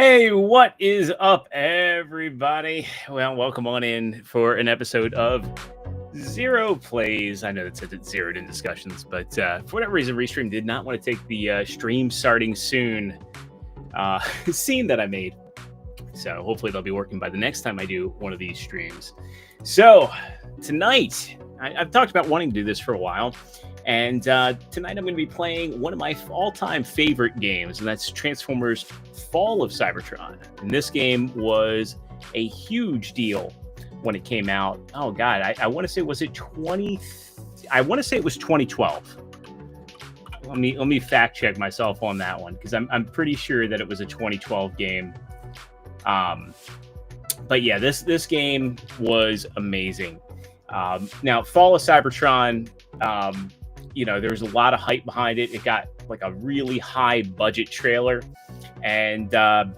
Hey, what is up, everybody? Well, welcome on in for an episode of Zero Plays. I know that said it zeroed in discussions, but for whatever reason, Restream did not want to take the stream starting soon scene that I made. So hopefully they'll be working by the next time I do one of these streams. So tonight, I've talked about wanting to do this for a while. And tonight I'm going to be playing one of my all-time favorite games, and that's Transformers Fall of Cybertron. And this game was a huge deal when it came out. Oh God, I want to say, was it 2012. Let me fact check myself on that one, because I'm pretty sure that it was a 2012 game. But yeah, this game was amazing. Now, Fall of Cybertron, there was a lot of hype behind it. It got like a really high budget trailer, and very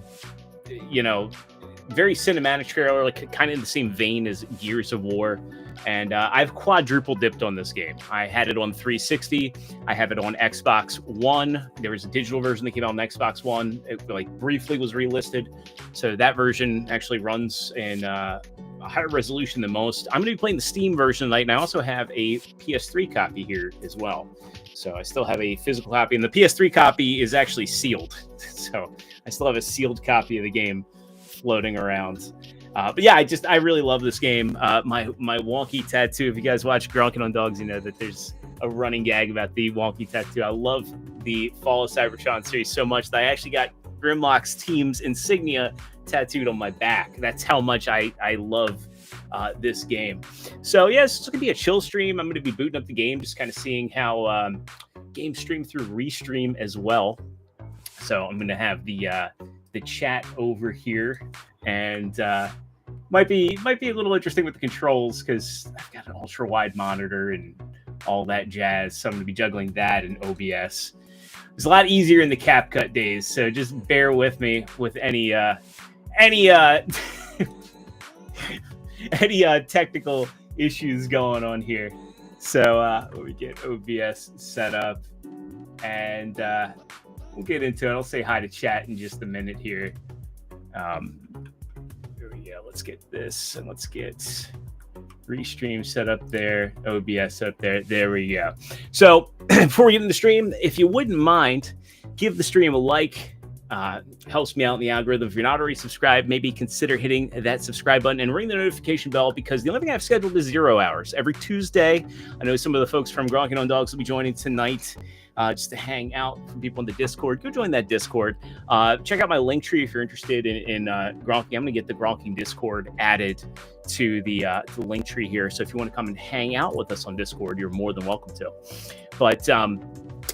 cinematic trailer, like kind of in the same vein as Gears of War. And I've quadruple dipped on this game. I had it on 360. I have it on Xbox One. There was a digital version that came out on Xbox One. It briefly was relisted. So that version actually runs in a higher resolution than most. I'm going to be playing the Steam version tonight, and I also have a PS3 copy here as well. So I still have a physical copy, and the PS3 copy is actually sealed. So I still have a sealed copy of the game floating around. But yeah, I really love this game. My wonky tattoo. If you guys watch Gronkin on Dogs, you know that there's a running gag about the wonky tattoo. I love the Fall of Cybertron series so much that I actually got Grimlock's team's insignia tattooed on my back. That's how much I love this game. So yeah, it's going to be a chill stream. I'm going to be booting up the game, just kind of seeing how games stream through Restream as well. So I'm going to have the chat over here, and might be a little interesting with the controls, because I've got an ultra wide monitor and all that jazz. So I'm going to be juggling that and OBS. It's a lot easier in the CapCut days, so just bear with me with any technical issues going on here. So we get OBS set up, and we'll get into it. I'll say hi to chat in just a minute here. Here we go. Let's get this, and let's get Restream set up there, OBS up there. There we go. So before we get into the stream, if you wouldn't mind, give the stream a like. Helps me out in the algorithm. If you're not already subscribed, maybe consider hitting that subscribe button and ring the notification bell, because the only thing I've scheduled is 0 hours every Tuesday. I know some of the folks from Gronkin on Dogs will be joining tonight, just to hang out from people in the Discord. Go join that Discord. Check out my link tree if you're interested in Gronking. I'm going to get the Gronking Discord added to the link tree here. So if you want to come and hang out with us on Discord, you're more than welcome to. But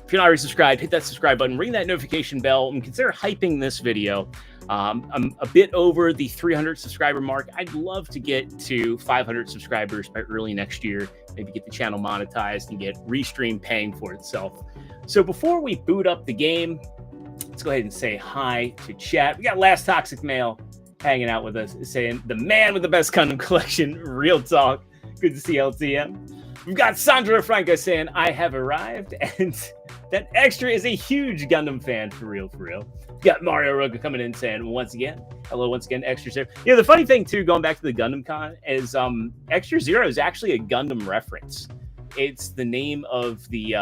if you're not already subscribed, hit that subscribe button, ring that notification bell, and consider hyping this video. I'm a bit over the 300 subscriber mark. I'd love to get to 500 subscribers by early next year, maybe get the channel monetized and get Restream paying for itself. So before we boot up the game, let's go ahead and say hi to chat. We got Last Toxic Male hanging out with us, saying, the man with the best Gundam collection, real talk. Good to see LTM. We've got Sandra Franco saying, I have arrived, and that extra is a huge Gundam fan, for real, for real. We've got Mario Roga coming in saying, once again, hello once again, Extra Zero. Yeah, the funny thing, too, going back to the Gundam Con, is Extra Zero is actually a Gundam reference. It's the name of the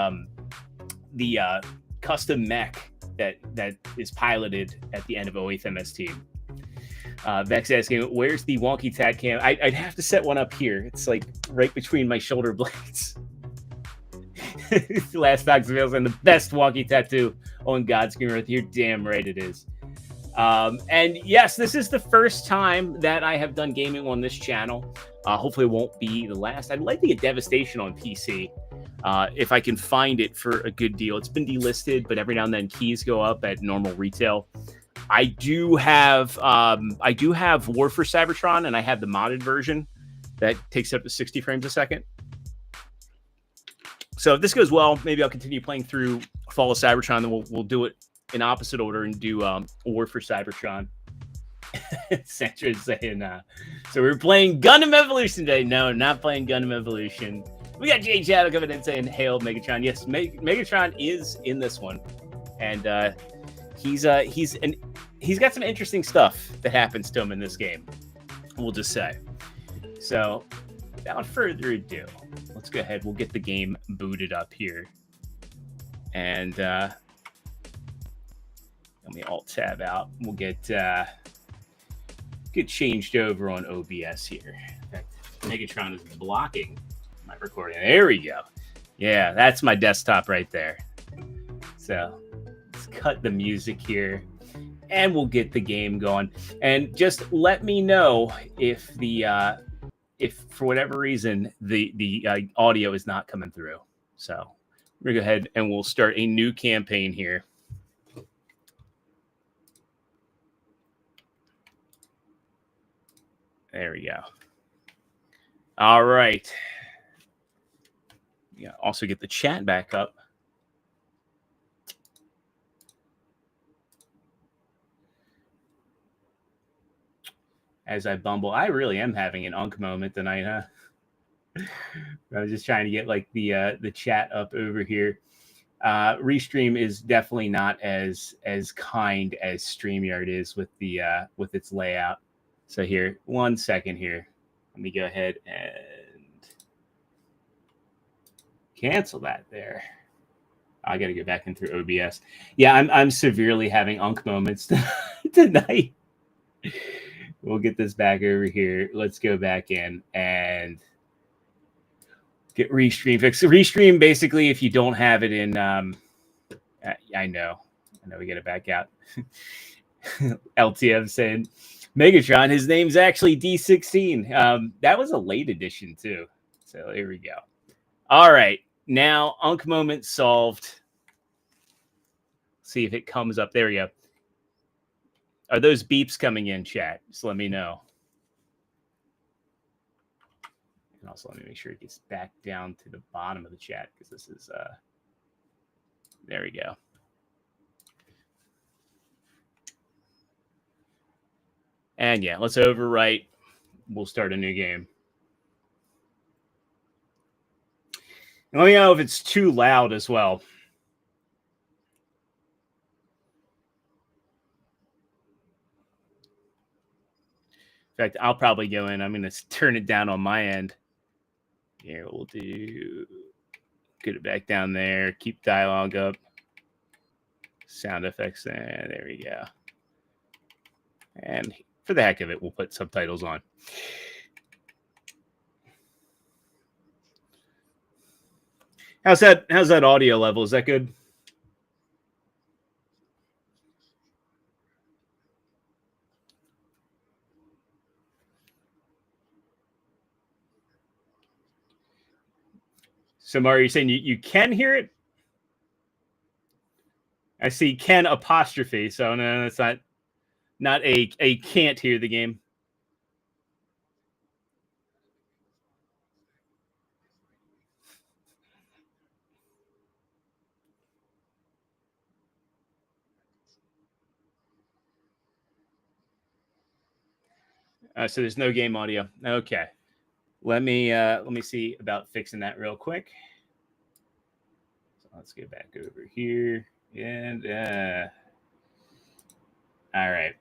custom mech that is piloted at the end of 08th MS Team. Vex asking, where's the wonky tat cam? I'd have to set one up here. It's like right between my shoulder blades. Last Toxic Male and the best wonky tattoo on God's green earth. You're damn right it is. And yes, this is the first time that I have done gaming on this channel. Hopefully it won't be the last. I'd like to get Devastation on PC. If I can find it for a good deal. It's been delisted, but every now and then keys go up at normal retail. I do have War for Cybertron, and I have the modded version that takes up to 60 frames a second. So if this goes well, maybe I'll continue playing through Fall of Cybertron, then we'll do it in opposite order and do War for Cybertron. Sandra's saying, so we're playing Gundam Evolution today. No, not playing Gundam Evolution. We got Jay Shadow coming in saying, hail Megatron. Yes, Megatron is in this one. And he's he's got some interesting stuff that happens to him in this game. We'll just say. So, without further ado, let's go ahead. We'll get the game booted up here, and let me Alt Tab out. We'll get changed over on OBS here. In fact, Megatron is blocking my recording. There we go. Yeah, that's my desktop right there. So let's cut the music here, and we'll get the game going. And just let me know if the if for whatever reason the audio is not coming through. So we're gonna go ahead and we'll start a new campaign here. There we go. All right. Yeah. Also get the chat back up. As I bumble, I really am having an unk moment tonight, huh? I was just trying to get like the chat up over here. Restream is definitely not as kind as StreamYard is with the with its layout. So here, 1 second here. Let me go ahead and cancel that there. I got to go back in through OBS. Yeah, I'm severely having unk moments tonight. We'll get this back over here. Let's go back in and get Restream fixed. Restream, basically, if you don't have it in, I know we get it back out. LTM saying, Megatron, his name's actually D16. That was a late edition, too. So here we go. All right. Now, unk moment solved. See if it comes up. There we go. Are those beeps coming in, chat? Just let me know. And also let me make sure it gets back down to the bottom of the chat because this is, there we go. And yeah, let's overwrite. We'll start a new game. And let me know if it's too loud as well. In fact, I'll probably go in. I'm going to turn it down on my end. Here, we'll do, get it back down there. Keep dialogue up. Sound effects. There we go. And for the heck of it, we'll put subtitles on. How's that audio level? Is that good? So, Mario, you're saying you can hear it? I see Ken apostrophe, so no, that's not a can't hear the game. So there's no game audio. Okay. Let me see about fixing that real quick. So let's get back over here. And all right.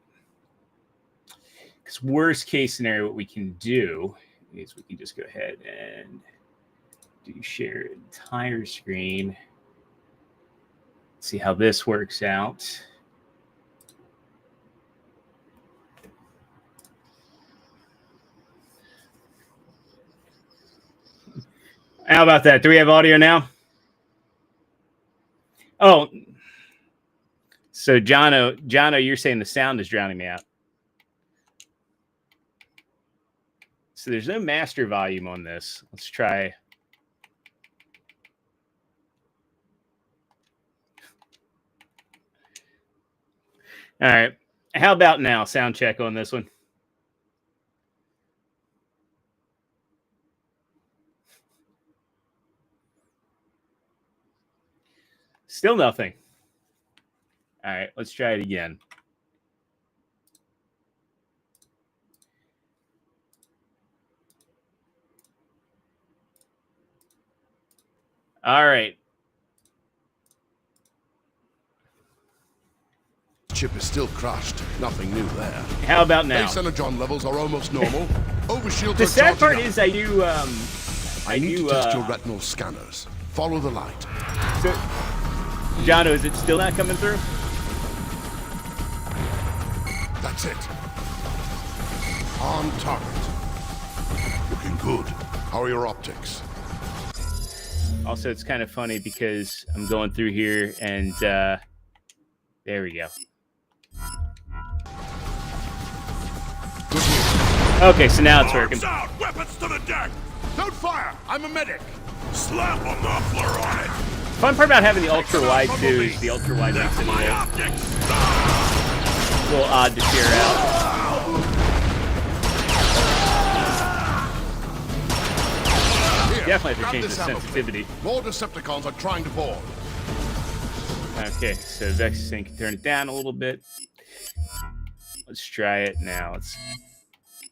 Because worst case scenario, what we can do is we can just go ahead and do share entire screen. See how this works out. How about that? Do we have audio now? Oh, so Jono, you're saying the sound is drowning me out. So there's no master volume on this. Let's try. All right. How about now? Sound check on this one. Still nothing. All right. Let's try it again. All right. Chip is still crushed. Nothing new there. How about now? Base energon levels are almost normal. Overshields The are sad part charging is I need to test your retinal scanners. Follow the light. So, Jono, is it still not coming through? That's it. On target. Looking good. How are your optics? Also, it's kind of funny because I'm going through here and there we go. Okay, so now it's working. Out! Weapons to the deck! Don't fire! I'm a medic! Slap a muffler on it! Fun part about having the ultra wide too is the ultra wide makes it a little odd to share out. Here, definitely have to change the sensitivity. More Decepticons are trying to board. Okay, so VexSync can turn it down a little bit. Let's try it now. Let's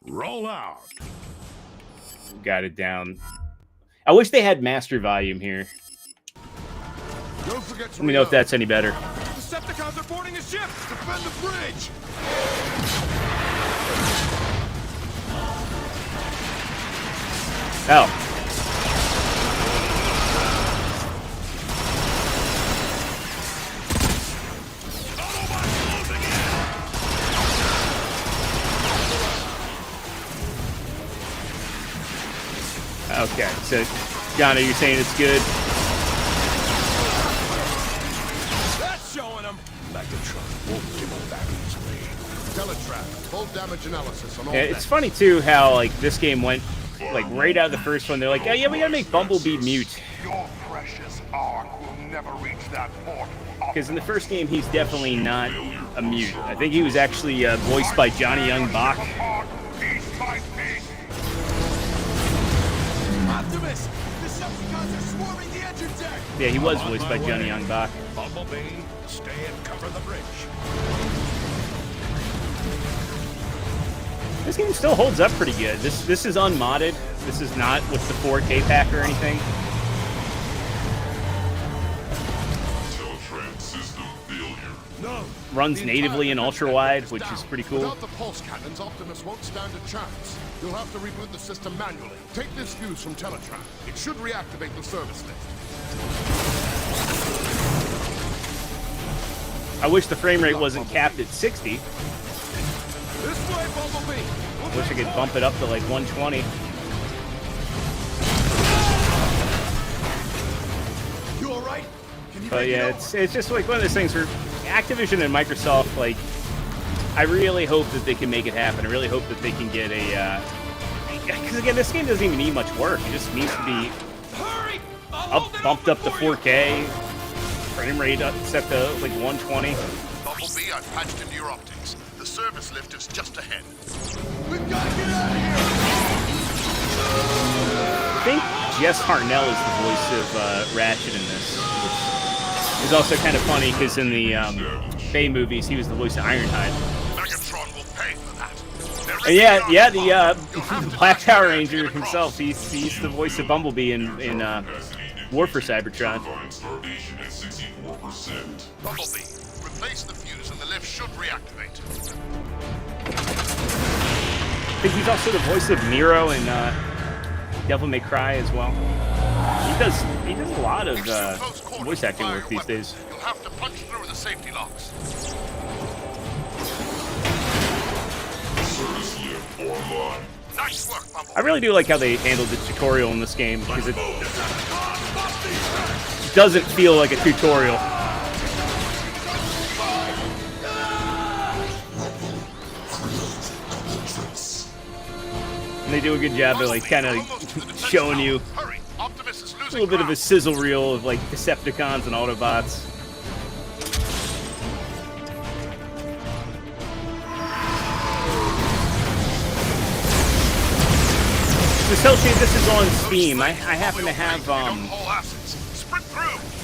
roll out. Got it down. I wish they had master volume here. Don't forget to Let me know if that's any better. Decepticons are boarding a ship. Defend the bridge. Oh. Okay, so, John, are you saying it's good? That's showing him. Megatron won't give him back easily. Teletrap, full damage analysis on all It's funny, too, how, like, this game went, like, right out of the first one. They're like, oh, yeah, we gotta make Bumblebee mute. Your precious ark will never reach that port. Because in the first game, he's definitely not a mute. I think he was actually voiced by Johnny Young Bach. Piece by piece. Optimus! Decepticons are swarming the engine deck! Yeah, he was voiced by Johnny Young Bach. Bumblebee, stay and cover the bridge. This game still holds up pretty good. This is unmodded. This is not with the 4K pack or anything. No. Runs natively in ultra wide, which is pretty cool. Without the pulse cannons, Optimus won't stand a chance. You'll have to reboot the system manually. Take this fuse from Teletrap. It should reactivate the service lift. I wish the frame rate wasn't capped at 60. This way, Bumblebee. I wish I could bump it up to like 120. You all right? Can you But yeah, it's just like one of those things where Activision and Microsoft, like, I really hope that they can make it happen. I really hope that they can get a, because again, this game doesn't even need much work. It just needs to be bumped up to 4K, frame rate up, set to like 120. Bumblebee, I've patched into your optics. The service lift is just ahead. We've got to get out of here! I think Jess Hartnell is the voice of Ratchet in this. It's also kind of funny because in the Bay movies, he was the voice of Ironhide. Megatron will pay for that. And the Black Power Ranger himself, he's the voice of Bumblebee in War for Cybertron. Bumblebee, replace the fuse and the lift should reactivate. I think he's also the voice of Nero in Devil May Cry as well. He does a lot of voice acting work these days. You'll have to punch through the safety locks. Nice work, Bumblebee. I really do like how they handled the tutorial in this game because it doesn't feel like a tutorial. And they do a good job of like kind of showing you a little bit of a sizzle reel of like Decepticons and Autobots. So Celsius, this is on Steam. I happen to have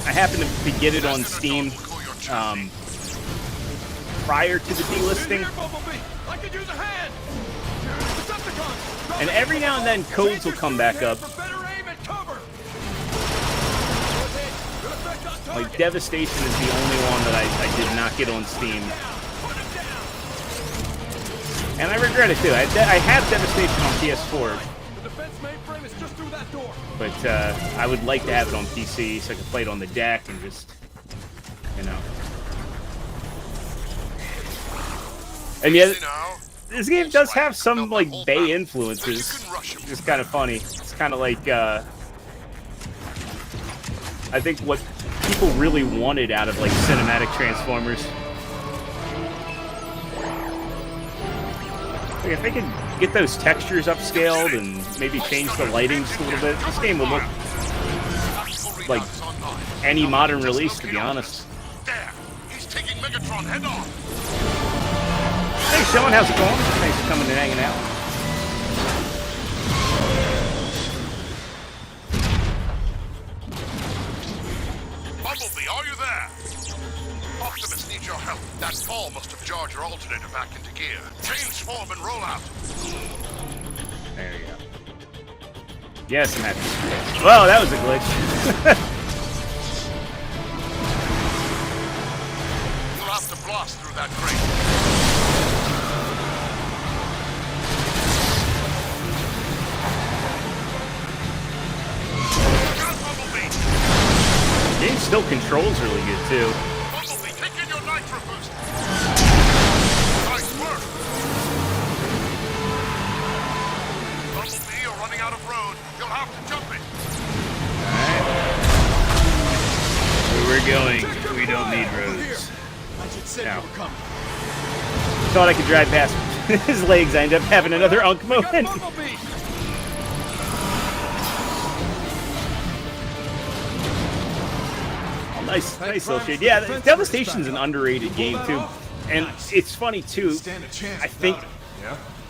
I happen to get it on Steam prior to the delisting. And every now and then codes will come back up. Like Devastation is the only one that I did not get on Steam. And I regret it too. I have Devastation on PS4, The defense mainframe is just through that door. but I would like to have it on PC so I can play it on the deck and just, you know. And yet, this game does have some like Bay influences. It's kind of funny. It's kind of like I think what people really wanted out of like cinematic Transformers. Like, if they could get those textures upscaled and maybe change the lighting just a little bit, this game would look like any modern release, to be honest. There, he's taking Megatron head on. Hey, Sean, how's it going? Thanks for coming and hanging out. Bumblebee, are you there? Optimus needs your help. That fall must have jarred your alternator back into gear. Change form and roll out. There you go. Yes, I'm happy. Whoa, that was a glitch. You'll have to blast through that crate. The game still controls really good too. Bumblebee, kick in your nitro boost. Nice work. Bumblebee, you're running out of road. You'll have to jump it. Where we're going, we don't need roads. I just said you were coming. Thought I could drive past his legs. I ended up having another Unk moment. Bumblebee! Nice little shade. Yeah, Devastation's an underrated game too, and it's funny too. I think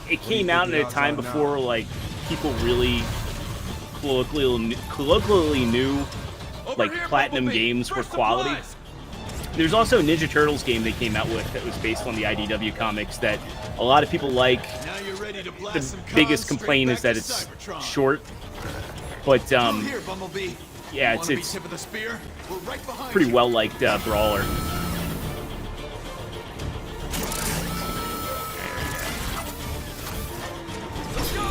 it came out at a time before like people really colloquially knew like platinum games were quality. There's also a Ninja Turtles game they came out with that was based on the IDW comics that a lot of people like. The biggest complaint is that it's short, but yeah, it's pretty well liked brawler. Let's go!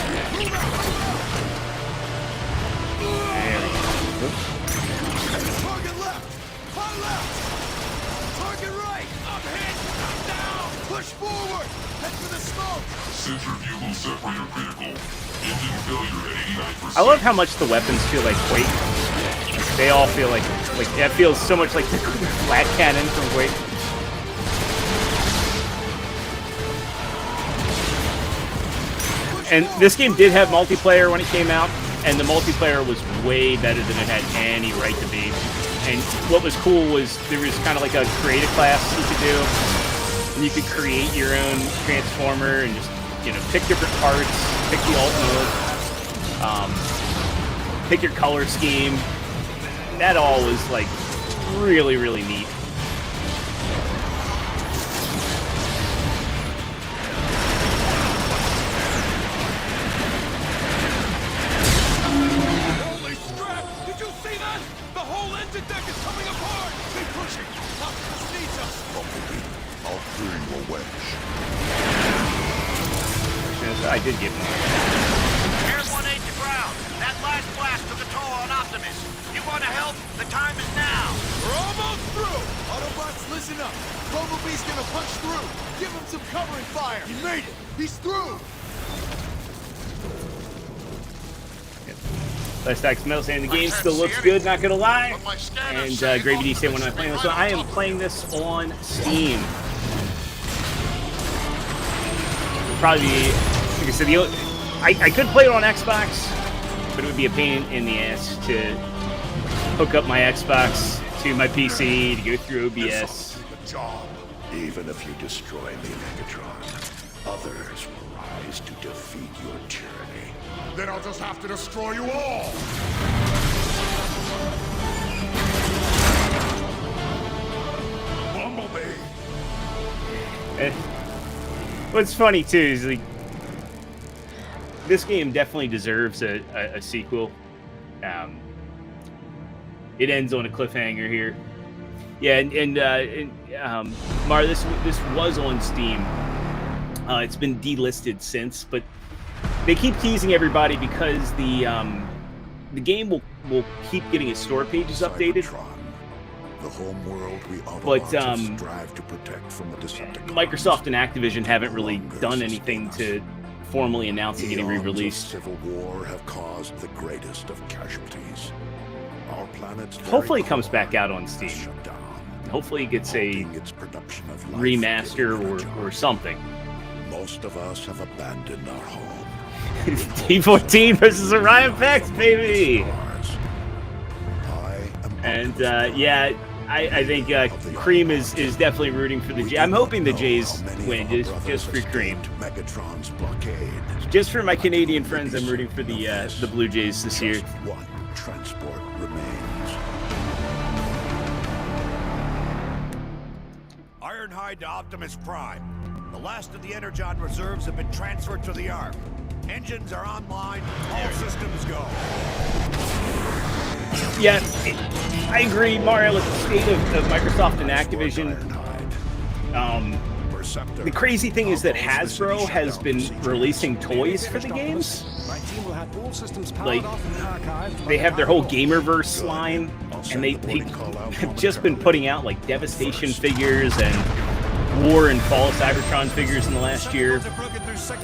There we go. Target left! High left! Target right! I'm hit! I'm down! Push forward! Head for the smoke! Center vehicle set for your vehicle. Engine failure at 89%. I love how much the weapons feel like Quake. They all feel like that feels so much like the flat cannon from Quake. And this game did have multiplayer when it came out, and the multiplayer was way better than it had any right to be. And what was cool was there was kind of like a creative class you could do, and you could create your own Transformer and just, you know, pick different parts, pick the alt mode, pick your color scheme. That all was like really, really neat. Holy crap! Did you see that? The whole engine deck is coming apart! Keep pushing! Optimus needs us! Bumblebee, I'll clear you a wedge. I did get one. Here's 1-8 to ground. That last blast took a toll on Optimus. You want to help? The time is now. We're almost through! Autobots, listen up! Bumblebee's gonna punch through! Give him some covering fire! He made it! He's through! Last Axe Metal saying the game still looks good, not gonna lie. And Gravy D saying when am I playing this? So I am playing this on Steam. Probably be, like I said, I could play it on Xbox, but it would be a pain in the ass to hook up my Xbox to my PC to go through OBS. The job. Even if you destroy me, Megatron, others will rise to defeat your tyranny. Then I'll just have to destroy you all. Bumblebee! What's funny too is like this game definitely deserves a sequel. It ends on a cliffhanger here. Yeah, and Mar, this was on Steam It's been delisted since, but they keep teasing everybody because the game will keep getting its store pages updated. Cybertron, the home world we But Autobots strive to protect from the Decepticons. Microsoft and Activision haven't really done anything to formally announce it getting Eons of re-released. civil war have caused the greatest of casualties. Our planet's very Hopefully it comes core back out on is Steam. shut down, Hopefully it gets a halting its production of life remaster within our or jars. something. Most of us have abandoned our home. T14 versus Orion Pax, baby! Stars. I am And Optimus yeah, I think Cream is definitely rooting for the Jays. I'm hoping the Jays win just for Cream. Megatron's blockade. Just for my Canadian friends, I'm rooting for the Blue Jays this year. Just one transport remains. Ironhide to Optimus Prime. The last of the Energon reserves have been transferred to the Ark. Engines are online. All systems go. Yeah, I agree, Mario, with the state of Microsoft and Activision. The crazy thing is that Hasbro has been releasing toys for the games. Like, they have their whole Gamerverse line, and they have just been putting out like Devastation figures and War and Fall of Cybertron figures in the last year. In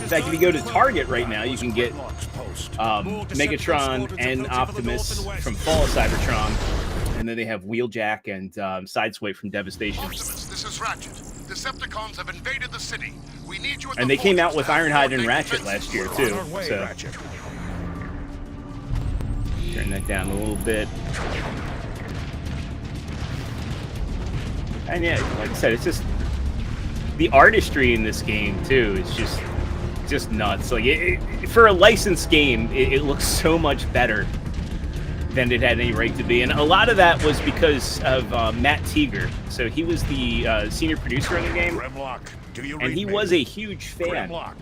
fact, if you go to Target right now, you can get Megatron and Optimus from Fall of Cybertron, and then they have Wheeljack and Sideswipe from Devastation. Optimus, this is Ratchet. Decepticons have invaded the city. We need you at And the they came out fortress with to Ironhide and coordinate Ratchet defenses. last year We're too. on our way, So Ratchet. turn that down a little bit. And yeah, like I said, it's just the artistry in this game too is just nuts. Like for a licensed game, it looks so much better than it had any right to be, and a lot of that was because of Matt Teeger. So he was the senior producer on the game, Grimlock, do you and read he me? was a huge fan, Grimlock.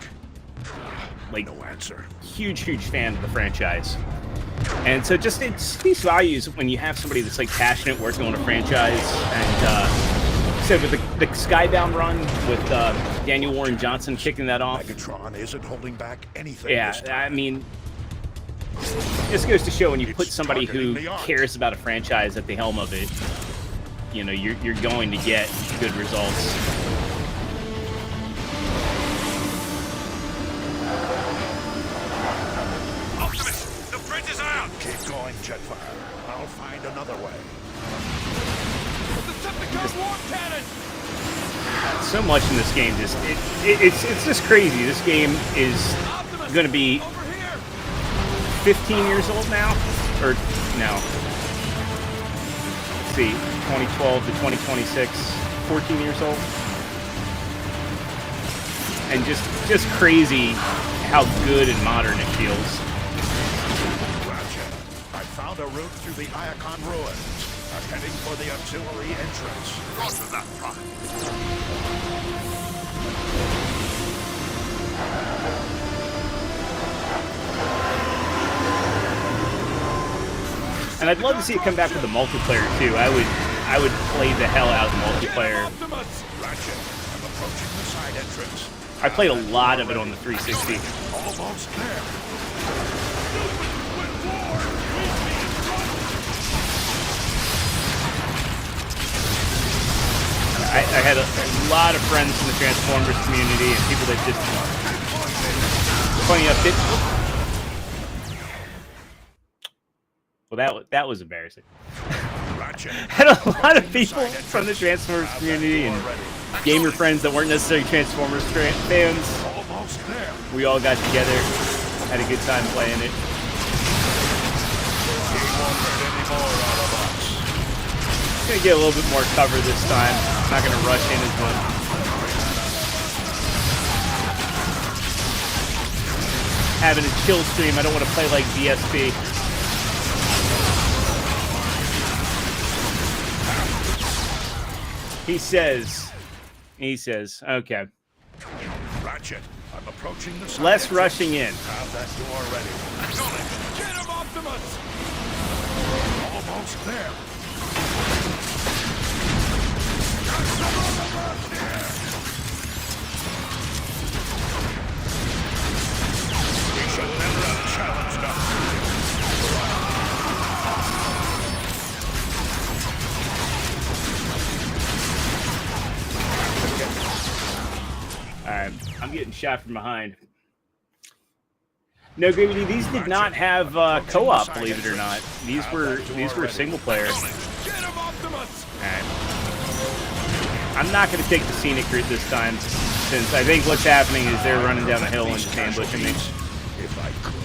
like No answer. huge fan of the franchise. And so just it speaks values when you have somebody that's like passionate working on a franchise. And so with the Skybound run with Daniel Warren Johnson kicking that off, Megatron isn't holding back anything. yeah, this time. I mean, this goes to show when you put somebody who cares about a franchise at the helm of it, you know, you're going to get good results. Optimus, the bridge is out. Keep going, Jetfire. I'll find another way. Decepticon warp cannon! So much in this game, it's just crazy. This game is Optimus, going to be over here! 15 years old now, or no? Let's see, 2012 to 2026, 14 years old, and just crazy how good and modern it feels. Ratchet, I found a route through the Iacon ruins. I'm heading for the auxiliary entrance. Roger that, Prime. And I'd love to see it come back with the multiplayer too. I would play the hell out of multiplayer. Optimus! Ratchet, I'm approaching the side entrance. I played a lot of it on the 360. Almost there. I had a lot of friends in the Transformers community and people that just funny enough did. Well, that was embarrassing. Ratchet, Had a lot of people from the Transformers community and gamer friends that weren't necessarily Transformers fans. almost there. We all got together, had a good time playing it. He won't hurt any more out of us. Gonna get a little bit more cover this time. Not gonna rush in as much. Having a chill stream. I don't want to play like DSP. He says, okay. Ratchet, I'm approaching the side Less entrance. rushing in. Have that door ready. Acknowledge. Get him, Optimus! Almost there. he's getting shot from behind. No, Gravity, these did not have co-op, believe it or not. These were single player. Get him, Optimus! Alright. I'm not going to take the scenic route this time, since I think what's happening is they're running down a hill and just ambushing me. If I could.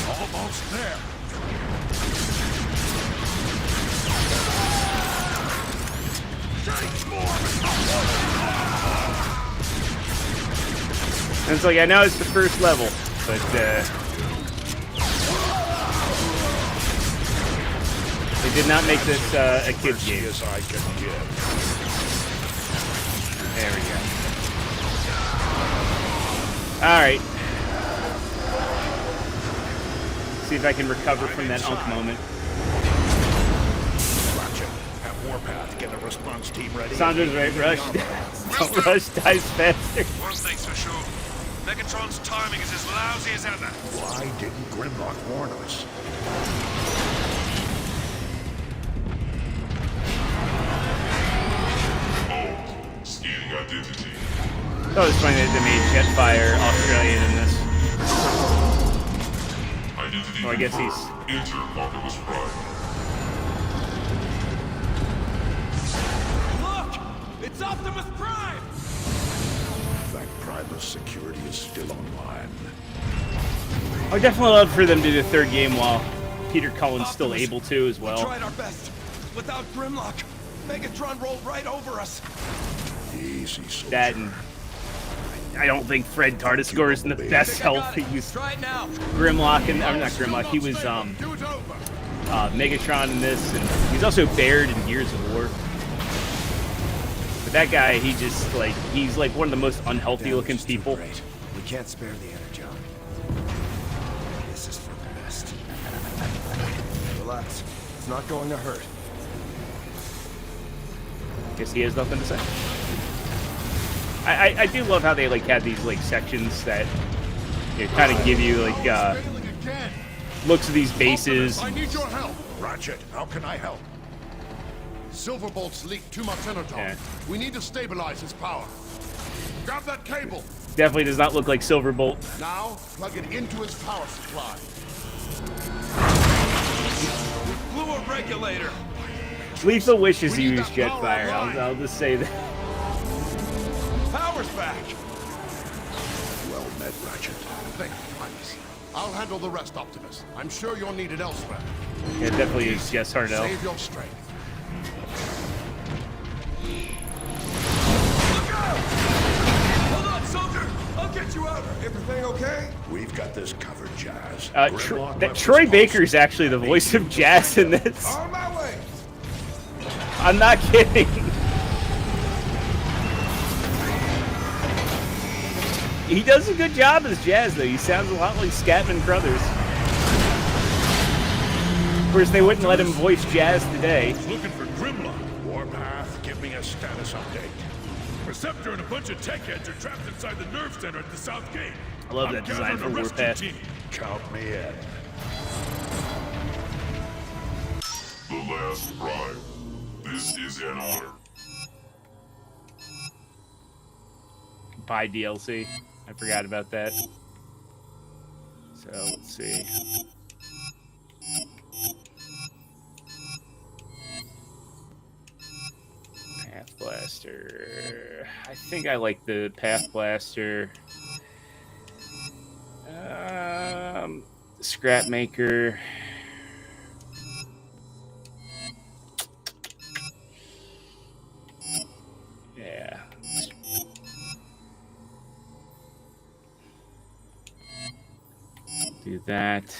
Almost there. And it's like, I know it's the first level, but they did not make this a kid's game. As I can give. There we go. Alright. See if I can recover from that unk moment. Ratchet, have Warpath get a response team ready. Sandra's right, rush. Don't rush, dies faster. One thing's for sure. Megatron's timing is as lousy as ever. Why didn't Grimlock warn us? Scanning identity. That was funny that they made Jetfire Australian in this. Identity Oh, I guess confirmed. he's... Enter Optimus Prime. Look! It's Optimus Prime! That Primus security is still online. I would definitely love for them to do the third game while Peter Cullen's still Optimus, able to as well. We tried our best. Without Grimlock, Megatron rolled right over us. Easy, soldier. That and I don't think Fred Tardiscore is in the best health. He was Try it now. Grimlock, and I'm not Grimlock. He was Do it over. Megatron in this, and he's also Baird in Gears of War. But that guy, he's like one of the most unhealthy looking people. Great. We can't spare the energon. This is for the best. Relax. It's not going to hurt. Guess he has nothing to say. I do love how they like had these like sections that kind of give you like Failing again. looks of these bases. I need your help. Ratchet, how can I help? Silverbolt's leaked too much energon. Yeah. We need to stabilize his power. Grab that cable. Definitely does not look like Silverbolt. Now, plug it into his power supply. Blew a regulator. Lethal wishes We he need used that power Jetfire. online. I'll just say that. Power's back. Well met, Ratchet. Thank you, Primus. I'll handle the rest, Optimus. I'm sure you're needed elsewhere. Yeah, it definitely is Jess Harnell. Save your strength. Look out! Hold on, soldier. I'll get you out. Everything okay? We've got this covered, Jazz. That Troy Baker is actually the voice of Jazz in this. On my way. I'm not kidding. He does a good job as Jazz, though. He sounds a lot like Scatman Crothers. Of course, they wouldn't let him voice Jazz today. Looking for Grimlock. Warpath, give me a status update. Receptor and a bunch of tech heads are trapped inside the nerve center at the south gate. I love that design for Warpath. Count me in. The last prime. This is an honor. Buy DLC. I forgot about that. So, let's see. Path Blaster. I think I like the Path Blaster. Scrap Maker. Yeah. Do that.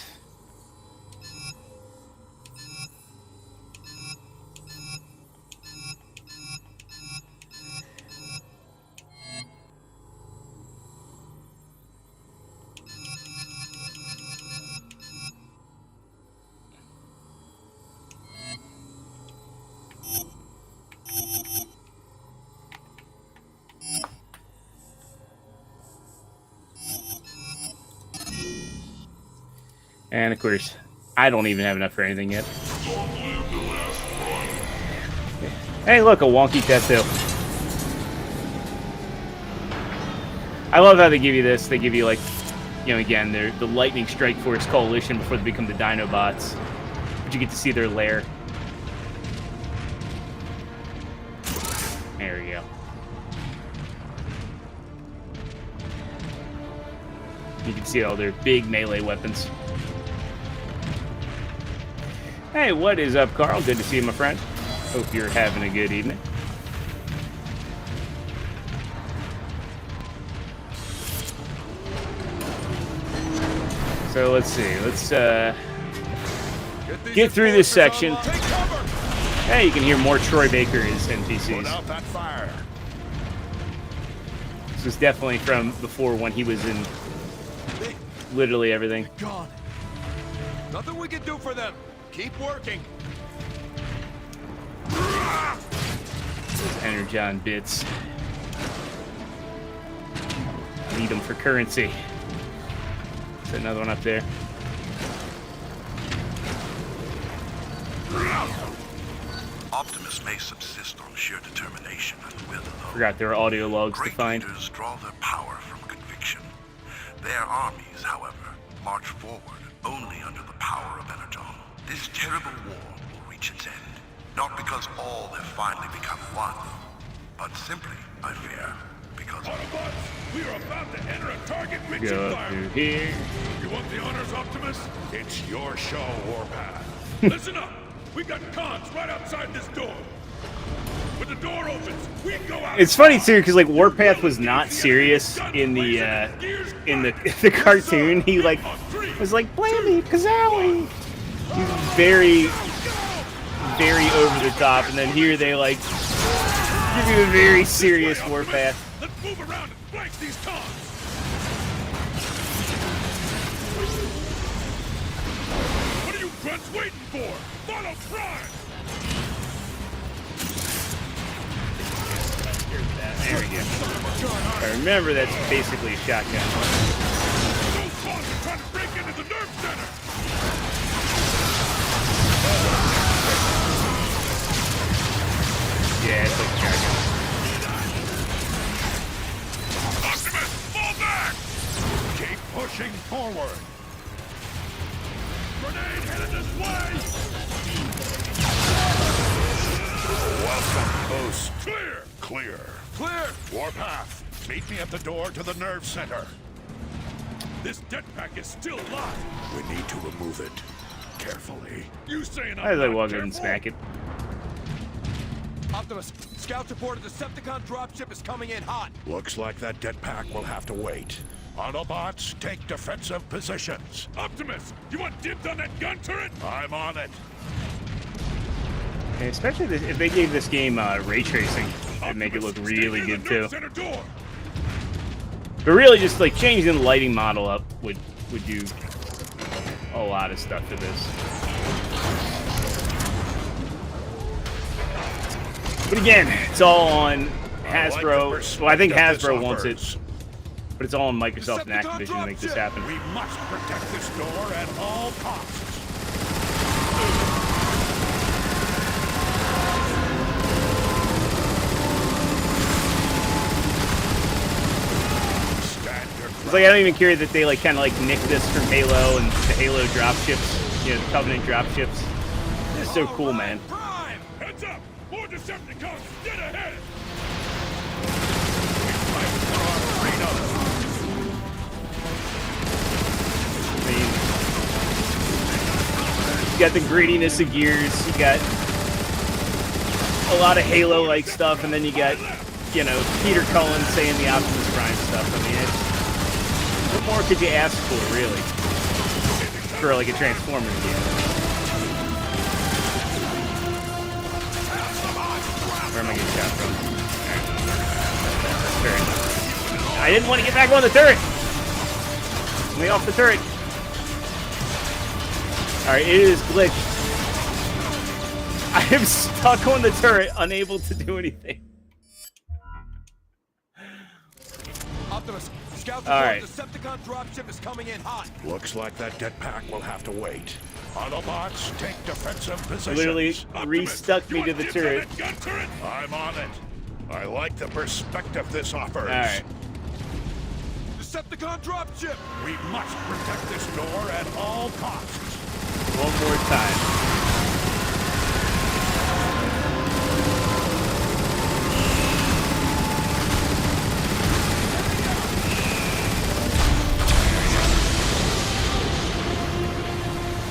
And of course, I don't even have enough for anything yet. Long live the last Hey, look, a wonky tattoo. I love how they give you this. They give you, like, you know, again, they're the Lightning Strike Force Coalition before they become the Dinobots. But you get to see their lair. There we go. You can see all their big melee weapons. Hey, what is up, Carl? Good to see you, my friend. Hope you're having a good evening. So let's see. Let's get through this section. Hey, you can hear more Troy Baker as NPCs. Put out that fire. This was definitely from before when he was in literally everything. Gone. Nothing we can do for them. Keep working. Energon bits. Need them for currency. Is there another one up there? Optimus may subsist on sheer determination and will, though. Forgot there were audio logs to Great find. leaders draw their power from conviction. Their armies, however, march forward only under the power of Energon. This terrible war will reach its end, not because all have finally become one, but simply, I fear, because Autobots, we are about to enter a target-rich Go up through here. You want the honors, Optimus? It's your show, Warpath. Listen up. We got cons right outside this door. When the door opens, we go out. It's funny too, because like Warpath was not serious in the the cartoon. He like was like Blammy, Kazowie. He was very, very over the top, and then here they like give you a very serious Warpath. Let's move around and flank these cons. What are you grunts waiting for? Follow Prime. There we go. I remember that's basically a shotgun. Those cons are trying to break into the nerve center. Yeah, it's like a shotgun. Optimus, fall back! Keep pushing forward. Grenade headed this way! Welcome, host. Clear! Clear. Clear! Warpath, meet me at the door to the nerve center. This jetpack is still locked. We need to remove it. Carefully. You saying I like walk in and smack it. Optimus, scouts reported the Decepticon dropship is coming in hot. Looks like that jetpack will have to wait. Autobots, take defensive positions. Optimus, you want dibs on that gun turret? I'm on it. And especially if they gave this game ray tracing, it'd make it look really good too. But really, just like changing the lighting model up would do a lot of stuff to this. But again, it's all on Hasbro. Well, I think Hasbro wants it, but it's all on Microsoft and Activision to make this happen. We must protect this door at all costs. It's like I don't even care that they like kind of like nicked this from Halo and the Halo dropships, you know, the Covenant dropships. This is so cool, man. Prime! Heads up! More Decepticons! Get ahead! I mean, you got the grittiness of Gears, you got a lot of Halo-like stuff, and then you got, you know, Peter Cullen saying the Optimus Prime stuff. I mean, what more could you ask for, really? For like a Transformers game. Where am I getting shot from? Turret. I didn't want to get back on the turret! Let me off the turret. Alright, it is glitched. I am stuck on the turret, unable to do anything. Optimus, Scout All right. Decepticon dropship is coming in hot. Looks like that jetpack will have to wait. Autobots, take defensive positions. Literally Optimus, restuck me you to the want turret. dibs on that gun turret. I'm on it. I like the perspective this offers. All right. Decepticon dropship. We must protect this door at all costs. One more time.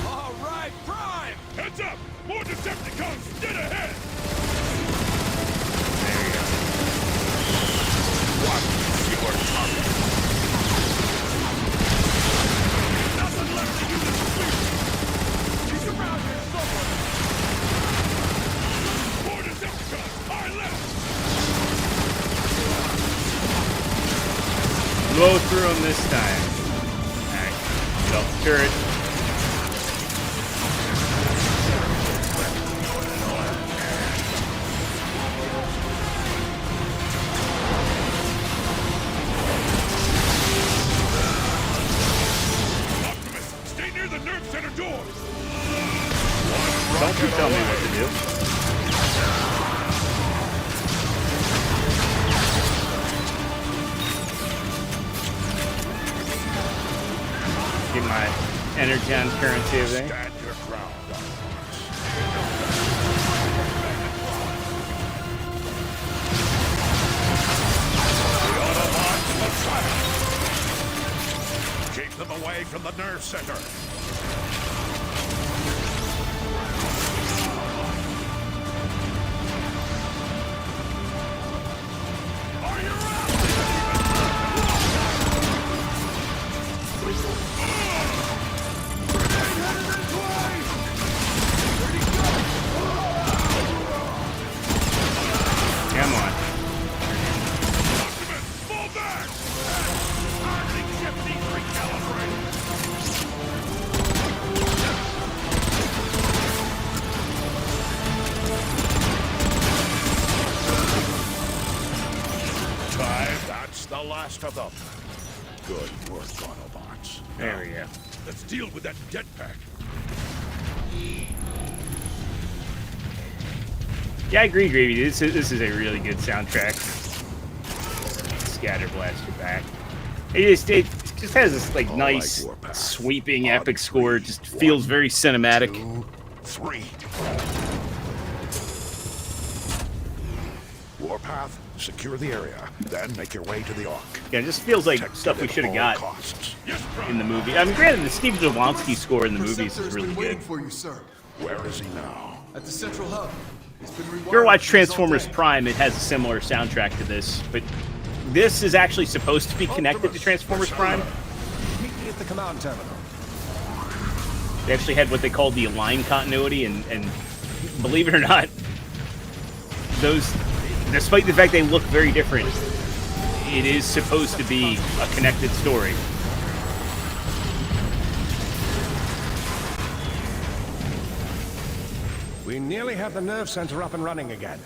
All right, Prime. Heads up! More Decepticons dead ahead! Watch your target. Nothing left to use as sweep. He's around here somewhere. More Decepticons! I left! Blow through him this time. Alright. Get off the turret. Optimus, stay near the nerve center door! Don't you tell me what to do. Get my energon currency over there. Stand your ground, Autobots. The Autobots will try. Keep them away from the nerve center. Are you Come on. Optimus, fall back! Targeting ship needs recalibrating. That's the last of them. Good work, Autobots. There we go. Let's deal with that jetpack. Yeah, I agree, Gravy. This is a really good soundtrack. Scatter Blaster back. It just has this like All nice, right, Warpath. sweeping, On epic score. three. Just feels very cinematic. 2, 3. Warpath, secure the area, then make your way to the Ark. Yeah, it just feels like Protect stuff it we at should have all got costs. in the movie. I mean, granted, the Steve Jablonsky score in the movies is Perceptor's really been good. waiting for you, sir. Where is he now? At the central hub. He's been If you ever rewired watch for his own Transformers day. Prime, it has a similar soundtrack to this, but this is actually supposed to be connected to Transformers Prime. Meet me at the command terminal. They actually had what they called the Align continuity, and believe it or not, those, despite the fact they look very different, it is supposed to be a connected story. We nearly have the nerve center up and running again.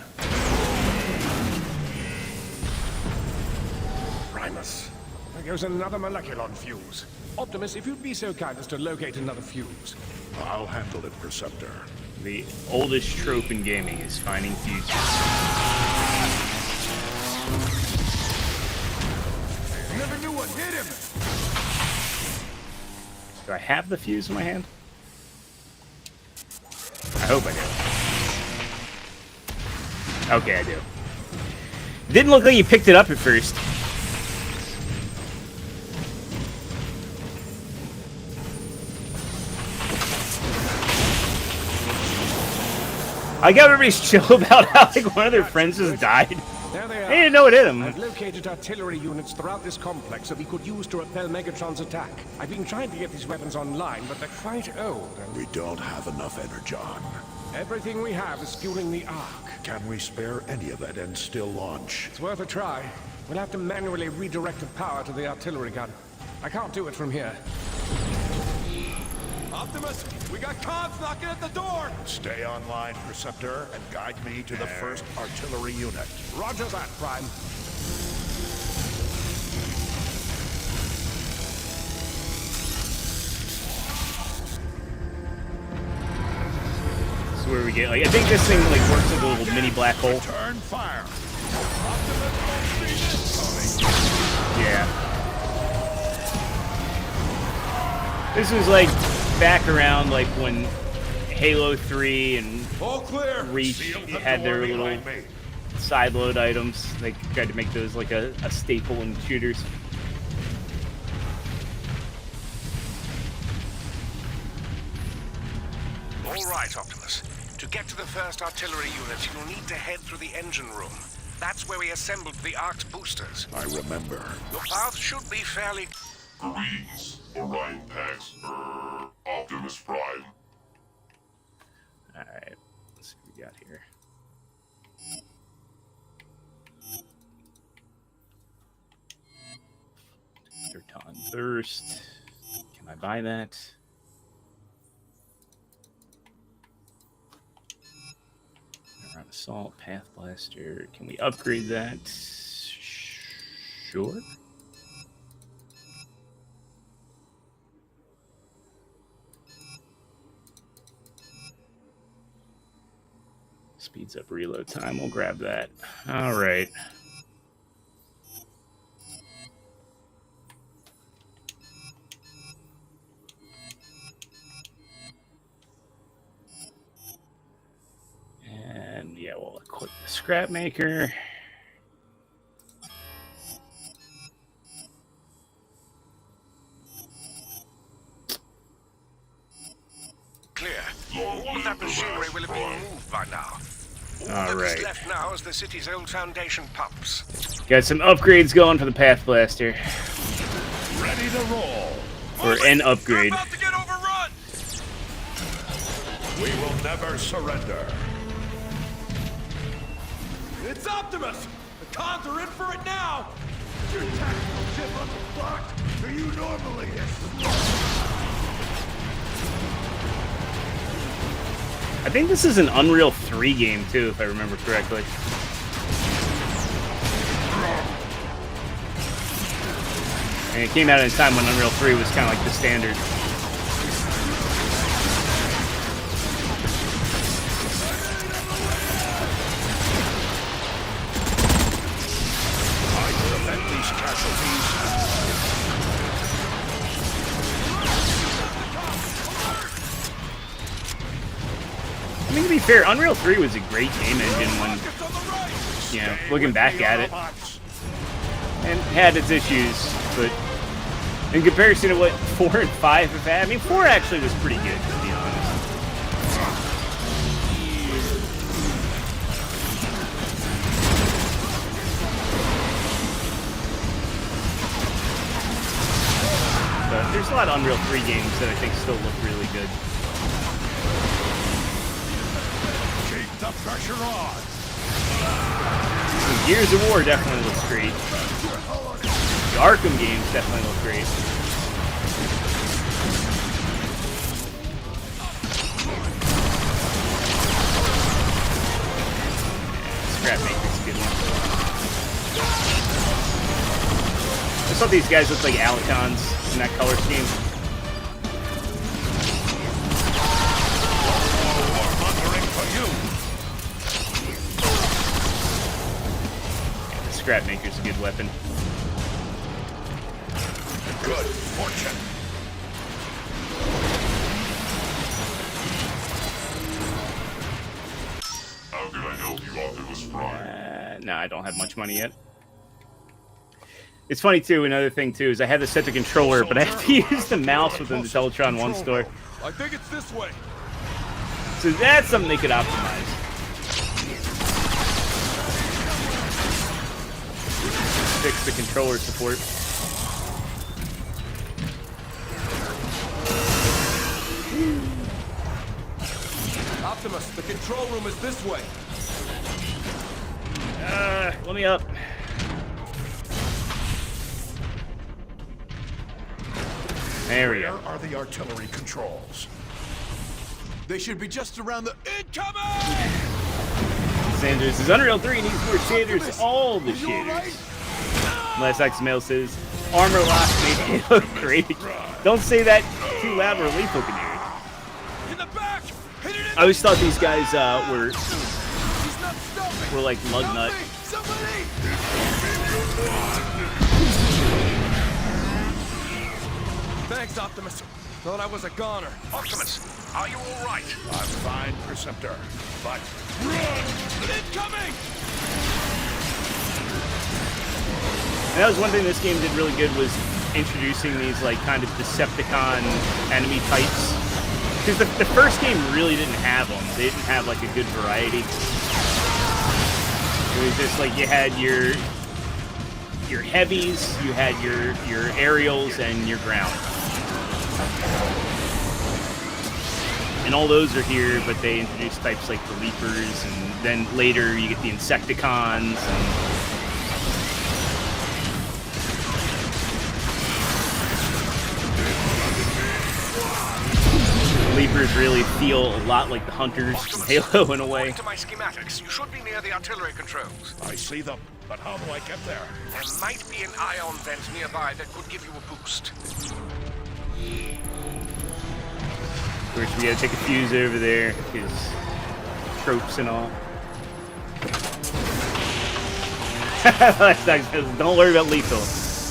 Primus. There goes another Moleculon fuse. Optimus, if you'd be so kind as to locate another fuse. I'll handle it, Perceptor. The oldest trope in gaming is finding fuses. Never knew what hit him. Do I have the fuse in my hand? I hope I do. Okay, I do. Didn't look like you picked it up at first. I got everybody's chill about how like one of their friends just died. There they are. They didn't know what hit him. I've located artillery units throughout this complex that we could use to repel Megatron's attack. I've been trying to get these weapons online, but they're quite old, and We don't have enough energon. everything we have is fueling the Ark. Can we spare any of it and still launch? It's worth a try. We'll have to manually redirect the power to the artillery gun. I can't do it from here. Optimus, we got cogs knocking at the door. Stay online, Perceptor, and guide me to the first artillery unit. Roger that, Prime. So where we get, like, I think this thing, like, works like a little mini black hole. Turn fire. Yeah. This was, like, back around, like, when Halo 3 and All clear. Reach Seal the had door their little behind me. side load items. They tried to make those like a staple in shooters. All right, Optimus. To get to the first artillery unit, you'll need to head through the engine room. That's where we assembled the Ark's boosters. I remember. Your path should be fairly... Greetings, Orion Pax, Optimus Prime. Alright, let's see what we got here. Cybertron Thirst. Can I buy that? Around Assault, Path Blaster. Can we upgrade that? Sure. Speeds up reload time. We'll grab that. All right. And yeah, we'll equip the scrap maker. Clear. All of that machinery will have been moved by now. All All right. that's left now is the city's old foundation pumps. Got some upgrades going for the Path Blaster. Ready to roll. Or an upgrade. We're about to get overrun! We will never surrender. It's Optimus! The cons are in for it now! Your tactical ship unlocked. Do you normally I think this is an Unreal 3 game too, if I remember correctly. And it came out at a time when Unreal 3 was kind of like the standard. I prevent these casualties? I mean, to be fair, Unreal 3 was a great game engine when, you know, looking back at it. And had its issues, but in comparison to what 4 and 5 have had, I mean, 4 actually was pretty good, to be honest. But there's a lot of Unreal 3 games that I think still look really good. Keep the pressure on. Gears of War definitely looks great. The Arkham games definitely look great. Scrap Maker's a good one. I thought these guys looked like Alicons in that color scheme. Warmongering for you. Yeah, the Scrap Maker's a good weapon. Good fortune. How can I help you, Optimus Prime? No, I don't have much money yet. It's funny too, another thing too, is I had to set the controller, but I have to use the mouse within the Teletron 1 store. I think it's this way. So that's something they could optimize. Fix the controller support. Optimus, the control room is this way. Let me up. There we go. Where are the artillery controls? They should be just around the... Incoming! Sanders says Unreal 3 needs more shaders. All the shaders. Unless XMail says armor lock made it look great. Don't say that too loud or lethal can hear it. In the back! I always thought these guys were He's not stopping. like lug Help nut. me, somebody! Thanks, Optimus. Thought I was a goner. Optimus, are you all right? I'm fine, Preceptor, but Incoming! And that was one thing this game did really good, was introducing these like kind of Decepticon enemy types. Because the first game really didn't have them. They didn't have like a good variety. It was just like you had your heavies, you had your aerials, and your ground. And all those are here, but they introduced types like the Leapers, and then later you get the Insecticons. And Leapers really feel a lot like the Hunters from Halo in a way. According to my schematics, you should be near the artillery controls. I see them. But how do I get there? There might be an ion vent nearby that could give you a boost. Of course, we gotta take a fuse over there, because tropes and all. Don't worry about lethal.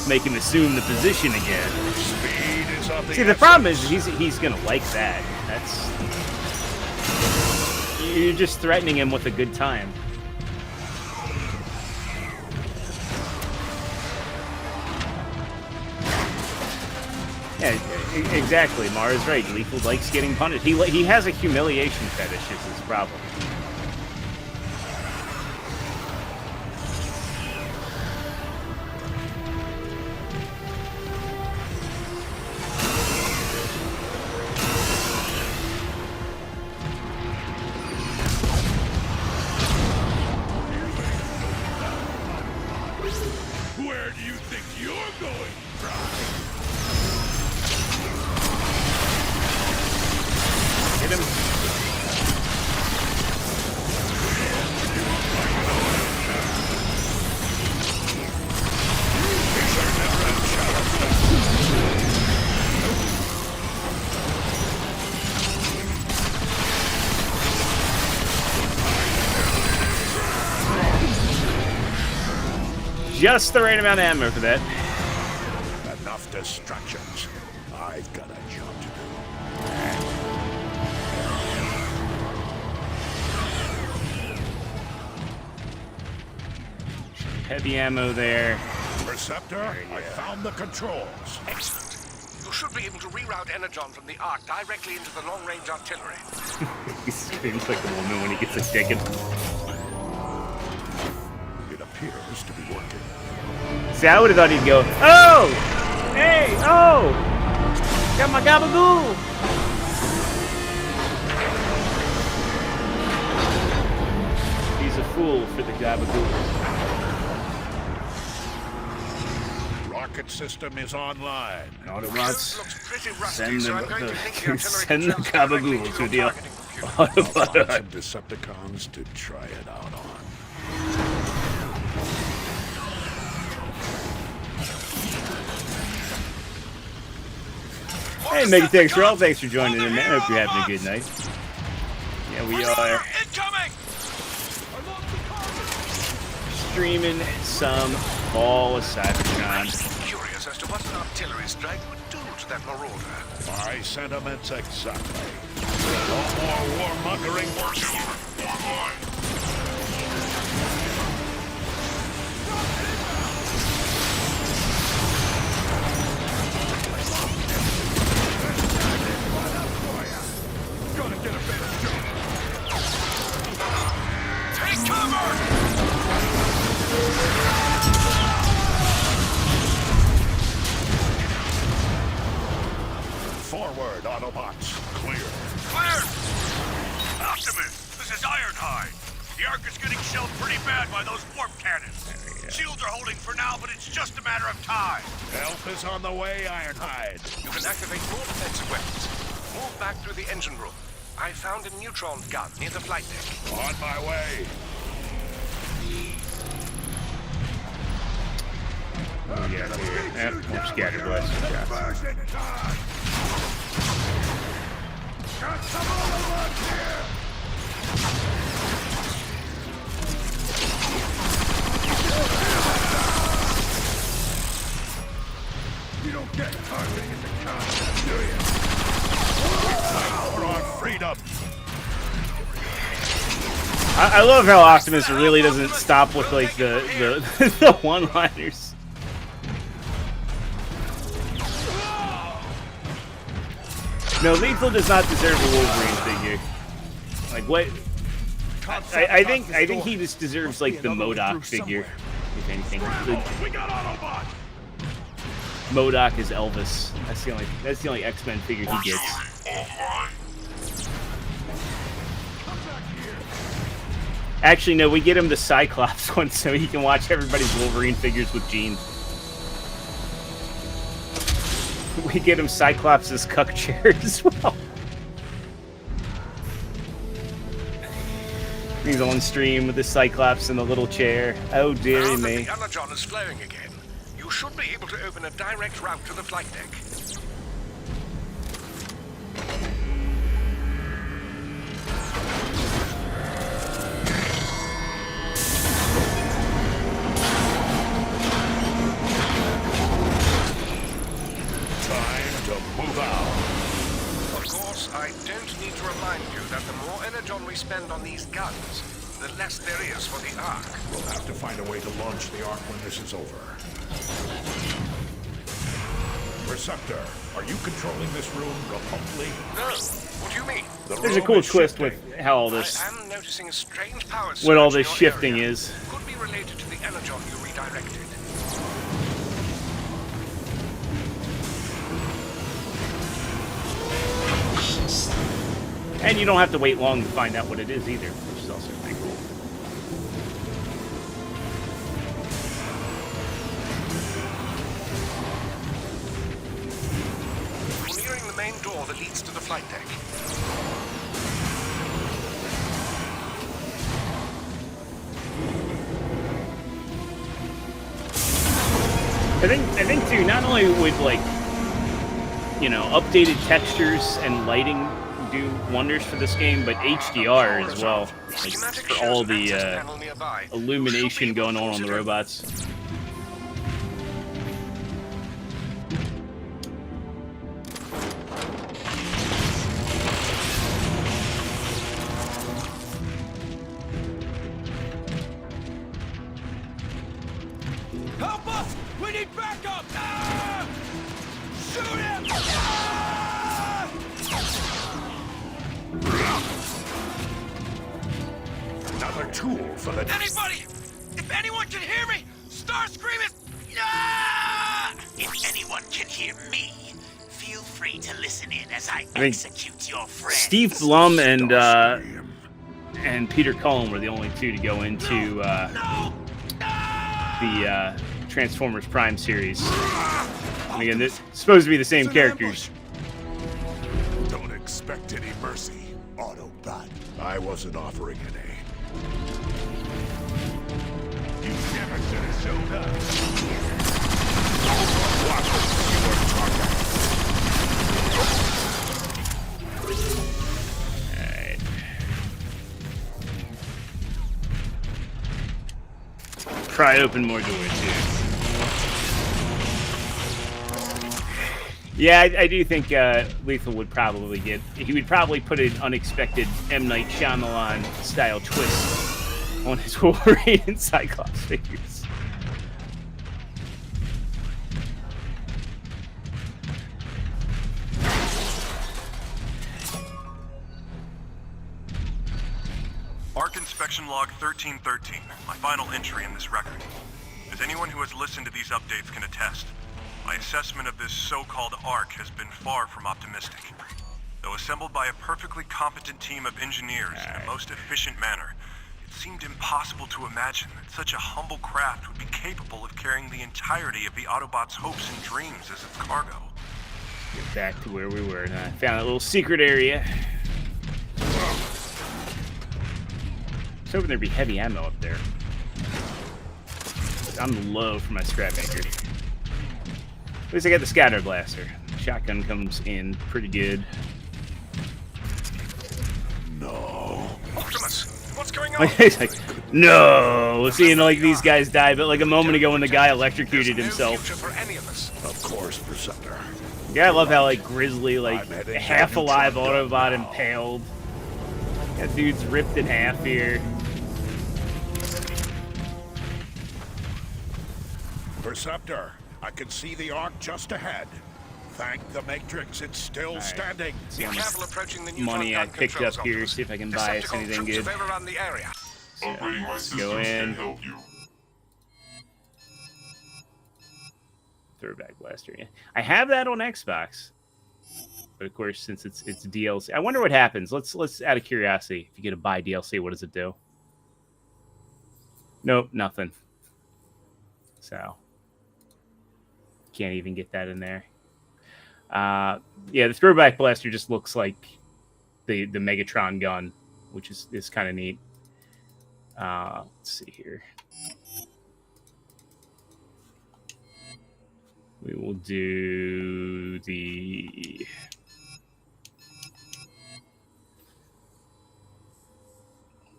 Make him assume the position again. Speed is of the See, the problem is he's gonna like that. That's you're just threatening him with a good time. Yeah, exactly. Mara's right. Lethal likes getting punished. He has a humiliation fetish. Is his problem. Where do you think you're going, Prime? Hit him. Just the right amount of ammo for that. Enough distractions. I've got a job to do. Heavy ammo there. Preceptor, I found the controls. Excellent. You should be able to reroute energon from the Ark directly into the long-range artillery. He screams like a woman when he gets a chicken. It appears to be working. See, I would have thought he'd go, oh! Hey! Oh! Got my gabagoo! He's a fool for the gabagoo. Rocket system is online. All at once, Looks pretty rusty, send so the, I'm going to link the artillery send the controls directly gabagoo to to the your targeting computer. I'll find some Decepticons to try it out on. Hey, Megatech Roll, thanks for joining in, man. Hope you're having a good night. Yeah, we are Incoming! streaming some Fall of Cybertron. I'm curious as to what an artillery strike would do to that marauder. My sentiments exactly. No more warmongering. Artillery online. Gonna get a better job. Take cover! Forward, Autobots. Clear. Clear! Optimus, this is Ironhide. The Ark is getting shelled pretty bad by those warp cannons. Shields are holding for now, but it's just a matter of time. Help is on the way, Ironhide. You can activate more defensive weapons. Move back through the engine room. I found a neutron gun near the flight deck. On my way. Oh, yeah, here. More scatterblast shots. Got some overload! You don't get targeting at the concept, do you? For our freedom. I love how Optimus really doesn't stop with like the one-liners. No, Lethal does not deserve a Wolverine figure. Like what? I think he just deserves like the MODOK figure, if anything. We got Autobot. MODOK is Elvis. That's the only X-Men figure he gets. Actually, no, we get him the Cyclops one so he can watch everybody's Wolverine figures with Gene. We get him Cyclops' cuck chair as well. He's on stream with the Cyclops in the little chair. Oh, dearie me. The Energon is flowing again. You should be able to open a direct route to the flight deck. I don't need to remind you that the more energon we spend on these guns, the less there is for the Ark. We'll have to find a way to launch the Ark when this is over. Receptor, are you controlling this room remotely? No. What do you mean? There's a cool twist with how all this, I am noticing a strange power surge what all this in your shifting area. is. Could be related to the energon you redirected. And you don't have to wait long to find out what it is either, which is also pretty cool. We're nearing the main door that leads to the flight deck. I think too, not only would like, you know, updated textures and lighting do wonders for this game, but HDR as well, like, for all the illumination going on the robots. Help us! We need backup! Ah! Shoot him! Ah! Another tool for the... Anybody! If anyone can hear me, start screaming! Ah! If anyone can hear me, feel free to listen in as I think execute your friends. Steve Blum and Peter Cullen were the only two to go into the Transformers Prime series. And again, this is supposed to be the same characters. Don't expect any mercy, Autobot. I wasn't offering any. You never should have showed up. Watch your target. Alright. Pry open more doors here. Yeah, I do think Lethal would probably get... He would probably put an unexpected M. Night Shyamalan style twist on his Wolverine and Cyclops figures. Arc Inspection Log 1313, my final entry in this record. As anyone who has listened to these updates can attest, my assessment of this so-called Arc has been far from optimistic. Though assembled by a perfectly competent team of engineers in a most efficient manner, it seemed impossible to imagine that such a humble craft would be capable of carrying the entirety of the Autobots' hopes and dreams as its cargo. Get back to where we were. And I found a little secret area. I was hoping there'd be heavy ammo up there. I'm low for my scrap anchor. At least I got the scatter blaster. Shotgun comes in pretty good. no. Optimus, what's going on? He's like, no. Seeing like these guys die, but like a moment ago when the guy electrocuted There's no himself. future for any of us. Of course, Preceptor. Yeah, I love how like Grizzly, like I'm heading to half alive Neutron Autobot now. impaled. That dude's ripped in half here. Preceptor, I can see the Ark just ahead. Thank the Matrix, it's still standing. Be careful approaching the neutron Money I gun picked controls, up here, Optimus. see if I can buy us Decepticon anything troops good. have overrun the area. Upgrading my Let's systems go in. can help you. Throwback blaster. Yeah. I have that on Xbox, but of course, since it's DLC, I wonder what happens. Let's out of curiosity, if you get to buy DLC, what does it do? Nope, nothing. So can't even get that in there. Yeah, the throwback blaster just looks like the Megatron gun, which is kind of neat. Let's see here. We will do the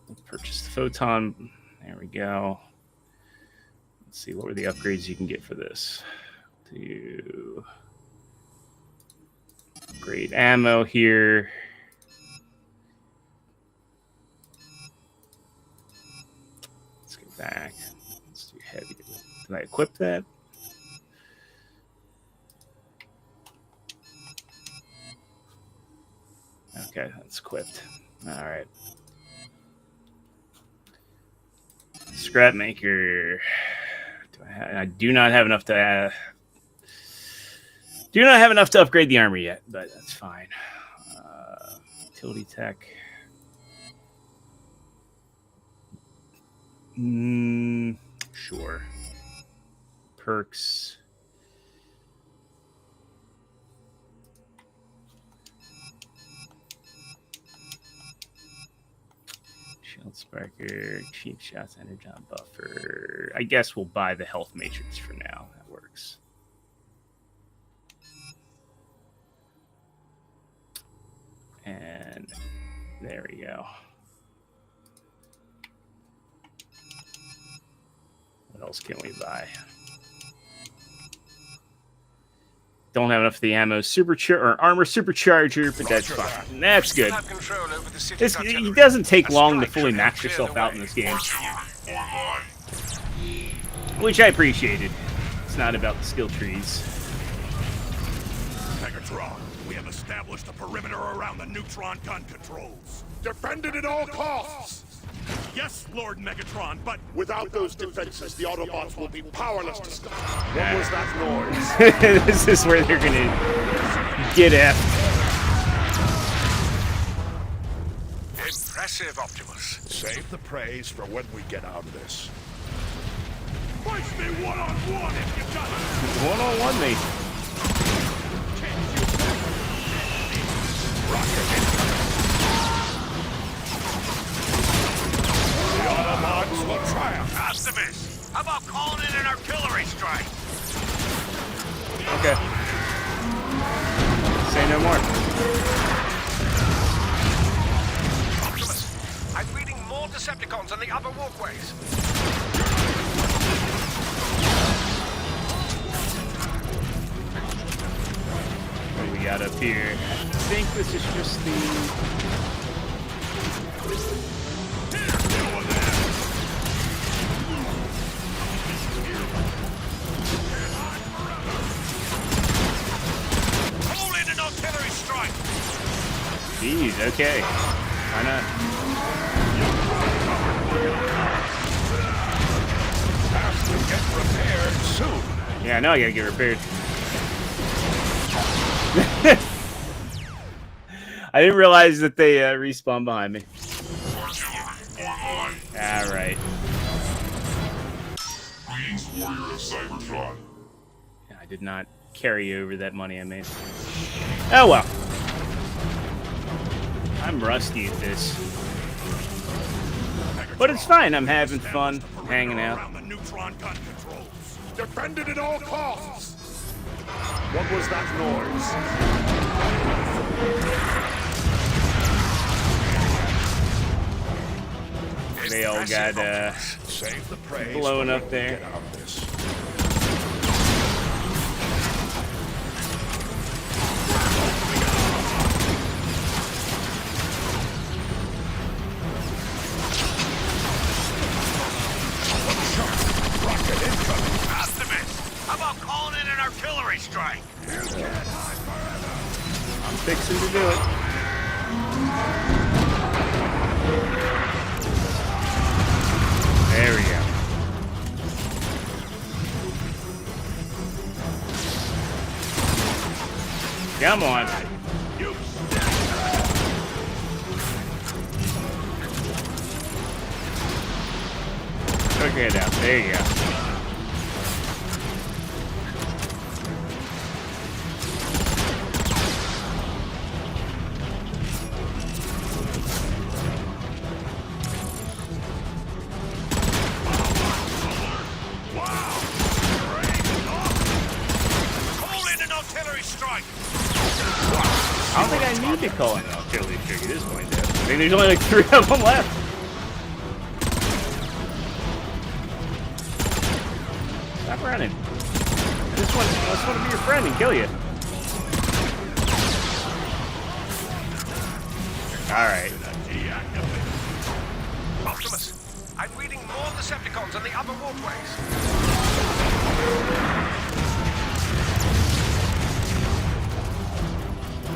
we'll purchase the photon. There we go. Let's see, what were the upgrades you can get for this? To upgrade ammo here. Let's go back. Let's do heavy. Can I equip that? Okay, that's equipped. All right. Scrap maker. I do not have enough to. Do not have enough to upgrade the armor yet, but that's fine. Utility tech. Sure. Perks. Shield sparker, cheap shots, energon buffer. I guess we'll buy the health matrix for now. That works. And there we go. What else can we buy? Don't have enough of the ammo or armor supercharger, but that's fine. That's good. It doesn't take long to fully max yourself out in this game, which I appreciated. It's not about the skill trees. Megatron, we have established a perimeter around the neutron gun controls. Defend it at all costs! Yes, Lord Megatron, but without those defenses, the Autobots will be powerless to stop. What was that noise? This is where they're gonna get effed. Impressive, Optimus. Save the praise for when we get out of this. Face me one-on-one if you got it! One-on-one, mate. The Autobots will triumph. Optimus, how about calling in an artillery strike? Okay. Say no more. Optimus, I'm reading more Decepticons on the upper walkways. What do we got up here? I think this is just the... Call in an artillery strike. Jeez, okay. Why not? Have to get repaired soon. Yeah, I know I gotta get repaired. I didn't realize that they respawn behind me. Alright. Greetings, warrior of Cybertron. I did not carry over that money I made. Oh well. I'm rusty at this. But it's fine, I'm having fun, hanging out. Around the neutron gun controls. Defend it at all costs. What was that noise? they all got Save the praise blown for up when we there. get out of this. Rocket incoming. Optimus, how about calling in an artillery strike? I'm fixing to do it. There we go. Come on. Took it out. There you go. I don't think I need to call in an artillery strike at this point, though. I think there's only like 3 of them left. Stop running. I just want to be your friend and kill you. Alright. Optimus, I'm reading more Decepticons in the upper walkways.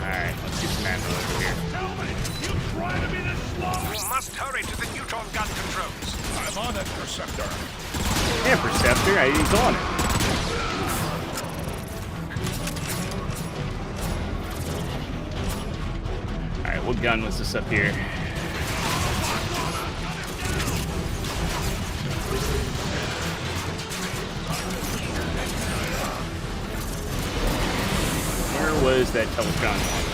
Alright, let's get some ammo over here. Tell me, you try to be this slow? You must hurry to the neutron gun controls. I'm on it, Perceptor. Yeah, Perceptor, he's on it. Alright, what gun was this up here? Where was that telecom one?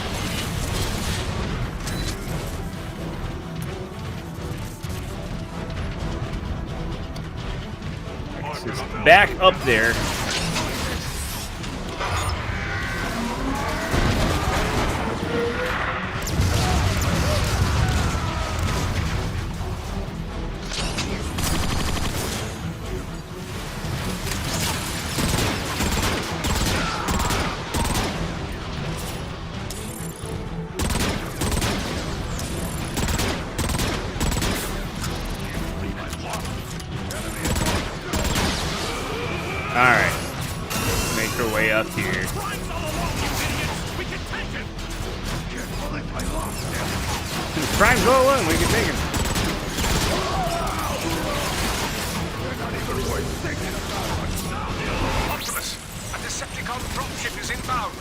It's back up there. Alright. Make her way up here. Prime's all alone, we can take him. Optimus, a Decepticon dropship is inbound.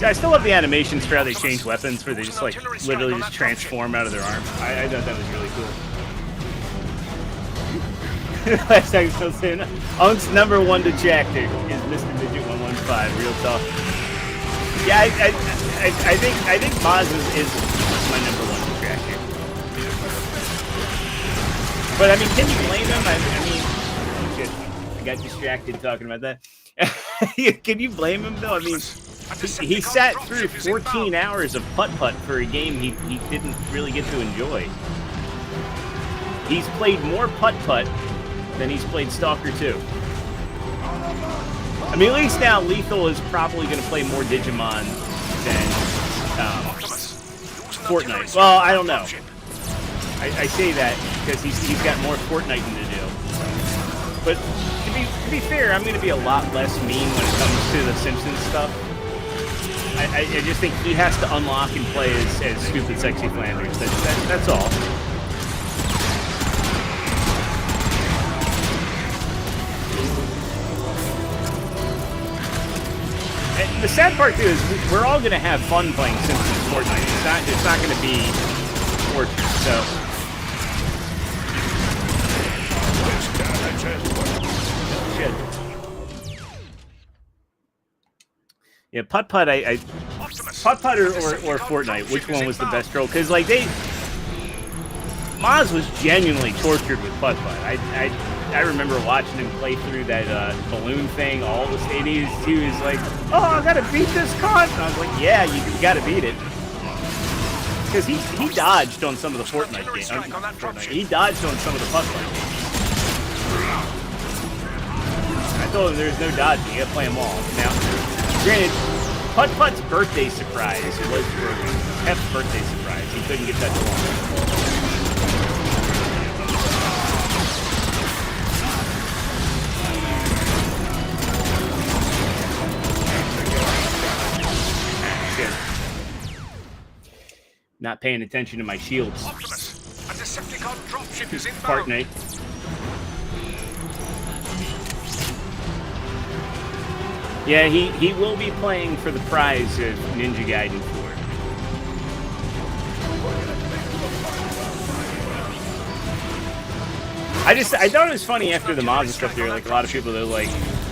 I still love the animations for how they change weapons, where they just like literally just transform out of their arm. I thought that was really cool. Last time still saying, Unk's #1 detractor is Mr. Midget 115. Real talk. Yeah, I think Maz is my #1 detractor. But I mean, can you blame him? I mean, oh shit, I got distracted talking about that. Can you blame him though? I mean. He sat through 14 hours of putt-putt for a game he didn't really get to enjoy. He's played more putt-putt than he's played Stalker 2. I mean, at least now Lethal is probably going to play more Digimon than Fortnite. Well, I don't know. I say that because he's got more Fortnite to do. But to be fair, I'm going to be a lot less mean when it comes to the Simpsons stuff. I just think he has to unlock and play as Stupid Sexy Flanders. That's all. And the sad part too is we're all gonna have fun playing Simpsons Fortnite. It's not gonna be torture. So. Shit. Yeah, putt-putt, putt-putt or Fortnite, which one was the best troll? Because, like, Maz was genuinely tortured with putt-putt. I remember watching him play through that balloon thing, all the stadiums. He was like, "Oh, I gotta beat this con." And I was like, "Yeah, you gotta beat it." Because he dodged on some of the Fortnite games. He dodged on some of the putt-putt games. I told him there's no dodging. You gotta play them all. Now, granted, putt-putt's birthday surprise. It was Pep's birthday surprise. He couldn't get that to long. Not paying attention to my shields. Optimus, a Decepticon dropship is inbound. Fortnite. Yeah, he will be playing for the prize of Ninja Gaiden 4. I thought it was funny after the Mazda stuff. There, like a lot of people, they're like,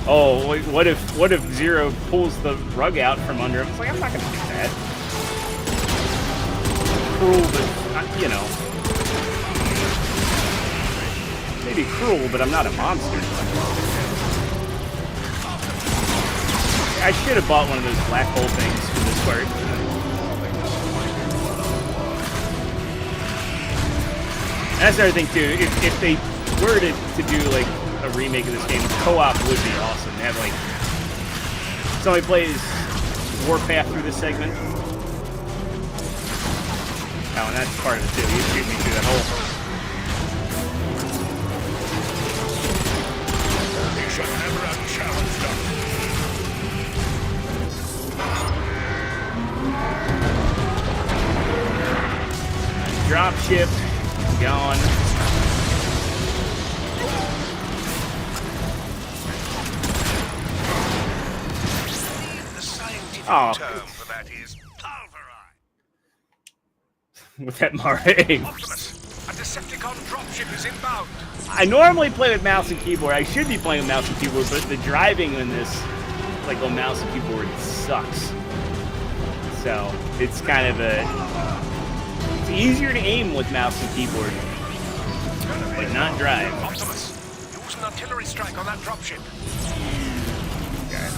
"Oh, what if Zero pulls the rug out from under him?" It's like, I'm not gonna do that. Cruel, but you know, maybe cruel, but I'm not a monster. I should have bought one of those black hole things for this part. That's the other thing too. If they were to do like a remake of this game, co-op would be awesome. They have like somebody plays Warpath through this segment. Oh, and that's part of it too. You shoot me through that hole. You should never have challenged us. Dropship gone. The scientific Oh. term for that is pulverize. With that Mare. Optimus, a Decepticon dropship is inbound. I normally play with mouse and keyboard. I should be playing with mouse and keyboard, but the driving in this, like on mouse and keyboard, sucks. So it's kind of it's easier to aim with mouse and keyboard, but not drive. Optimus, use an artillery strike on that dropship. Okay.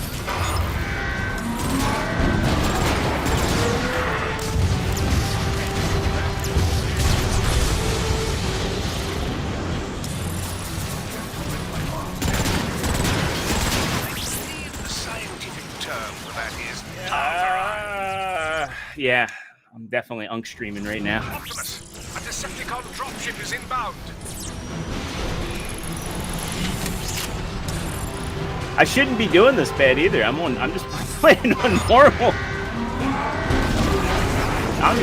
The scientific term for that is Yeah, I'm definitely unk streaming right now. Optimus, a Decepticon dropship is inbound. I shouldn't be doing this bad either. I'm just playing on normal. I'm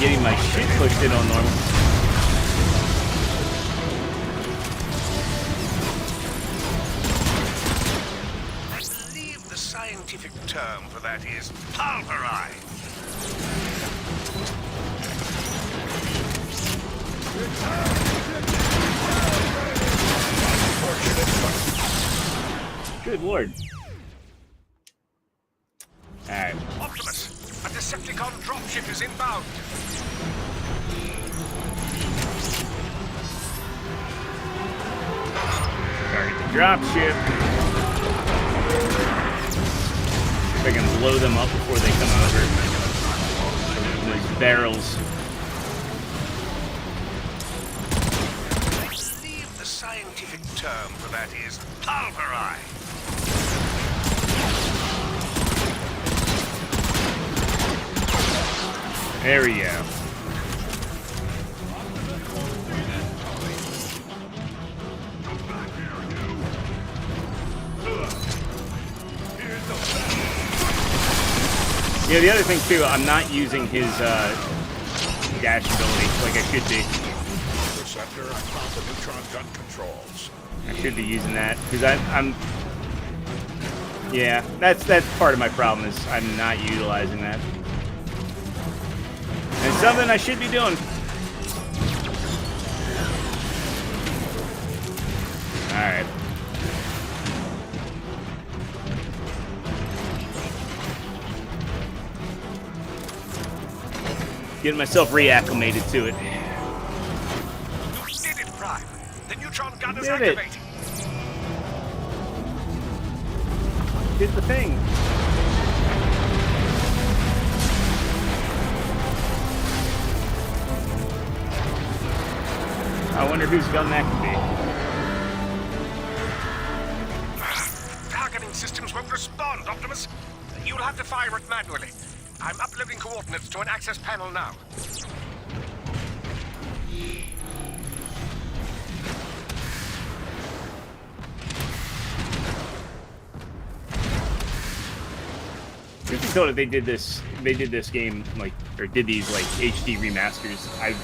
getting my shit pushed in on normal. I believe the scientific term for that is pulverize. Good lord. Alright. Optimus, a Decepticon dropship is inbound. Target the dropship. See if I can blow them up before they come over. Those barrels. I believe the scientific term for that is pulverize. There we go. Yeah, the other thing too, I'm not using his dash ability like I should be. Receptor on the neutron gun controls. I should be using that because I'm. Yeah, that's part of my problem is I'm not utilizing that. And it's something I should be doing. All right. Getting myself reacclimated to it. The neutron gun is Did it. activating. Did the thing. I wonder whose gun that could be. Targeting systems won't respond, Optimus. You'll have to fire it manually. I'm uploading coordinates to an access panel now. If you thought they did this game like, or did these like HD remasters, I'd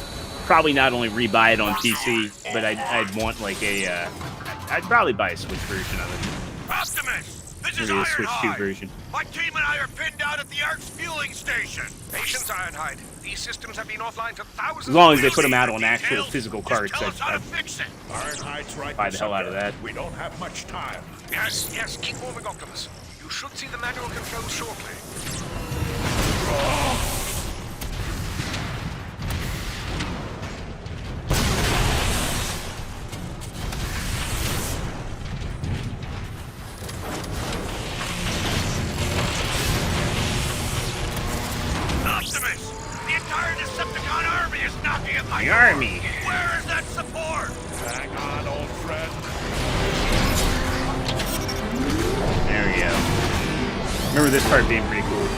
probably not only rebuy it on PC, but I'd want like a, I'd probably buy a Switch version of it. Optimus, this is Maybe a Switch 2 Ironhide. version. My team and I are pinned down at the Ark's fueling station. Patience, Ironhide. These systems have been offline for thousands. As long as they of put them years. out on actual Details? physical Just carts, tell us how to I'd fix it. Ironhide's right. buy the hell out of that. We don't have much time. Yes, keep moving, Optimus. You should see the manual controls shortly. Optimus! The entire Decepticon army is knocking at my The door. army. Where is that support? Hang on, old friend. There we go. Remember this part being pretty cool.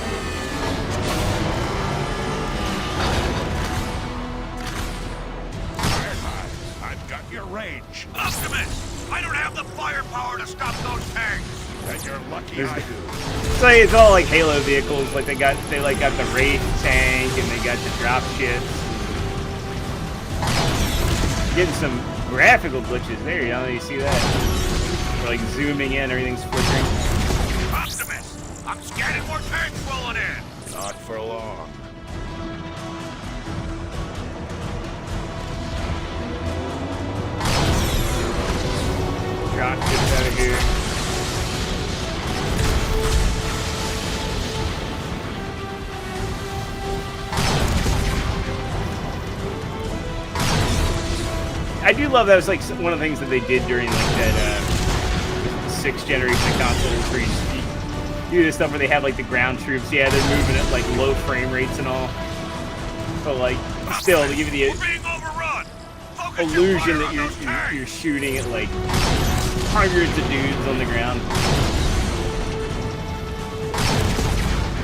Ironhide, I've got your range. Optimus! I don't have the firepower to stop those tanks. And you're lucky I do. So it's all like Halo vehicles. Like they got the Wraith tank and they got the drop ships. Getting some graphical glitches there. You see that? We're like zooming in, everything's flickering. Optimus! I'm scanning more tanks rolling in. Not for long. Drop ships out of here. I do love that. It's like one of the things that they did during like that 6th generation of consoles, where you do this stuff where they have like the ground troops. Yeah, they're moving at like low frame rates and all, but like still they give you We're being overrun. Focus the your illusion fire that on those tanks. you're shooting at like hundreds of dudes on the ground.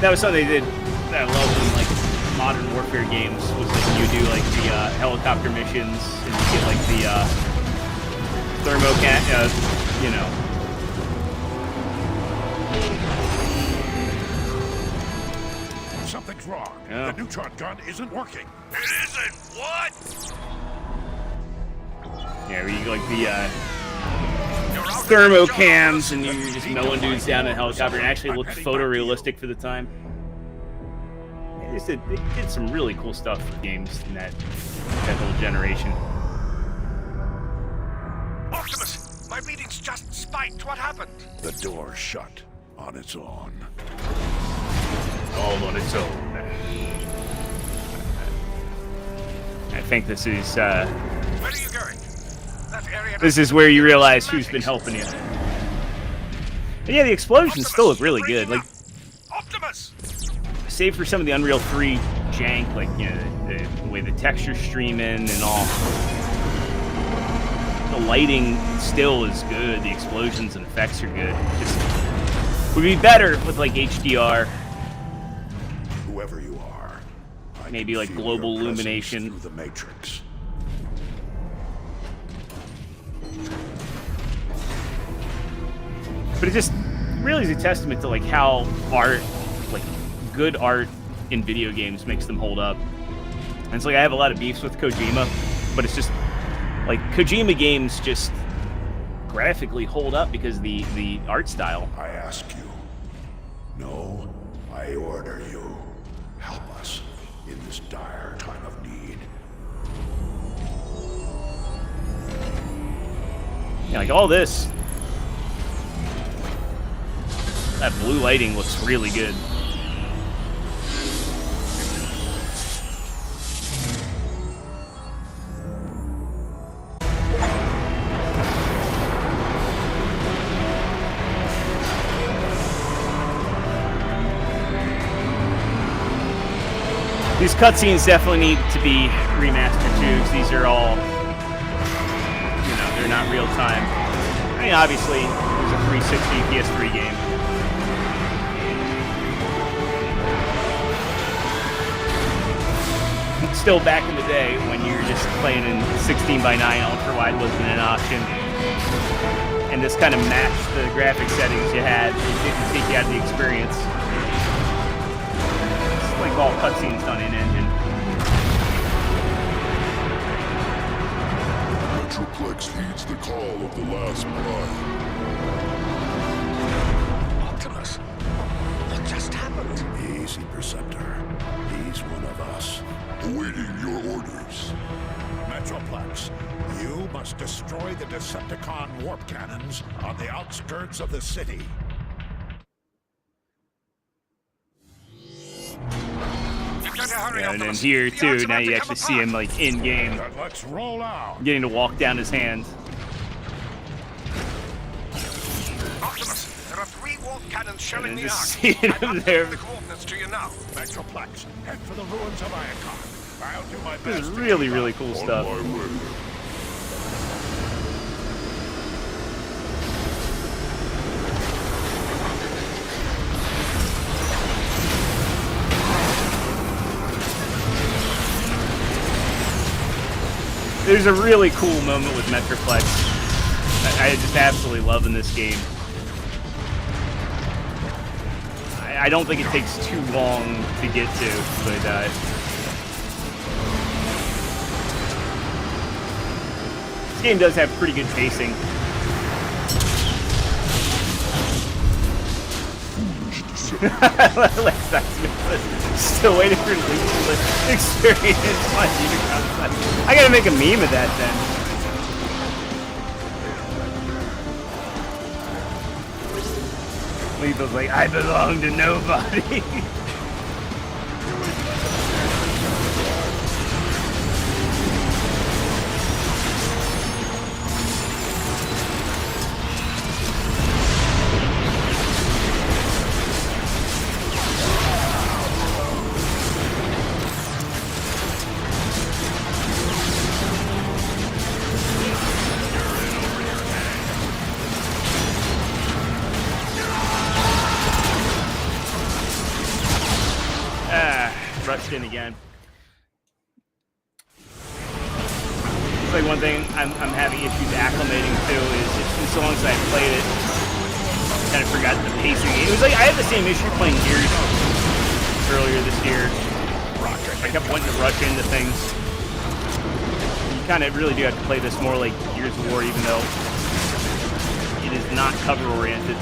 That was something they did that I loved in like Modern Warfare games, was like when you do like the helicopter missions and you get like the thermocat, you know. Something's wrong. Yeah. The neutron gun isn't working. It isn't. What? Yeah, where you go like the You're out of thermocams and you're just mowing dudes down in a helicopter, and actually looked photorealistic for the time. They did some really cool stuff for games in that whole generation. Optimus, my readings just spiked. What happened? The door's shut on its own. All on its own. I think this is Where are you going? That area. this is where you realize who's been helping you. And yeah, the explosions still look really good. Like, Optimus. save for some of the Unreal 3 jank, like, you know, the way the textures stream in and all. The lighting still is good. The explosions and effects are good. Just would be better with like HDR, Whoever you are, I maybe can like feel global your presence illumination. through the matrix. But it just really is a testament to like how art, like good art in video games, makes them hold up. And it's like I have a lot of beefs with Kojima, but it's just like Kojima games just graphically hold up because the art style. I ask you. No, I order you. Help us in this dire time of need. Yeah, like all this, that blue lighting looks really good. These cutscenes definitely need to be remastered too, because these are all, you know, they're not real time. I mean, obviously, it was a 360 PS3 game. Still back in the day when you were just playing in 16:9 ultra wide wasn't an option, and this kind of matched the graphic settings you had. It didn't take you out of the experience. It's like all cutscenes done in engine. Metroplex heeds the call of the last prime. Optimus, what just happened? Easy, Perceptor. He's one of us. Awaiting your orders. Metroplex, you must destroy the Decepticon warp cannons on the outskirts of the city. Yeah, and then here too, now you actually see him like in game, Then let's roll out. getting to walk down his hand. Optimus, there are 3 warp cannons shelling And the then Ark. just seeing him I've there. updated the coordinates to you now. Metroplex, head for the ruins of Iacon. I'll do my This best. is to really, keep really up. cool On stuff. my way. There's a really cool moment with Metroplex. I just absolutely love in this game. I don't think it takes too long to get to, but this game does have pretty good pacing. Still waiting for Lethal to experience my Unicron. I gotta make a meme of that then. Lethal's like, I belong to nobody. Rushed in again. It's like one thing I'm having issues acclimating to is it's been so long since I played it, kind of forgot the pacing. It was like I had the same issue playing Gears earlier this year. I kept wanting to rush into things. You kind of really do have to play this more like Gears of War, even though it is not cover oriented.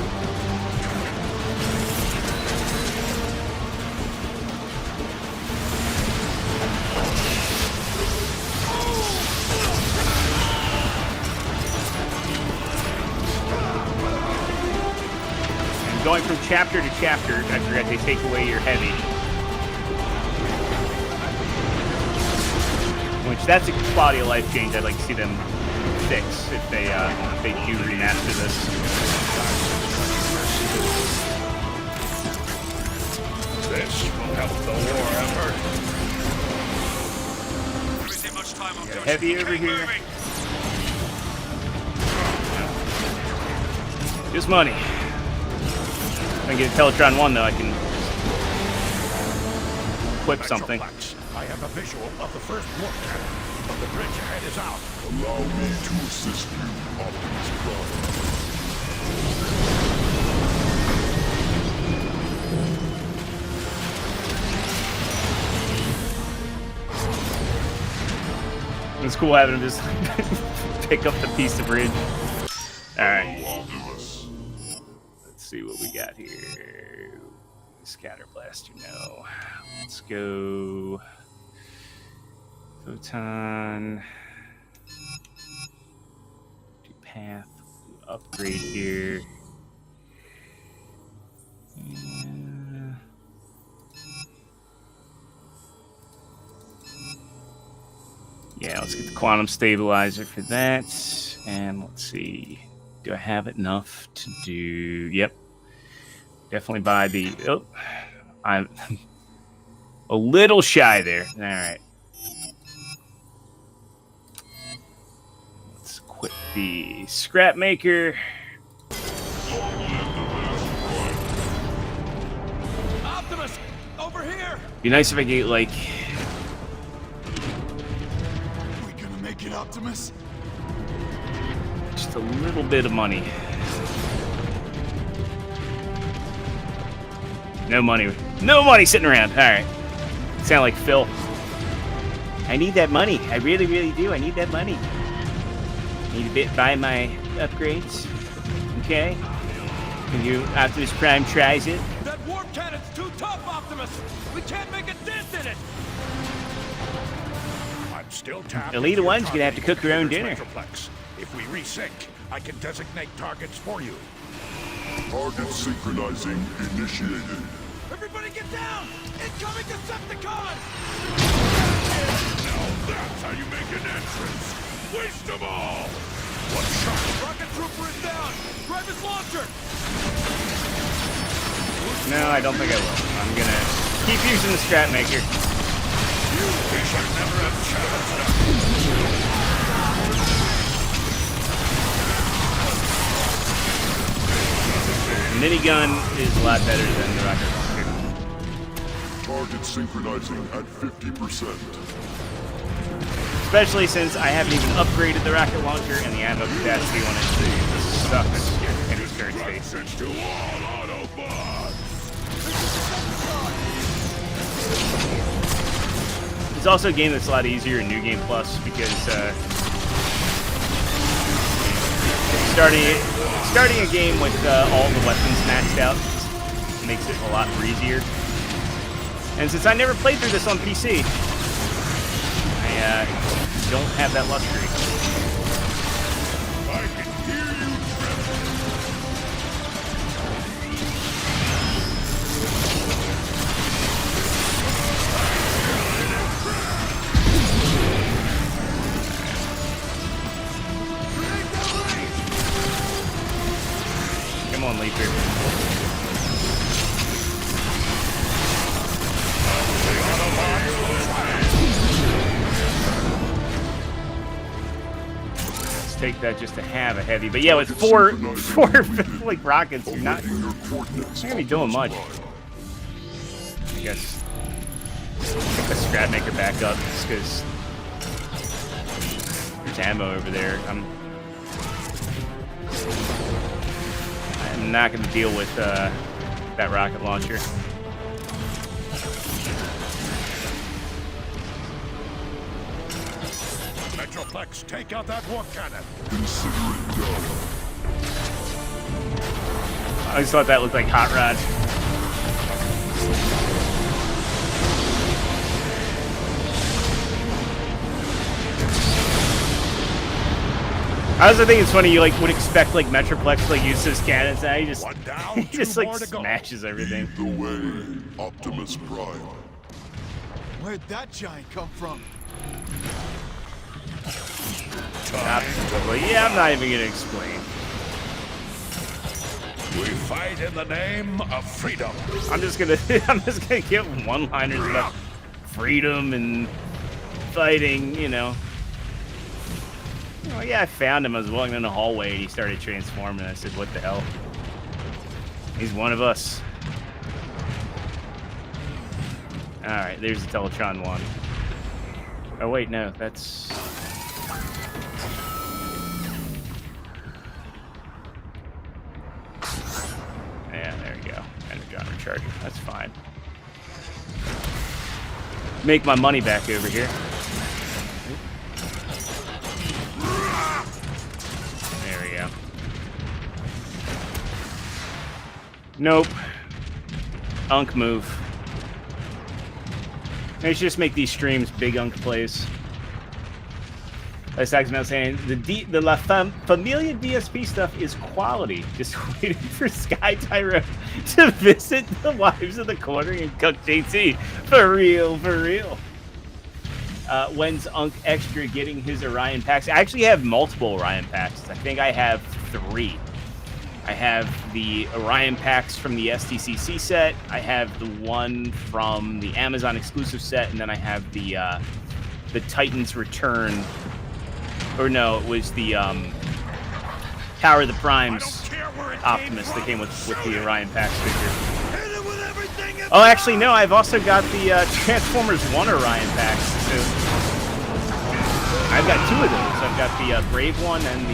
Going from chapter to chapter, I forgot they take away your heavy. Which, that's a quality of life change I'd like to see them fix if they do remaster this. This will help the war effort. There isn't much time, Optimus. Heavy over Keep here. moving. Just money. If I get a Teletron 1 though, I can equip something. Metroplex, I have a visual of the first warp cannon, but the bridge ahead is out. Allow me to assist you, Optimus Prime. It's cool having him just pick up the piece of bridge. Alright. Optimus. Let's see what we got here. Scatter blaster, no. Let's go. Photon. Do path upgrade here. Yeah, let's get the quantum stabilizer for that. And let's see. Do I have enough to do? Yep. Definitely buy the. Oh, A little shy there. All right. Let's quit the scrap maker. Optimus, over here. Be nice if I get like. We gonna make it, Optimus? Just a little bit of money. No money. No money sitting around. All right. Sound like Phil. I need that money. I really, really do. I need that money. Need a bit buy my upgrades. Okay. Can you, Optimus Prime tries it? That warp cannon's too tough, Optimus. We can't make a dent in it. I'm still tapped. Elita One's gonna have to cook her own dinner. Metroplex. If we resync, I can designate targets for you. Target synchronizing initiated. Everybody get down! Incoming Decepticon! Now that's how you make an entrance. Waste them all. One shot. Rocket Trooper is down! Grab his launcher! No, I don't think I will. I'm gonna keep using the scrap maker. We should never have challenged them. Minigun is a lot better than the rocket launcher. Target synchronizing at 50%. Especially since I haven't even upgraded the rocket launcher and the ammo capacity on it sucks in its current state. To all Autobots. It's also a game that's a lot easier in New Game Plus because starting a game with all the weapons maxed out makes it a lot easier. And since I never played through this on PC, I don't have that luxury. I can hear you trembling. Come on, Leaper. Take that just to have a heavy, but yeah, with four like rockets, you're not gonna be doing much. I guess pick the scrap maker back up just because there's ammo over there. I'm not gonna deal with that rocket launcher. Metroplex, take out that warp cannon. Consider it done. I just thought that looked like Hot Rod. I also think it's funny. You like would expect like Metroplex to like use those cannons. Now he just One down, he just two like more to go. smashes everything. Lead the way, Optimus Prime. Where'd that giant come from? Well, yeah, I'm not even gonna explain. We fight in the name of freedom. I'm just gonna get one-liners about freedom and fighting. You know. Oh yeah, I found him. I was walking in the hallway and he started transforming. I said, "What the hell? He's one of us." All right, there's the Teletron one. Oh wait, no, that's. Yeah, there you go. Energon recharger. That's fine. Make my money back over here. There we go. Nope. Unk move. Maybe I should just make these streams big Unk plays. Like Saxman saying, the La Familia DSP stuff is quality. Just waiting for Sky Tyro to visit the wives of the corner and cook JT. For real, for real. When's Unk Extra getting his Orion packs? I actually have multiple Orion packs. I think I have 3. I have the Orion packs from the SDCC set. I have the one from the Amazon exclusive set, and then I have the Titans Return. Or no, it was the Power of the Primes Optimus that came with the Orion packs figure. Hit it with everything you Oh, actually, no. I've also got the Transformers 1 Orion packs, too. I've got 2 of those. I've got the Brave one and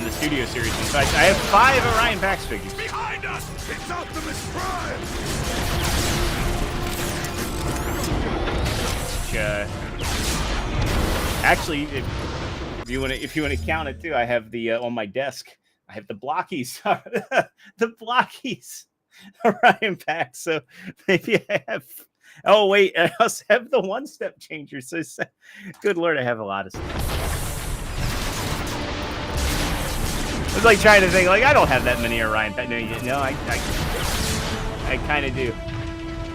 the Studio Series one. So I have 5 Orion packs figures. Behind us! It's Optimus Prime! Actually, if you want to count it too, I have the on my desk. I have the Blockies, the Blockies Orion pack. So maybe I have. Oh wait, I also have the one-step changer. So good lord, I have a lot of stuff. I was like trying to think, like I don't have that many Orion packs. No, I kind of do.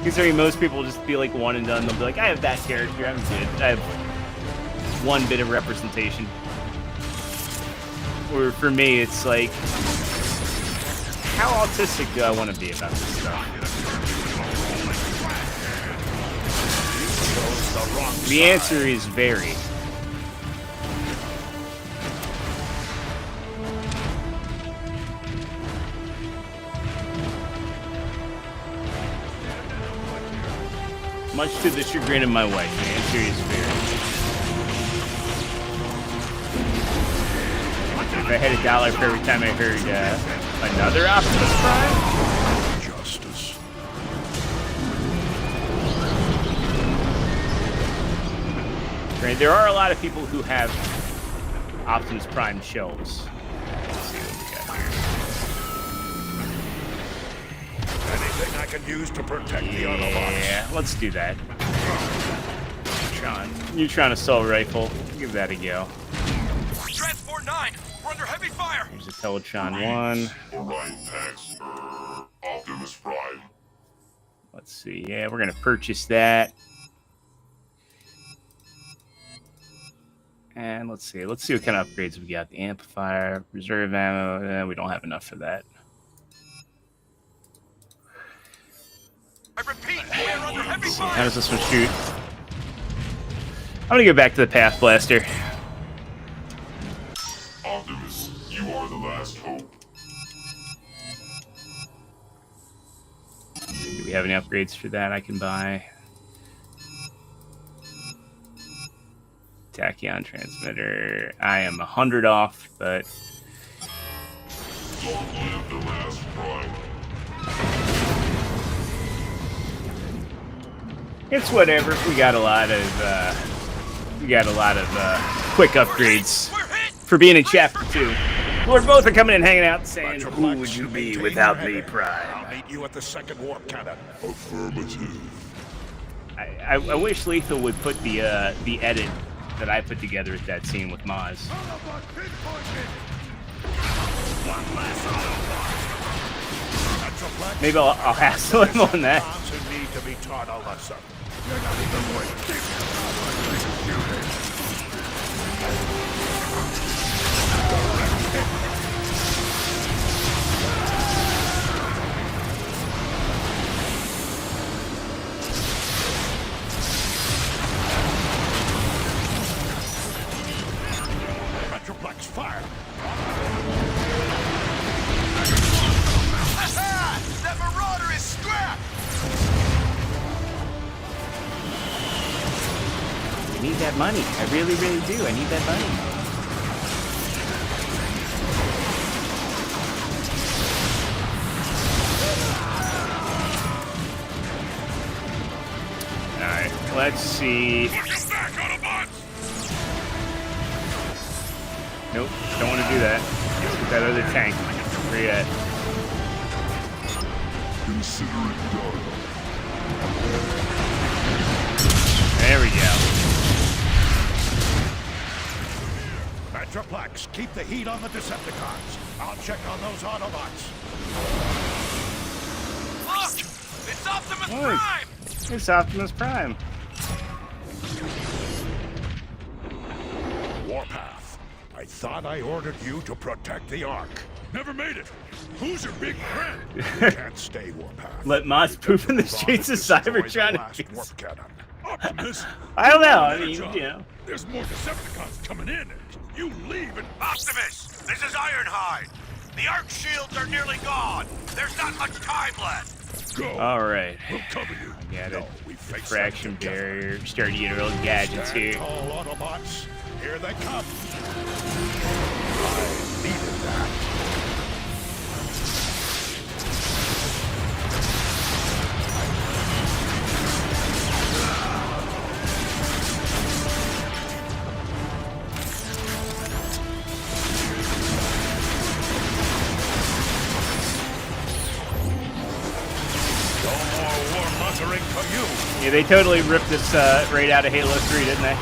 Considering most people will just be like one and done. They'll be like, I have that character. I'm good. I have one bit of representation. Or for me, it's like, how autistic do I want to be about this stuff? The answer is very. Much to the chagrin of my wife, the answer is very. If I had $1 for every time I heard another Optimus Prime. Justice. Right, there are a lot of people who have Optimus Prime shelves. Let's see what we got here. Anything I can use to protect the Autobots? Yeah, let's do that. Neutron assault rifle. Give that a go. Transport 9, we're under heavy fire. Here's a Teletron 1. Orion packs, Optimus Prime. Let's see. Yeah, we're gonna purchase that. And let's see. Let's see what kind of upgrades we got. The amplifier, reserve ammo. We don't have enough for that. I repeat, we are under heavy fire. How does this one shoot? I'm gonna go back to the Path Blaster. Optimus, you are the last hope. Do we have any upgrades for that I can buy? Tachyon transmitter. I am 100 off, but Don't live the last prime. it's whatever. We got a lot of quick upgrades for being in Chapter 2. Lord, both are coming and hanging out and saying, "Who would you be without me, Prime?" I'll meet you at the second warp cannon. Affirmative. I wish Lethal would put the edit that I put together at that scene with Maz. Maybe I'll hassle him on that. Need to be taught a lesson. Metroplex fire. That Marauder is scrapped! I need that money. I really, really do. I need that money. Alright, let's see. Push back, Autobots! Nope, don't want to do that. Let's get that other tank. Where you at? Consider it done. There we go. Metroplex, keep the heat on the Decepticons. I'll check on those Autobots. Look! It's Optimus Look. Prime! It's Optimus Prime. Warpath, I thought I ordered you to protect the Ark. Never made it. Who's your big friend? You can't stay, Warpath. Let Moss poop in the streets of Cybertron. Warp cannon. Optimus, I don't know. I mean, you know. there's more Decepticons coming in. You leave and Optimus, this is Ironhide. The arc shields are nearly gone. There's not much time left. go. All right. We'll cover you. Got No, it. we face Diffraction them together. barrier. Starting to get real gadgets Stand here. tall, Autobots. Here they come. I needed that. No more warmongering for you. Yeah, they totally ripped this right out of Halo 3, didn't they?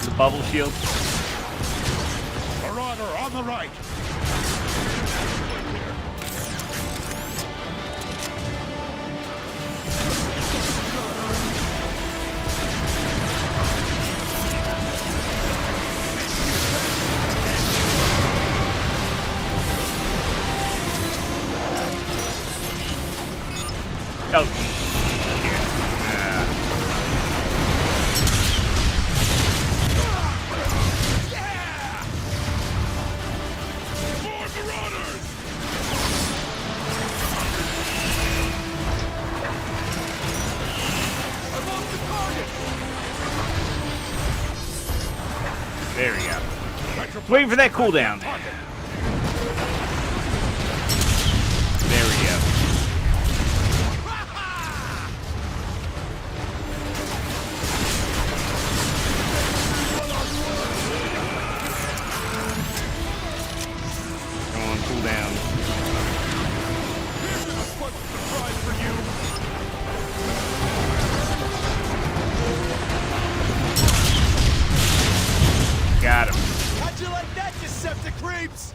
The bubble shield. Marauder on the right. Oh, More Marauders! I lost the target! there we go. Waiting for that cooldown. There we go. Come on, cooldown. Here's a pleasant surprise for you. Got him. How'd you like that, Decepticreeps?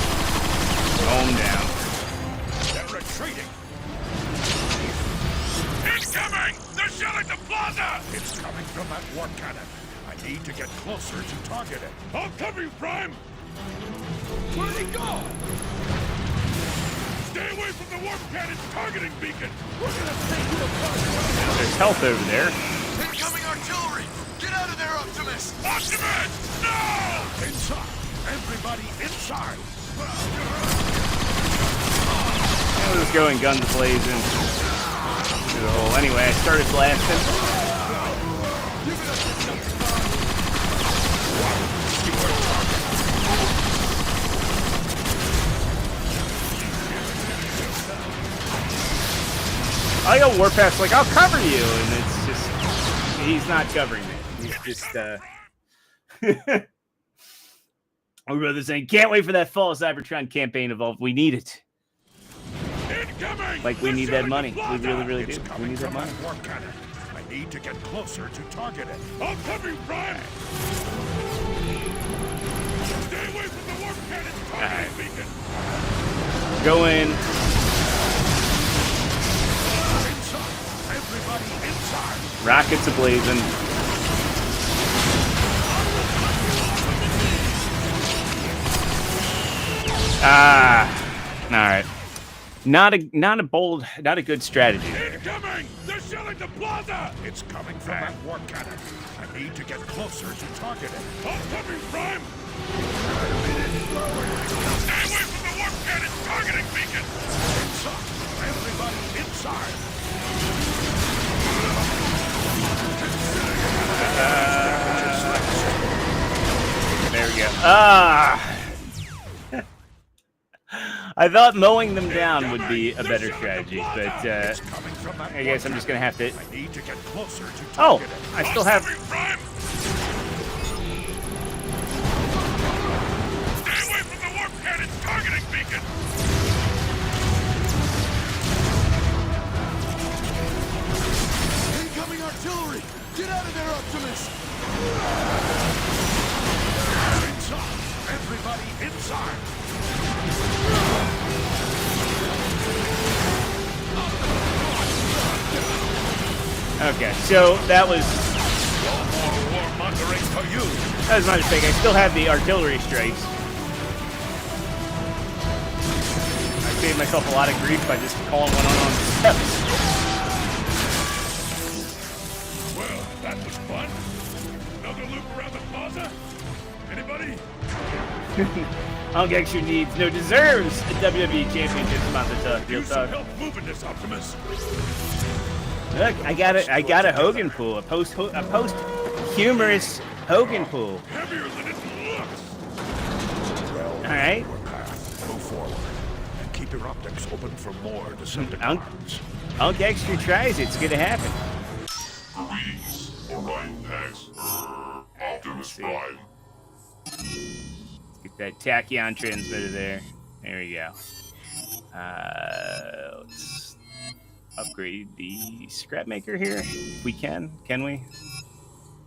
Calm down. They're retreating. Incoming! They're shelling the plaza! It's coming from that warp cannon. I need to get closer to target it. I'll cover you, Prime! Where'd he go? Stay away from the warp cannon's targeting beacon! We're gonna take you apart! There's health over there. Incoming artillery! Get out of there, Optimus! Optimus! No! Inside! Everybody inside! I was going guns blazing through the hole. Anyway, I started blasting. I got Warpath's like, I'll cover you, and it's just, he's not covering me. He's just, my brother saying, can't wait for that Fall of Cybertron campaign evolve. We need it. Incoming! Like, we need that money. We really, really It's do. We coming need that from money. warp cannon. I need to get closer to target it. I'll cover you, Prime! Stay away from the warp cannon's targeting beacon! Go in. Inside! Everybody inside! Rockets ablazing. All right. Not a good strategy there. Incoming! They're shelling the plaza! It's coming from that warp cannon. I need to get closer to target it. I'll cover you, Prime! Stay away from the warp cannon's targeting beacon! Inside! Everybody inside! There we go. I thought mowing them down would be a better strategy, but It's coming from that I guess I'm just gonna have to. I need to get closer to Oh, target it. I still have. Stay away from the warp cannon's targeting beacon! Incoming artillery! Get out of there, Optimus! Inside! Everybody inside! Okay, so that was No more warmongering for you. my mistake. I still have the artillery strikes. I saved myself a lot of grief by just calling one on the steps. Well, that was fun. Another loop around the plaza? Anybody? Unc actually needs, no, deserves a WWE Championship sponsor. Real Use some talk. help moving this, Optimus. Look, I got a Hogan pool, a post humorous Hogan pool. Heavier than it looks. Well, All right. go forward and keep your optics open for more Decepticons. Unc Extra tries it. It's gonna happen. Greetings, Orion Pax. Optimus Prime. Get that tachyon transmitter there. There we go. Let's upgrade the scrap maker here. If we can. Can we?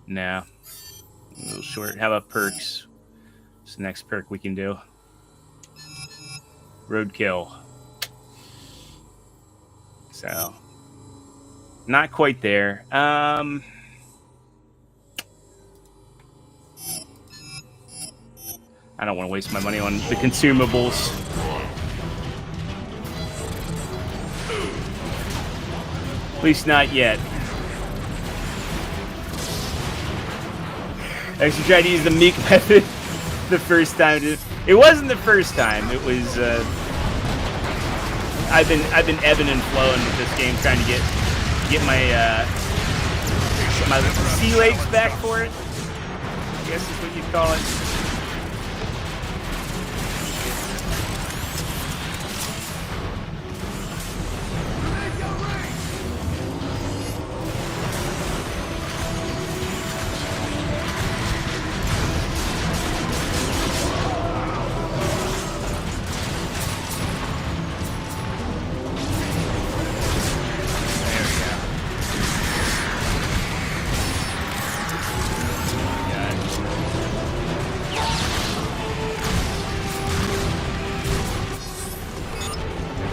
No. A little short. How about perks? What's the next perk we can do? Roadkill. So, not quite there. I don't want to waste my money on the consumables. At least not yet. I actually tried to use the meek method the first time. It wasn't the first time. It was. I've been ebbing and flowing with this game, trying to get my sea legs back for it. I guess is what you'd call it.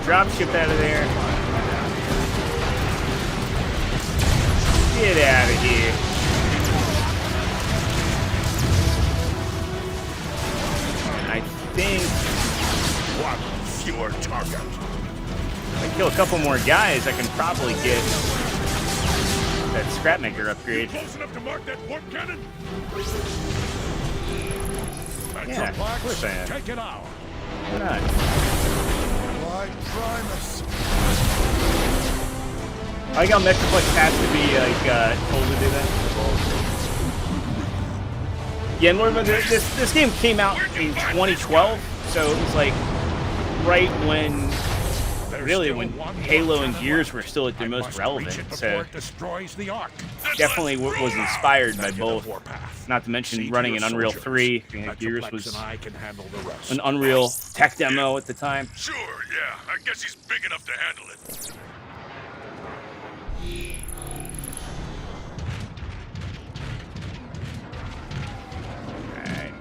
Dropship out of there. Get out of here. I think One fewer target. if I kill a couple more guys, I can probably get that scrapmaker upgrade. Close enough to mark that warp cannon? Yeah, of course I am. Take it out. Why not? Why Primus? I like how Metroplex has to be told to do that. Yeah, and Lord, this game came out in 2012, so it was like right when when Halo and Gears were still at their most relevant. So it destroys the Ark. definitely was inspired by both. Not to mention running an Unreal 3. Gears was an Unreal tech demo at the time. Sure, yeah. I guess he's big enough to handle it. Alright.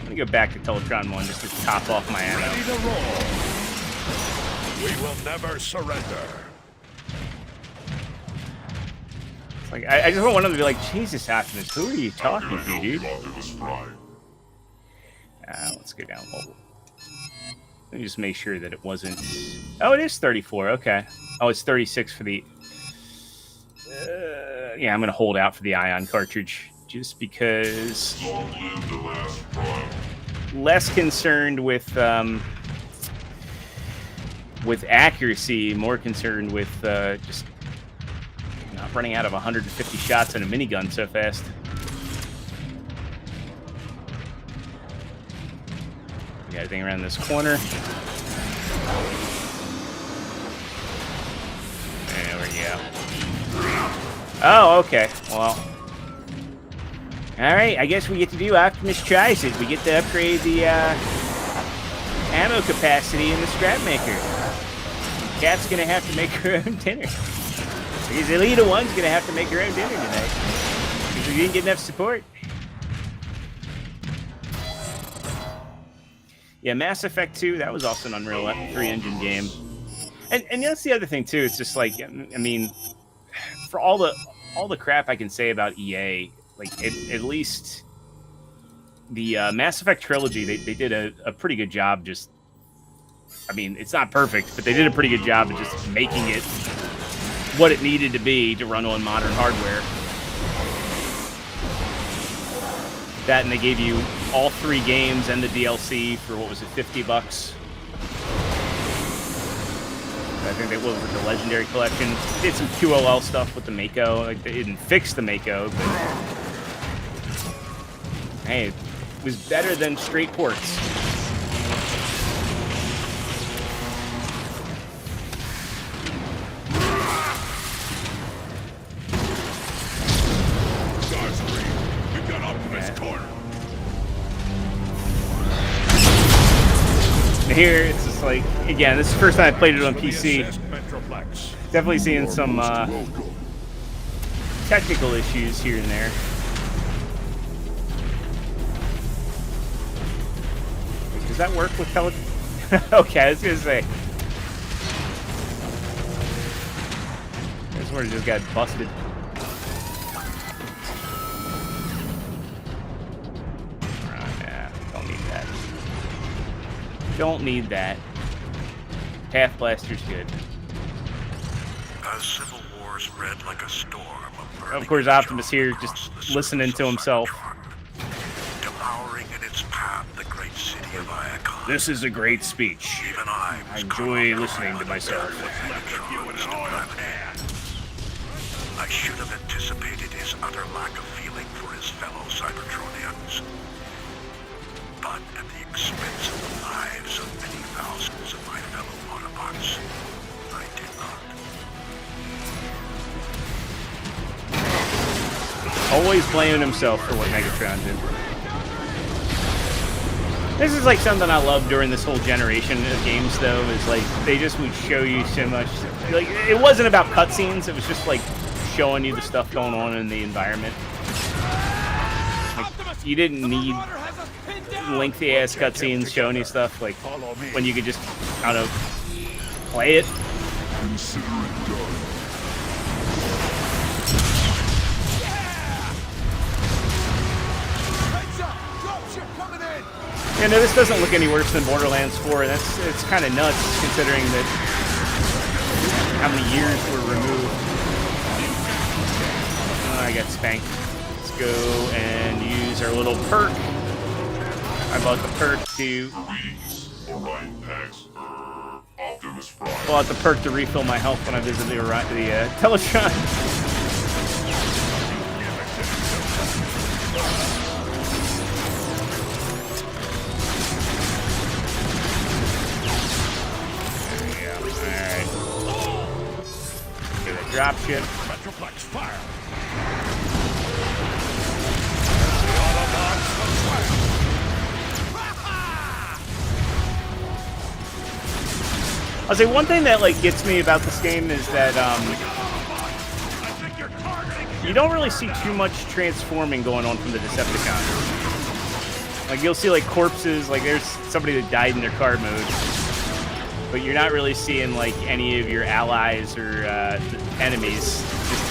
I'm gonna go back to Teletron 1 just to top off my ammo. Ready to roll. We will never surrender. It's like, I just want one of them to be like, Jesus, Optimus, who are you talking to, dude? Optimus Prime. Let's go down level. Let me just make sure that it wasn't... Oh, it is 34, okay. Oh, it's 36 for the... yeah, I'm going to hold out for the Ion cartridge, just because... Long live the last Prime. Less concerned with accuracy, more concerned with just not running out of 150 shots in a minigun so fast. Got everything around this corner. There we go. Oh, okay. Well. Alright, I guess we get to do Optimus Tries It. We get to upgrade the ammo capacity in the scrap maker. Cat's gonna have to make her own dinner. Because Elita 1's gonna have to make her own dinner tonight. Because we didn't get enough support. Yeah, Mass Effect 2, that was also an Unreal 3 engine game. And that's the other thing, too. It's just like, I mean, for all the crap I can say about EA, like at least the Mass Effect trilogy, they did a pretty good job. Just, I mean, it's not perfect, but they did a pretty good job of just making it what it needed to be to run on modern hardware. That, and they gave you all 3 games and the DLC for, what was it, $50? I think they was with the Legendary Collection. Did some QOL stuff with the Mako. Like, they didn't fix the Mako, but hey, it was better than straight ports. Here, it's just like, again, this is the first time I played it on PC. Definitely seeing some technical issues here and there. Does that work with tele? Okay, I was gonna say. This one just got busted. Don't need that. Path Blaster's good. As civil war spread like a storm of course, Optimus here just listening to himself. Devouring in its path the great city of Iacon. This is a great speech. Even I enjoy listening to myself. I should have anticipated his utter lack of feeling for his fellow Cybertronians. But at the expense of the lives of many thousands of my fellow Autobots, I did not. Always blaming himself for what Megatron did. This is like something I love during this whole generation of games, though, is like they just would show you so much. Like, it wasn't about cutscenes, it was just like showing you the stuff going on in the environment. Like, you didn't need lengthy ass cutscenes showing you stuff, like when you could just kind of play it. Consider it done. Yeah, no, this doesn't look any worse than Borderlands 4, and it's kind of nuts considering that how many years were removed. Oh, I got spanked. Let's go and use our little perk. I bought the perk to refill my health when I visit the Teletron. Alright. Okay, that dropship. Metroplex fire. I'll say one thing that like gets me about this game is that you don't really see too much transforming going on from the Decepticons. Like, you'll see like corpses, like there's somebody that died in their car mode, but you're not really seeing like any of your allies or enemies just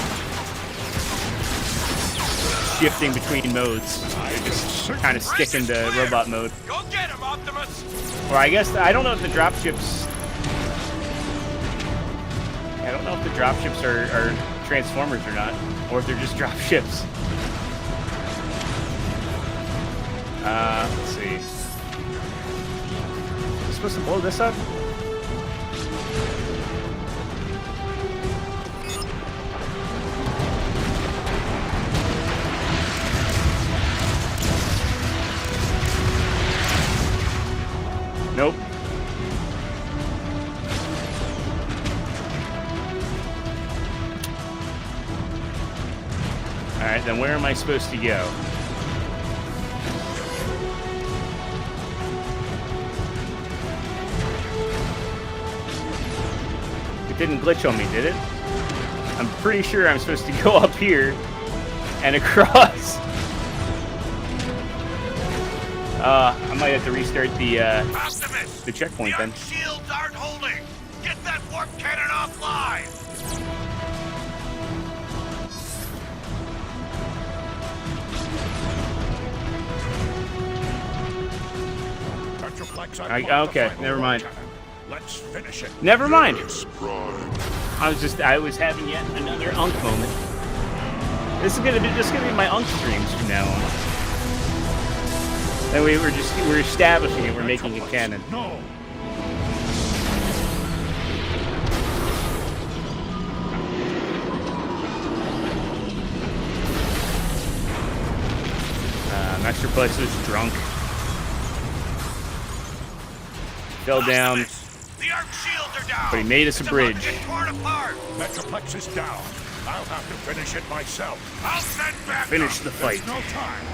shifting between modes. They're just kind of sticking to robot mode. Go get him, Optimus! Or I guess I don't know if the dropships. I don't know if the dropships are Transformers or not, or if they're just dropships. Let's see. Am I supposed to blow this up? Nope. Alright, then where am I supposed to go? It didn't glitch on me, did it? I'm pretty sure I'm supposed to go up here and across. I might have to restart the checkpoint then. Shields aren't holding. Get that warp cannon offline. Looks like Okay, never mind. Let's finish it. Never mind. Yes, Prime. I was having yet another Unk moment. This is gonna be my Unk streams from now on. Then we're establishing it. We're making it canon. No. Masterplex was drunk. Fell down. The arc shields are down. But he made us a bridge. It's about to get torn apart. Metroplex is down. I'll have to finish it myself. I'll send back. Finish the fight. There's no time.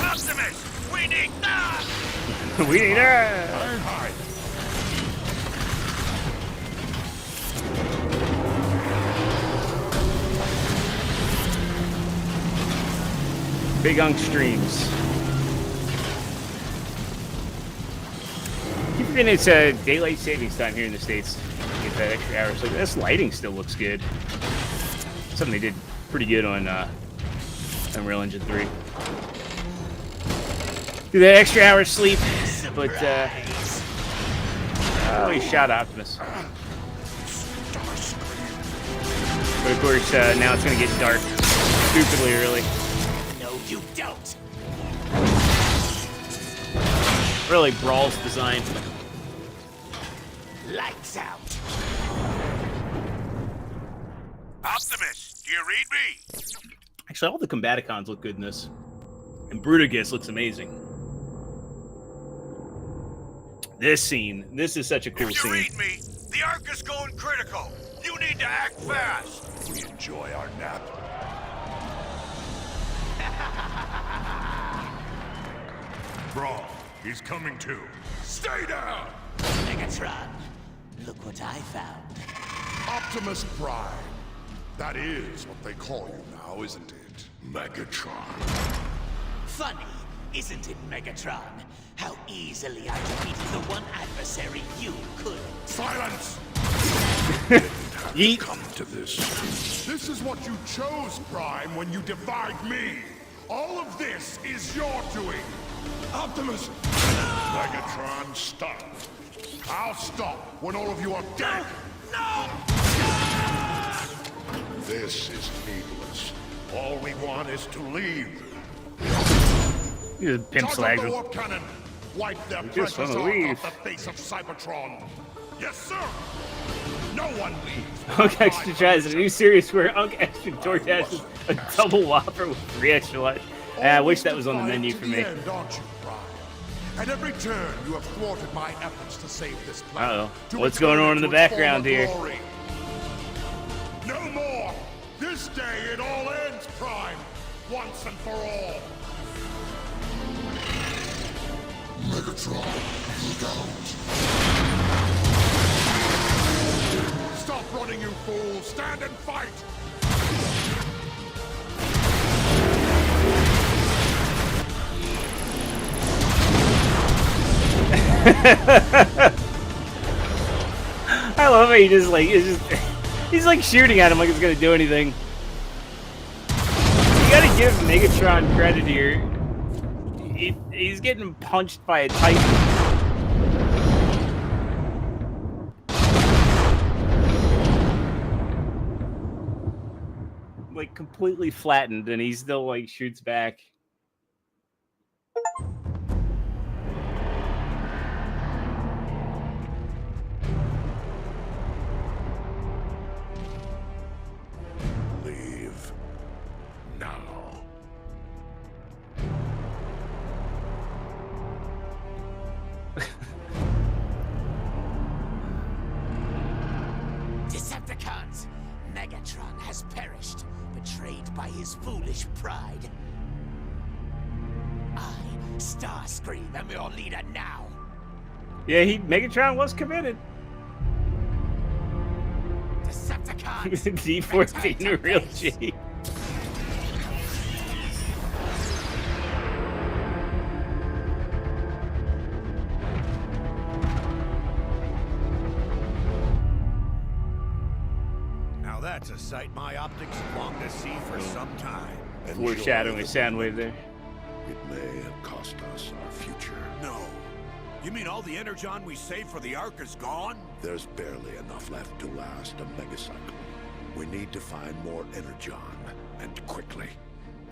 Optimus, we need that. We need her. Ironhide. Big Unk streams. Keep forgetting it's daylight savings time here in the States. Get that extra hour. So this lighting still looks good. Something they did pretty good on Unreal Engine 3. Do that extra hour sleep, but oh, he shot Optimus. But of course, now it's gonna get dark stupidly early. No, you don't. Really, Brawl's design. Lights out. Optimus, do you read me? Actually, all the Combaticons look good in this. And Brutagus looks amazing. This scene, this is such a cool If you scene. read me, the arc is going critical. You need to act fast. We enjoy our nap. Brawl, he's coming too. Stay down! Megatron, look what I found. Optimus Prime. That is what they call you now, isn't it? Megatron. Funny, isn't it, Megatron? How easily I defeated the one adversary you couldn't. Silence! Yeet. Come to this. This is what you chose, Prime, when you defied me. All of this is your doing. Optimus! Megatron, stop. I'll stop when all of you are dead. No! This is needless. All we want is to leave. You pimp Charge up slag. the warp cannon. Wipe their just precious wanna arc leave. off the face of Cybertron. Yes, sir. No one leaves. Unk Extra tries a new series where Unk Extra DoorDashes a double Whopper with 3 extra large. I wish that was on the menu for me. End, aren't you, Prime? At every turn, you have thwarted my efforts to save this planet. Uh-oh. To What's return going on it in the to its background former here? glory. No more. This day it all ends, Prime. Once and for all. Megatron, look out. Stop running, you fool. Stand and fight. I love how he just like he's like shooting at him like it's gonna do anything. You gotta give Megatron credit here. He's getting punched by a Titan. Like completely flattened, and he still like shoots back. Leave. Now. Decepticons! Megatron has perished, betrayed by his foolish pride. I, Starscream, am your leader now. Yeah, Megatron was committed. Decepticons! D14 a real G. Now that's a sight my optics long to see for some time. Foreshadowing a sound wave there. It may have cost us our future. No. You mean all the energon we saved for the Ark is gone? There's barely enough left to last a megacycle. We need to find more energon, and quickly.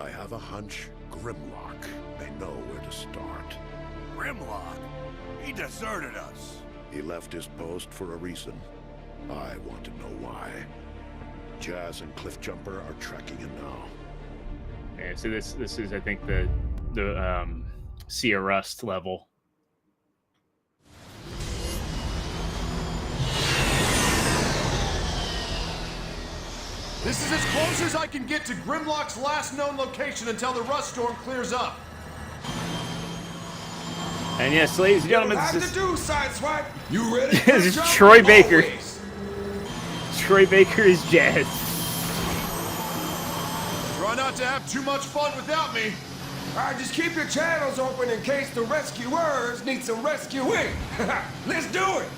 I have a hunch Grimlock may know where to start. Grimlock? He deserted us. He left his post for a reason. I want to know why. Jazz and Cliffjumper are tracking him now. Yeah, so this is, I think, the Sea Rust level. This is as close as I can get to Grimlock's last known location until the rust storm clears up. And yes, ladies and gentlemen, What this is to do, Sideswipe? You ready? This is Troy Baker. Troy Baker is Jazz. Try not to have too much fun without me. Alright, just keep your channels open in case the rescuers need some rescuing. Let's do it!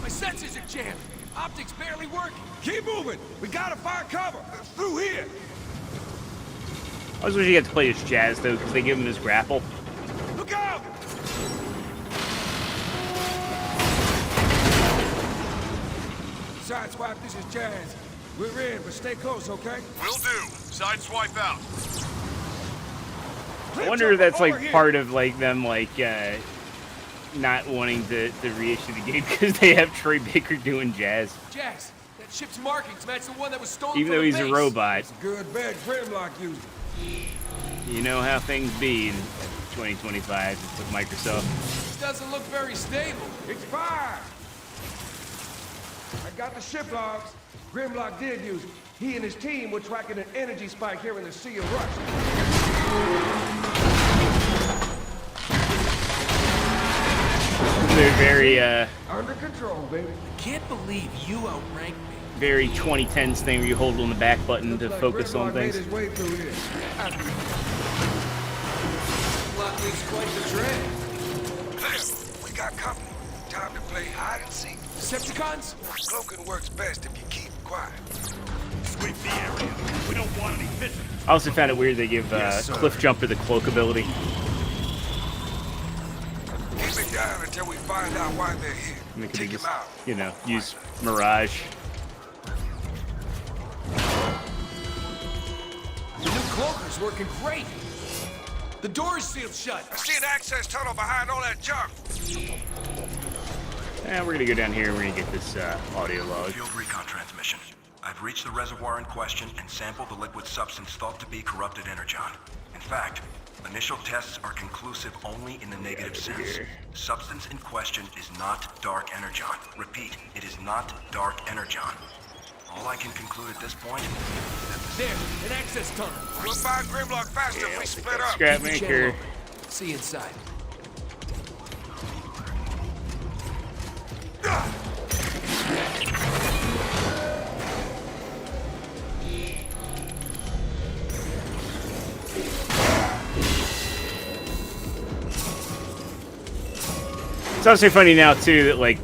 My sensors are jammed. Optics barely working. Keep moving! We gotta find cover! Through here! I was wishing you had to play as Jazz, though, because they give him his grapple. Look out! Sideswipe, this is Jazz. We're in, but stay close, okay? Will do. Sideswipe out. I wonder if that's, like, part of, like, them, like, not wanting to reissue the game because they have Troy Baker doing Jazz. Jazz, that ship's markings match the one that was stolen Even from though the he's a base. robot. It's a good bet Grimlock used it. You know how things be in 2025 with Microsoft. This doesn't look very stable. It's fine! I got the ship logs. Grimlock did use it. He and his team were tracking an energy spike here in the Sea of Rust. They're very, Under control, baby. Can't believe you outranked me. very 2010s thing where you hold on the back button to Looks like focus on Grimlock made things. his way through here. Block leaves quite the trail. We got company. Time to play hide and seek. Decepticons? Cloaking works best if you keep quiet. Sweep the area. We don't want any visitors. I also found it weird they give Cliffjumper the cloak ability. Keep it down until we find out why they're here. I mean, could Take they him just, out. you know, use Mirage. The new cloaker's working great. The door's sealed shut. I see an access tunnel behind all that junk. And we're gonna go down here and we're gonna get this audio log. Field recon transmission. I've reached the reservoir in question and sampled the liquid substance thought to be corrupted energon. In fact, initial tests are conclusive only in the negative sense. Substance in question is not dark energon. Repeat, it is not dark energon. All I can conclude at this point is that There, an access tunnel. We'll find Grimlock faster if we split up. Scrapmaker. See inside. It's also funny now too that like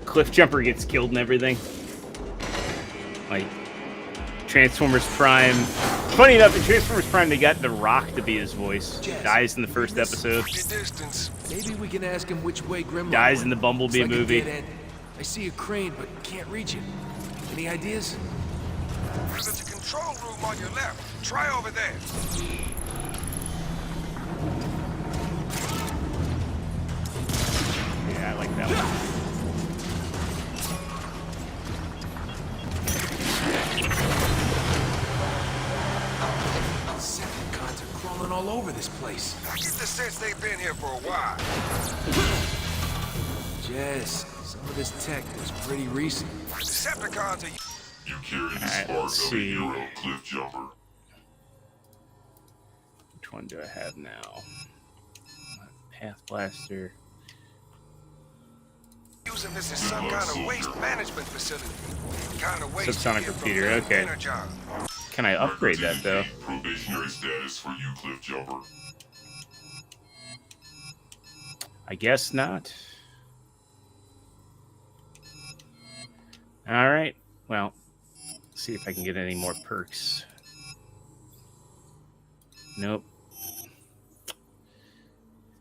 Cliffjumper gets killed and everything. Like Transformers Prime. Funny enough, in Transformers Prime they got The Rock to be his voice. Jazz, Dies in the first episode. Your distance. Maybe we can ask him which way Grimlock Dies in the went. Bumblebee It's like a movie. dead end. I see a crane, but can't reach it. Any ideas? There's a control room on your left. Try over there. Yeah, I like that one. Decepticons are crawling all over this place. I get the sense they've been here for a while. Jazz, some of this tech was pretty recent. Decepticons are... You carry the Alright, spark let's of a see. hero, Cliffjumper. Which one do I have now? Path Blaster. using this as some kind of waste management facility. Kind of waste Subsonic you get from repeater, building okay. Energon. Can I upgrade that though? Probationary status for you, Cliff Jumper. I guess not. All right. Well, see if I can get any more perks. Nope.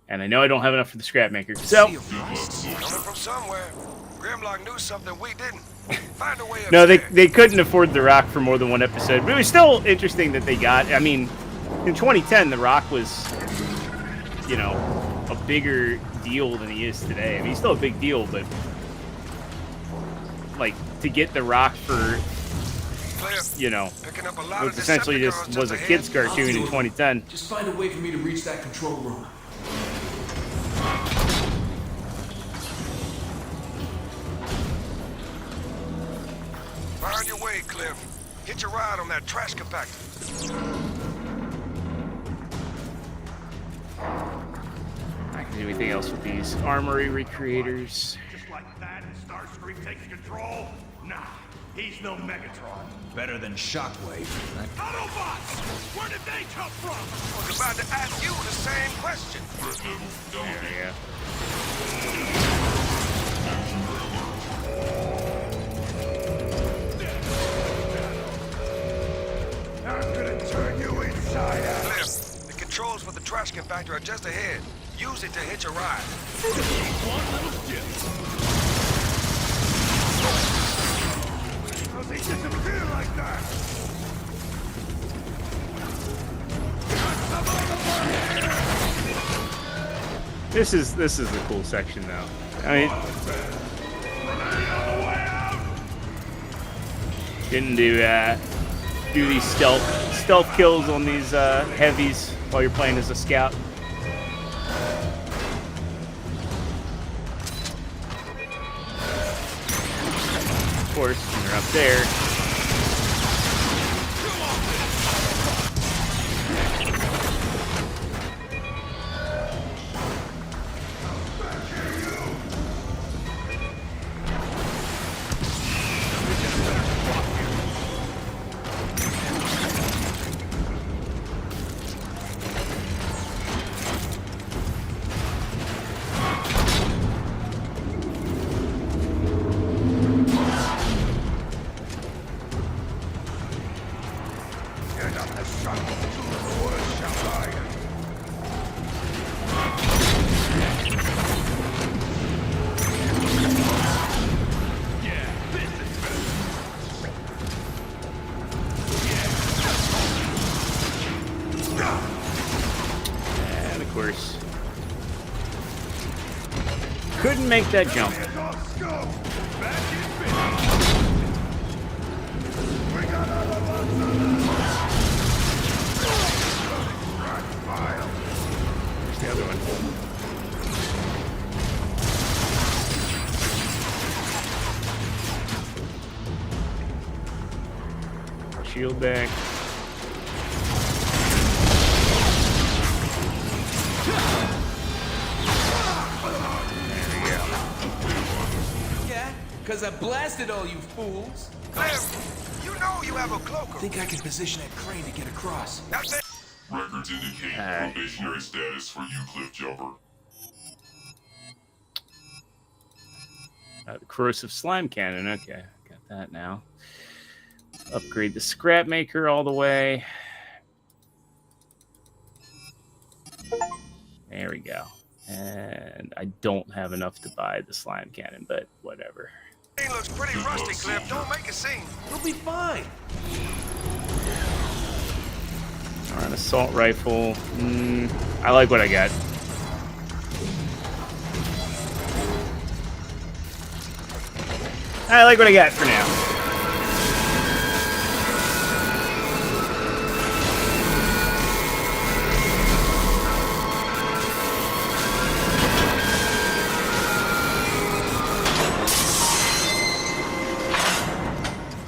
And I know I don't have enough for the scrap maker. So Coming from somewhere. Grimlock knew something we didn't. Find a way no, upstairs. they couldn't afford The Rock for more than one episode. But it was still interesting that they got. I mean, in 2010, The Rock was, you know, a bigger deal than he is today. I mean, he's still a big deal, but like to get The Rock for, you know, Picking up a lot which of essentially Decepticons just was a ahead. kid's cartoon in 2010. Just find a way for me to reach that control room. Find your way, Cliff. Get your ride on that trash compactor. I can do anything else with these armory recreators. Just like that, and Starscream takes control? Nah, he's no Megatron. Better than Shockwave. Autobots! Where did they come from? I was about to ask you the same question. There we go. I'm gonna turn you inside out. Cliff, the controls for the trash compactor are just ahead. Use it to hitch a ride. How's he disappear like that? This is a cool section though. I mean, getting to do these stealth kills on these heavies while you're playing as a scout. Of course, when they're up there. And of course, couldn't make that jump. There's the other one. Shield back. Yeah, because I blasted all you fools. Cliff, you know you have a cloaker. Think I can position that crane to get across. That's it. Records indicate probationary status for you, Cliff Jumper. The corrosive slime cannon. Okay, got that now. Upgrade the scrap maker all the way. There we go. And I don't have enough to buy the slime cannon, but whatever. Thing looks pretty rusty, Cliff. Don't make a scene. We'll be fine. All right, assault rifle. I like what I got. I like what I got for now.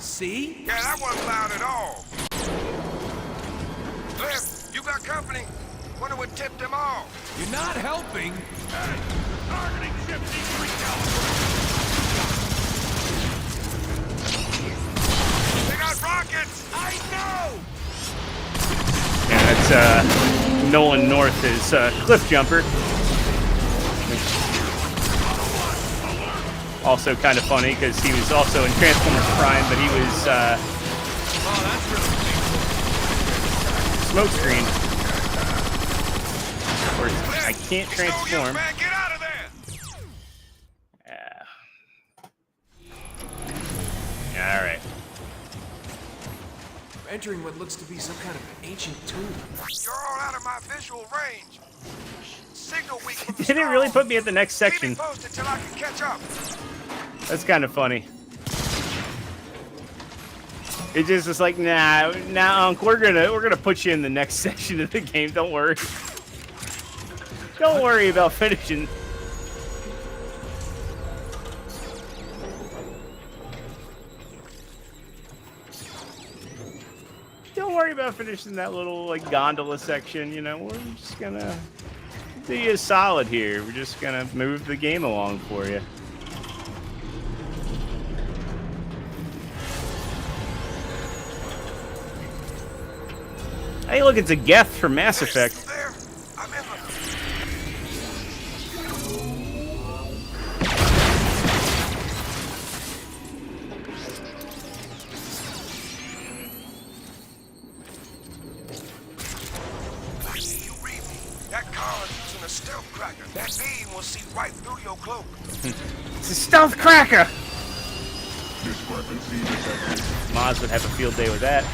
See? Yeah, that wasn't loud at all. Cliff, you got company. Wonder what tipped them off. You're not helping. Targeting ship needs recalibration. They got rockets. I know! Nolan North as Cliff Jumper. Also kind of funny because he was also in Transformers Prime, but he was Smokescreen. Of course, I can't transform. Get out of there! All right. We're entering what looks to be some kind of ancient tomb. You're all out of my visual range. Signal weak from the Did it really put me at the next section? Keep me posted till I can catch up. That's kind of funny. It just is like, nah, Unc, we're gonna put you in the next section of the game. Don't worry. Don't worry about finishing. Don't worry about finishing that little like gondola section. You know, we're just gonna do you a solid here. We're just gonna move the game along for you. Hey, look, it's a Geth from Mass Effect. That card using a stealth cracker. That beam will see right through your cloak. It's a stealth cracker! Discrepancy detected. Maz would have a field day with that.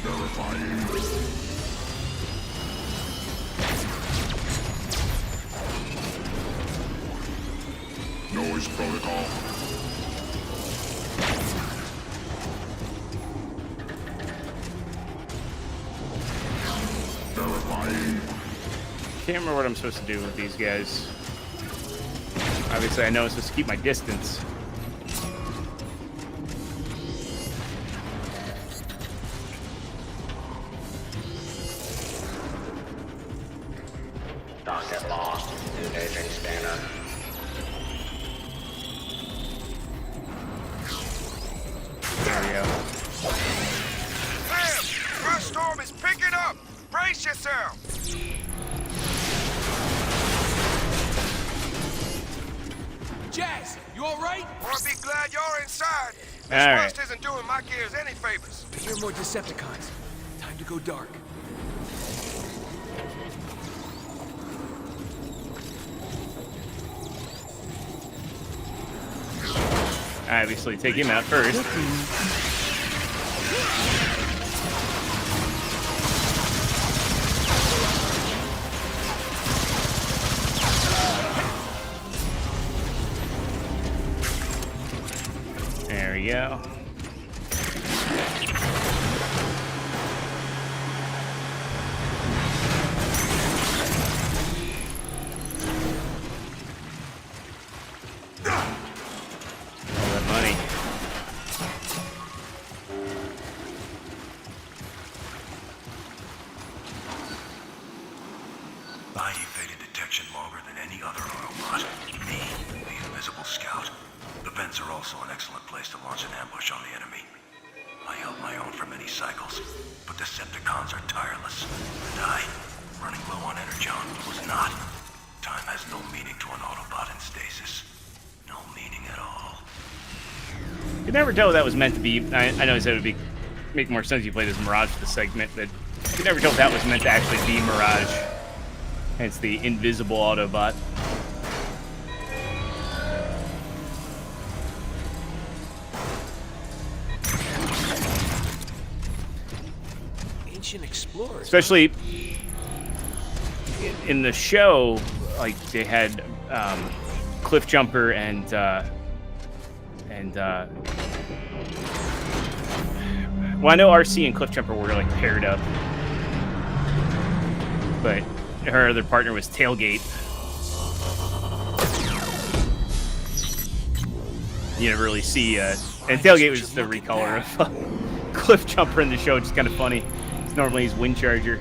Verifying. Noise protocol. Verifying. Can't remember what I'm supposed to do with these guys. Obviously, I know I'm supposed to keep my distance. Target lost. Engaging scanner. There we go. Sam, Rush Storm is picking up. Brace yourself. Jazz, you all right? Or be glad you're inside. This All right. rust isn't doing my gears any favors. I hear more Decepticons. Time to go dark. Obviously, take him out first. There we go. All that money. I evaded detection longer than any other Autobot. Me, the invisible scout. The vents are also an excellent place to launch an ambush on the enemy. I held my own for many cycles, but Decepticons are tireless. And I, running low on energon, was not. Time has no meaning to an Autobot in stasis. No meaning at all. You could never tell what that was meant to be. I know it would make more sense if you played as Mirage for the segment, but you could never tell if that was meant to actually be Mirage. Hence the invisible Autobot. Ancient explorers. Especially in the show, like they had Cliff Jumper and well, I know RC and Cliff Jumper were like paired up, but her other partner was Tailgate. You never really see, and Tailgate was the recolor of Cliff Jumper in the show, which is kind of funny. Normally he's Wind Charger.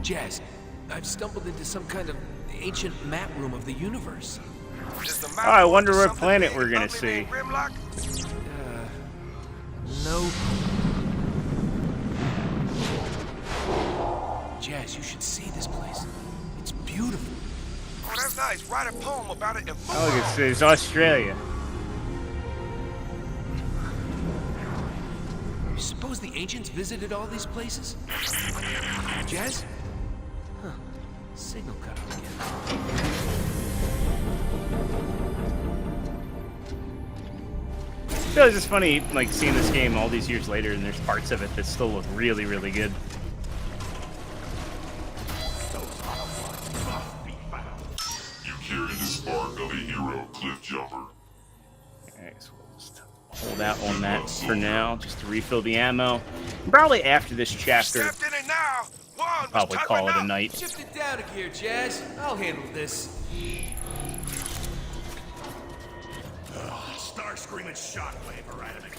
Jazz, I've stumbled into some kind of ancient map room of the universe. Oh, I wonder what planet we're gonna see. No. Jazz, you should see this place. It's beautiful. Oh, that's nice. Write a poem about it and Oh, look, it's Australia. You suppose the ancients visited all these places? Jazz? Huh. Signal cut off again. I feel like it's funny, like, seeing this game all these years later, and there's parts of it that still look really, really good. You carry the spark of a hero cliff jumper. Alright, so we'll just hold out on that for now, just to refill the ammo. Probably after this chapter, probably call it a night. Shift it down a gear, Jazz. I'll handle this. Star-screaming shockwave around it.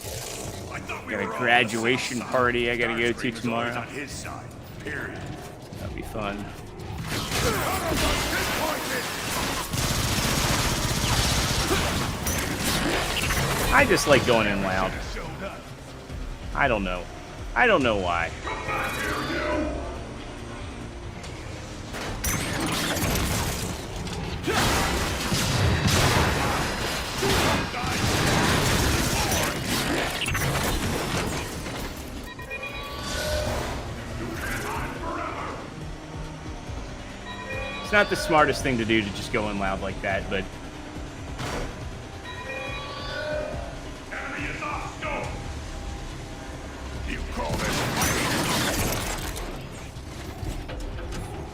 I thought we Got a were all graduation on the side. party I gotta go to Starscream was always tomorrow. on his side. Period. That'll be fun. I just like going in loud. I don't know. I don't know why. It's not the smartest thing to do to just go in loud like that, but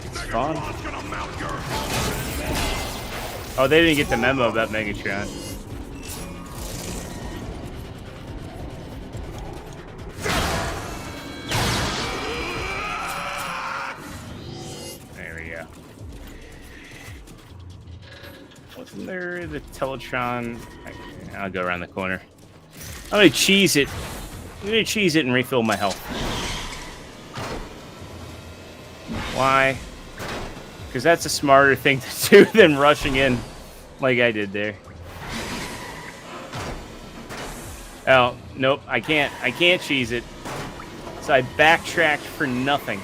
it's fun. Oh, they didn't get the memo about Megatron. There we go. Wasn't there the Teletron? I'll go around the corner. I'm gonna cheese it. I'm gonna cheese it and refill my health. Why? Because that's a smarter thing to do than rushing in like I did there. Oh, nope, I can't cheese it. So I backtracked for nothing.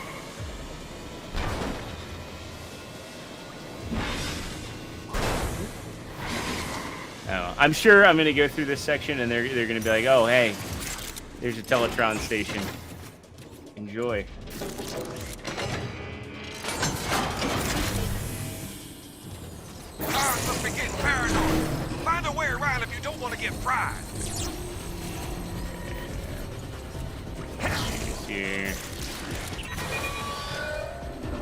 Oh, I'm sure I'm gonna go through this section and they're gonna be like, oh hey, there's a Teletron station. Enjoy. Must be getting paranoid. Find a way around if you don't want to get fried. Here.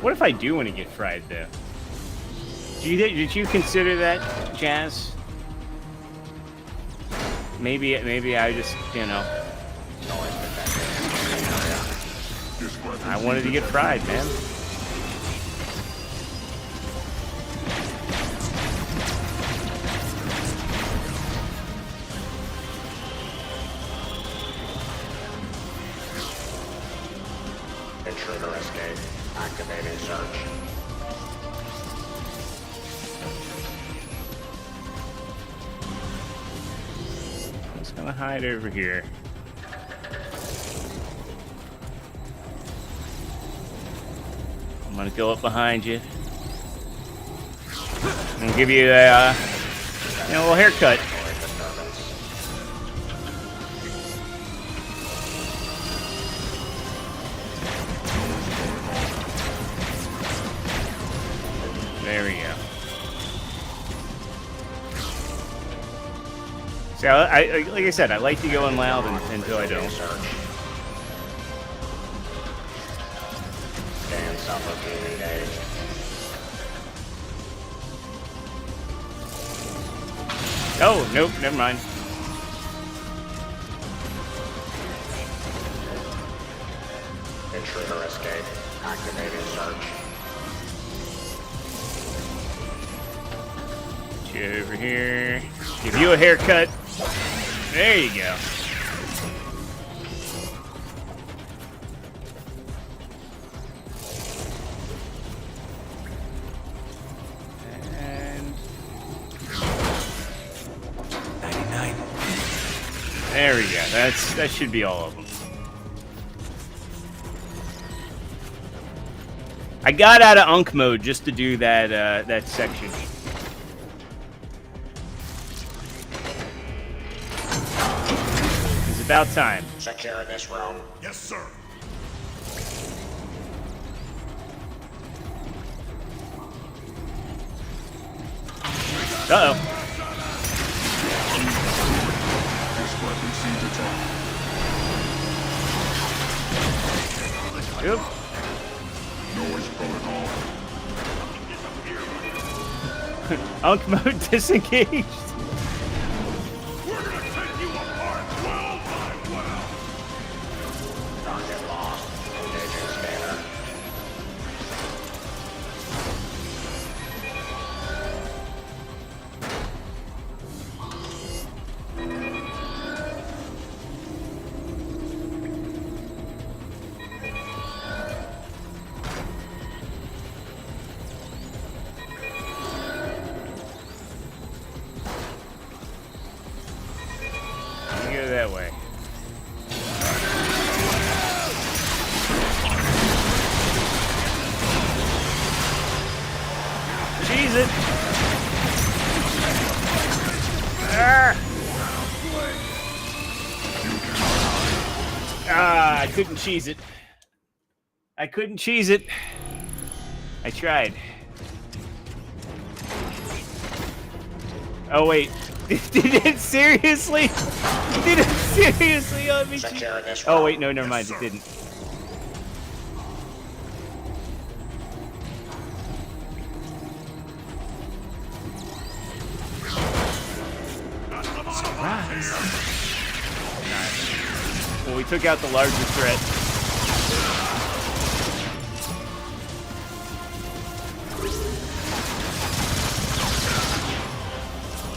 What if I do want to get fried though? Did you consider that, Jazz? Maybe I just, you know, I wanted to get fried, man. Intruder escape. Activating search. I'm just gonna hide over here. I'm gonna go up behind you. I'm gonna give you a, little haircut. There we go. See, I like I said, I like to go in loud until I don't. Scan suffocating engaged. Oh, nope, never mind. Intruder escape. Activating search. Get you over here. Give you a haircut. There you go. There we go. That should be all of them. I got out of Unk mode just to do that section. It's about time. Secure this room. Yes, sir. Uh-oh. Yep. Noise protocol. Unk mode disengaged. We're gonna take you apart well by well. Target lost. Engaging scanner. You go that way. Cheese it. I couldn't cheese it. I couldn't cheese it. I tried. Oh wait. Did it seriously? Did it seriously on me? Secure this room. Oh wait, no, never mind. It didn't. Surprise. Nice. Well, we took out the larger threat.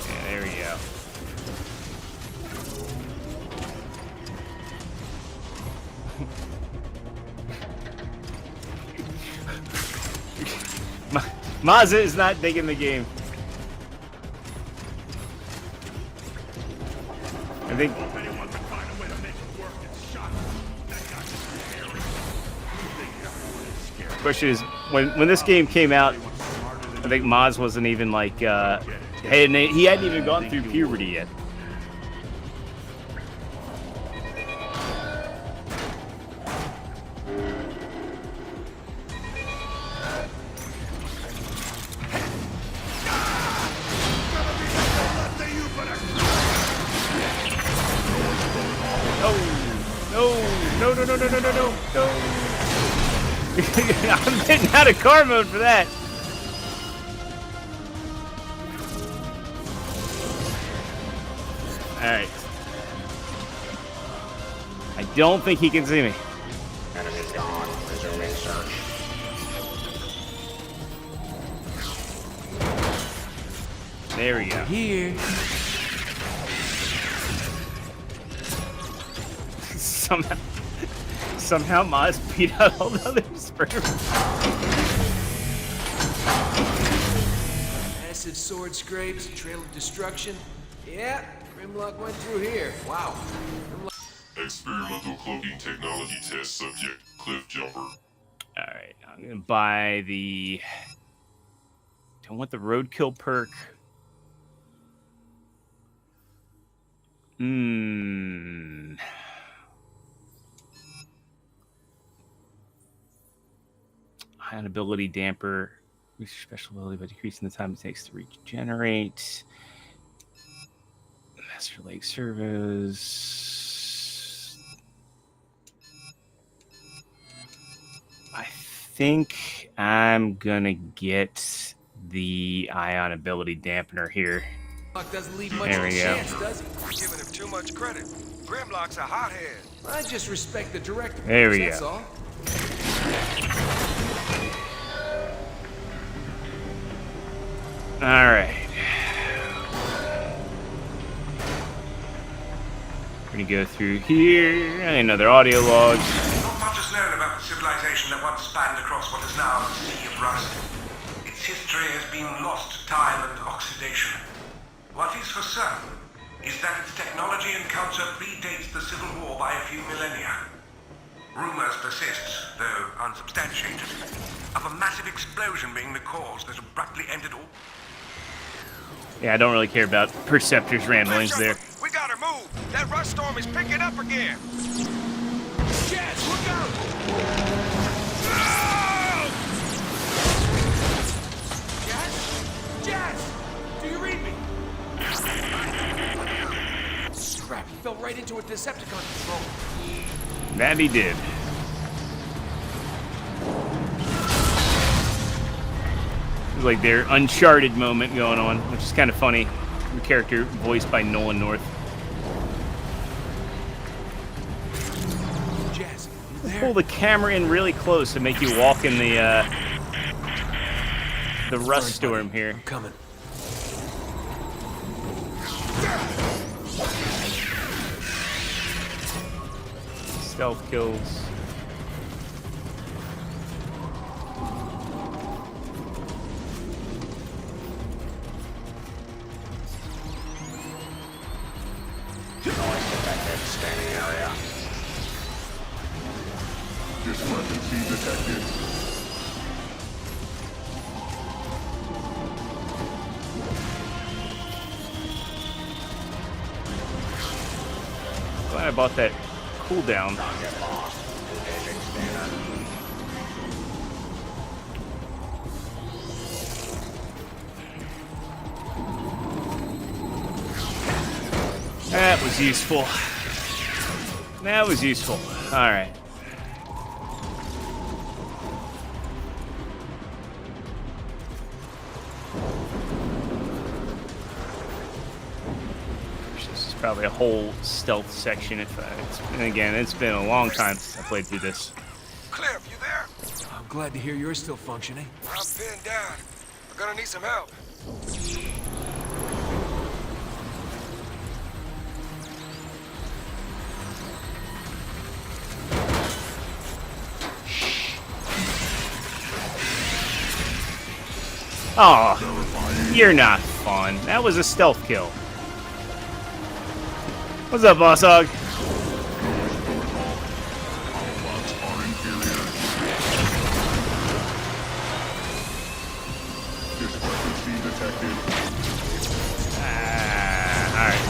Yeah, there we go. Mazza is not digging the game. I think. Question is, when this game came out, I think Maz wasn't even like, he hadn't even gone through puberty yet. No. I'm getting out of car mode for that. Alright. I don't think he can see me. Enemy's gone. Resuming search. There we go. Here. Somehow Maz beat out all the other sperms. Massive sword scrapes, trail of destruction. Yeah, Grimlock went through here. Wow. Experimental cloaking technology test subject, Cliff Jumper. Alright, I'm gonna buy the... Don't want the roadkill perk. Ion ability damper. Increase special ability by decreasing the time it takes to regenerate. Master leg servos. I think I'm gonna get the ion ability dampener here. Doesn't leave much There of a we go. chance, does he? You're giving him too much credit. Grimlock's a hothead. I just respect the director. There we That's go. all. All right. We're gonna go through here. Another audio log. Not much is known about the civilization that once spanned across what is now the Sea of Rust. Its history has been lost to time and oxidation. What is for certain is that its technology encounter predates the Civil War by a few millennia. Rumors persist, though unsubstantiated, of a massive explosion being the cause that abruptly ended all. Yeah, I don't really care about Perceptor's ramblings there. We gotta move. That rust storm is picking up again. Jazz, look out! Jazz, do you read me? Crap, he fell right into a Decepticon control. That he did. It's like their Uncharted moment going on, which is kind of funny. The character voiced by Nolan North. Jazz, you there? Pull the camera in really close to make you walk in the rust storm here. I'm coming. Stealth kills. Noise detected. Scanning area. Discrepancy detected. Glad I bought that cooldown. Target lost. Engaging scanner. That was useful. That was useful. All right. This is probably a whole stealth section. And again, it's been a long time since I played through this. Cliff, you there? I'm glad to hear you're still functioning. I'm pinned down. We're gonna need some help. Oh, you're not fun. That was a stealth kill. What's up, Boss Hog? Autobots are inferior. Discrepancy detected. Alright.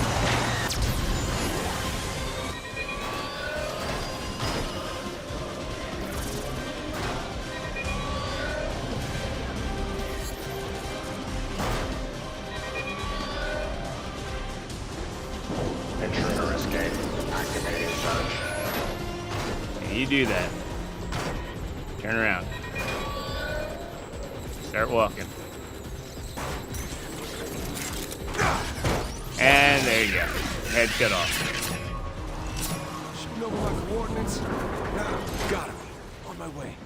Intruder escape. Activating search. Yeah, you do that. Turn around. Start walking. And there you go. Head cut off. Should you know my coordinates? Nah, Got him. On my way.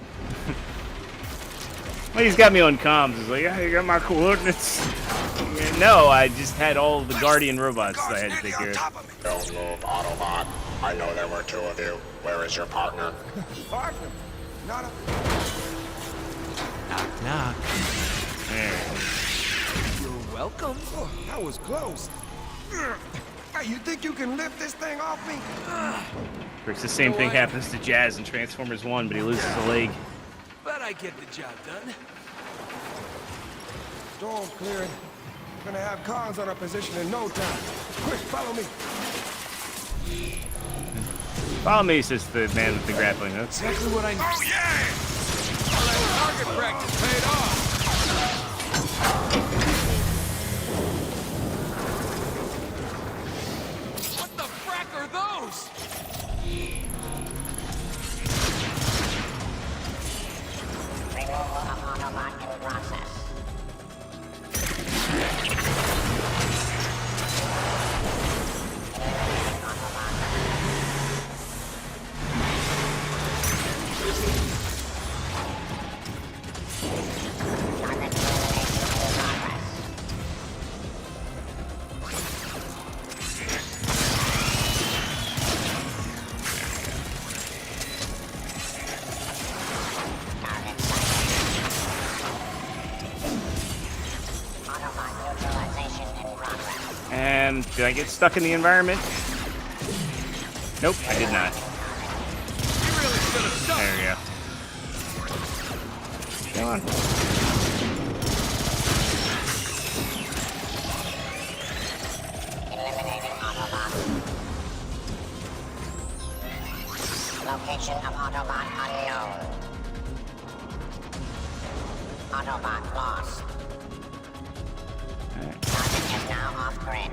Well, he's got me on comms. He's like, yeah, you got my coordinates. Yeah, no, I just had all the Guardian robots that I had to take care of. Don't move, Autobot. I know there were two of you. Where is your partner? partner. Not a... Knock, knock. There. You're welcome. Oh, that was close. Hey, you think you can lift this thing off me? Of course, the same thing happens to Jazz in Transformers 1, but he loses a leg. But I get the job done. Storm clearing. We're gonna have cars on our position in no time. Quick, follow me. Follow me, says the man with the grappling hook. Exactly what I need. Oh, yeah! All that target practice paid off. What the frack are those? Removal of Autobot in process. And did I get stuck in the environment? Nope, I did not. There we go. Come on. Location of Autobot unknown. Autobot lost. Target is now off-grid.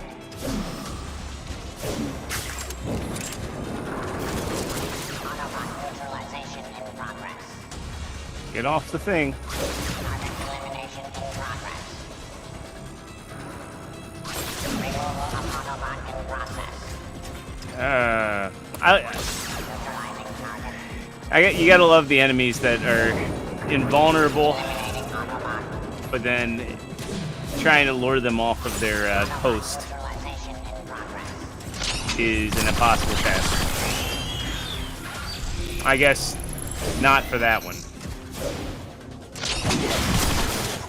Autobot neutralization in progress. Get off the thing. Target elimination in progress. Removal of Autobot in process. You gotta love the enemies that are invulnerable, but then trying to lure them off of their post is an impossible task. I guess not for that one.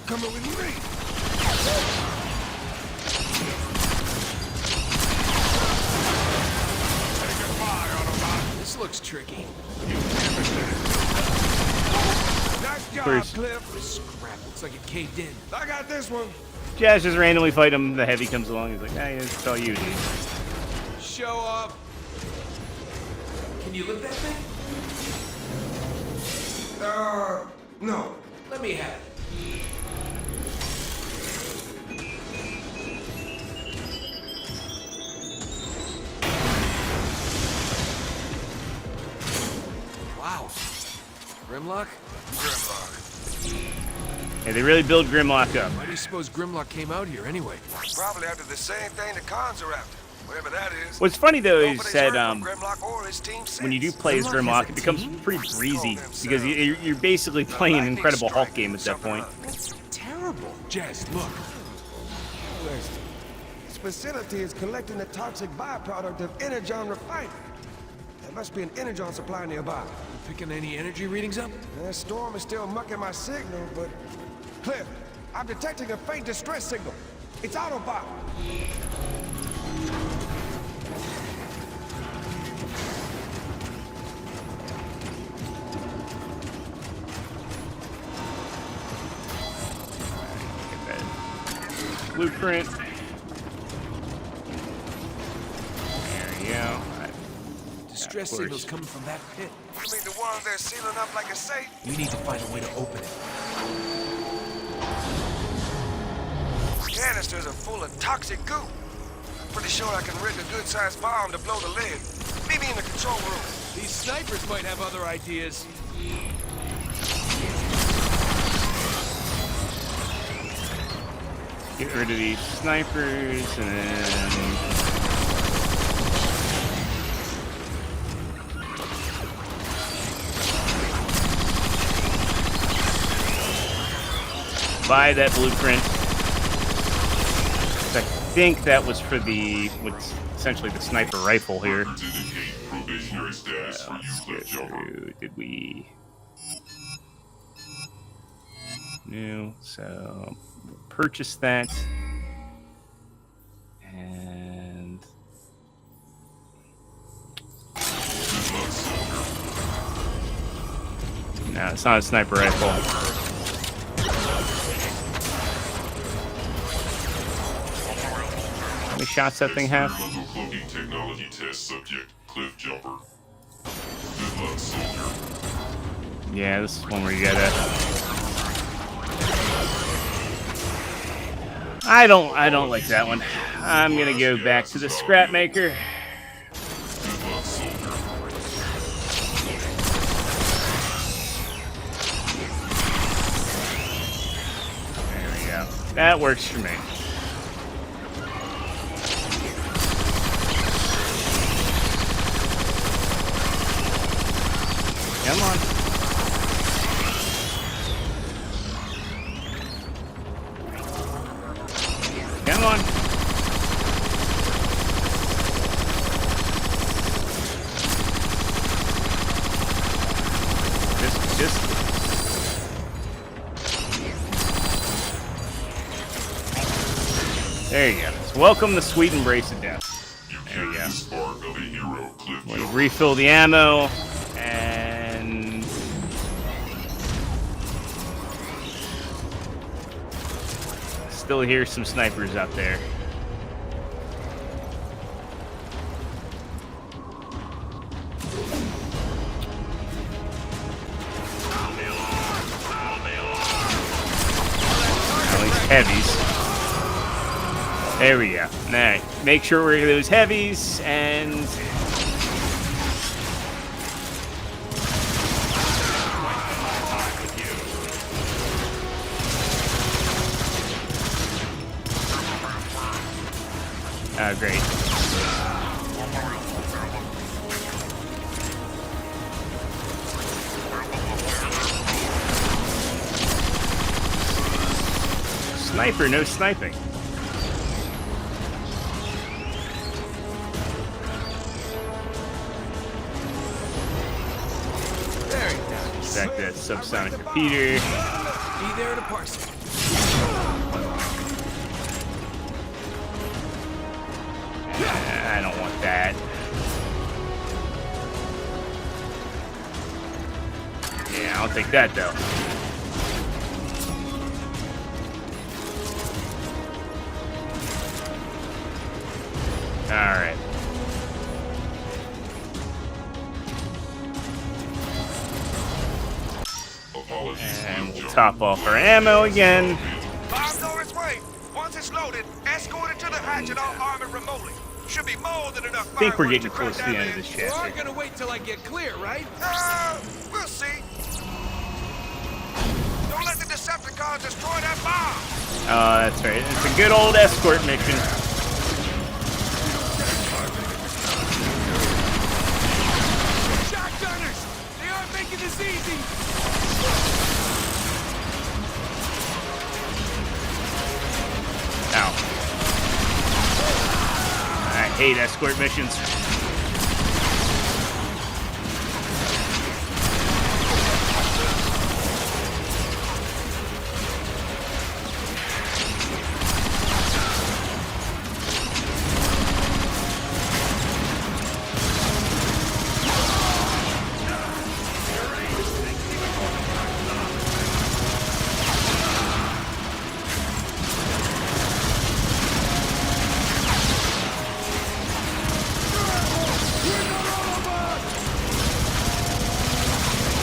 Coming with me. This looks tricky. Nice job, First. Cliff. This crap looks like it caved in. I got this one. Jazz just randomly fight him. The heavy comes along. He's like, "Hey, it's all you, dude." Show up. Can you lift that thing? No. Let me have it. Wow. Grimlock? Grimlock. Hey, they really build Grimlock up. Why do you suppose Grimlock came out here anyway? Probably after the same thing the cons are after. Whatever that is. What's funny though is Nobody's that heard from Grimlock or his team when you do since. play as Grimlock has Grimlock, a it becomes team? pretty breezy because you're basically playing an Incredible Hulk game at that point. That's terrible. Jazz, look. This facility is collecting the toxic byproduct of Energon refining. There must be an Energon supply nearby. You picking any energy readings up? The storm is still mucking my signal, but... Cliff, I'm detecting a faint distress signal. It's Autobot. Get that blueprint. There we go. Distress signals coming from that pit. You mean the ones they're sealing up like a safe? We need to find a way to open it. Canisters are full of toxic goo. I'm pretty sure I can rig a good-sized bomb to blow the lid. Meet me in the control room. These snipers might have other ideas. Get rid of these snipers and then... buy that blueprint. I think that was for the, what's essentially the sniper rifle here. Let's get through. Did we? New. So purchase that. And no, it's not a sniper rifle. How many shots that thing have? Cloaking technology test subject, Cliff Jumper. Good luck, soldier. Yeah, this is one where you gotta... I don't like that one. I'm gonna go back to the scrap maker. Good luck, soldier. There we go. That works for me. Come on. Come on. Just. There you go. So welcome the sweet embrace of death. There we go. Spark of a hero, Cliff We'll Jumper. refill the ammo, and still hear some snipers out there. At least heavies. There we go. All right, make sure we're those heavies and. Oh, great. Sniper, no sniping. Very nice. Back to that subsonic repeater. Be there to parse it. I don't want that. Yeah, I'll take that though. Alright. And we'll top off our ammo again. Bombs on its way. Once it's loaded, escort it to the hatch and I'll arm it remotely. Should be more than enough. I think we're getting close to the end of this You are chapter. gonna wait till I get clear, right? We'll see. Don't let the Decepticons destroy that bomb. Oh, that's right. It's a good old escort mission. Shotgunners! They aren't making this easy! Ow. I hate escort missions.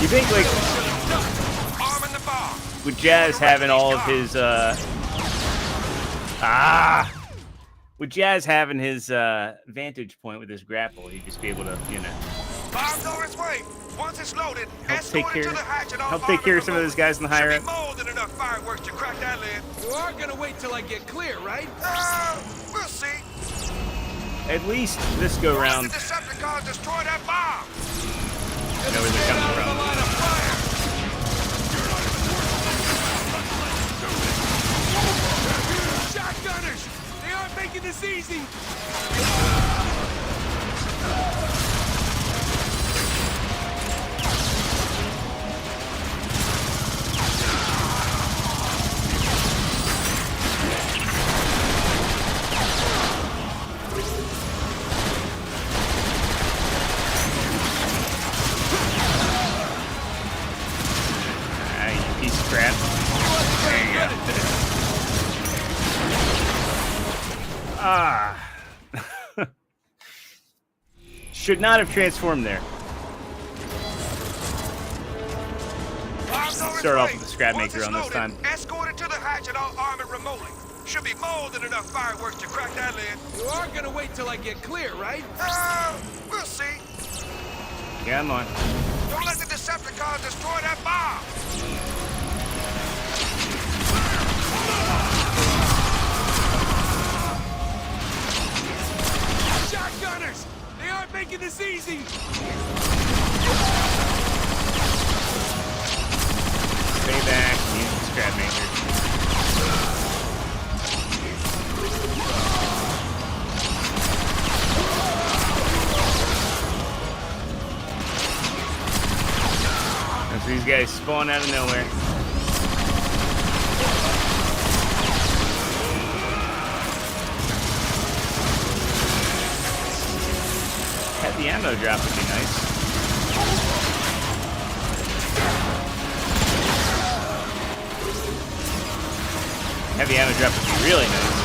You think, like, with Jazz having all of his, with Jazz having his, vantage point with his grapple, he'd just be able to, you know, Bombs on its way. Once it's loaded, help take escort it care, to the hatch and I'll help take care of some of those guys in the high Should rank. be more than enough fireworks to crack that lid. You are gonna wait till I get clear, right? We'll see. At least this go round, The Decepticons destroy that bomb. I know where they're coming from. Line of fire! Shotgunners! They aren't making this easy! You piece of crap. There you go. Ah. Should not have transformed there. Start off with the scrap maker on this time. Escort it to the hatch and I'll arm it remotely. Should be more than enough fireworks to crack that lid. You are gonna wait till I get clear, right? We'll see. Come on. Don't let the Decepticons destroy that bomb. Shotgunners! They aren't making this easy! Stay back. Use the scrap maker. As these guys spawn out of nowhere. ammo drop would be nice. Heavy ammo drop would be really nice.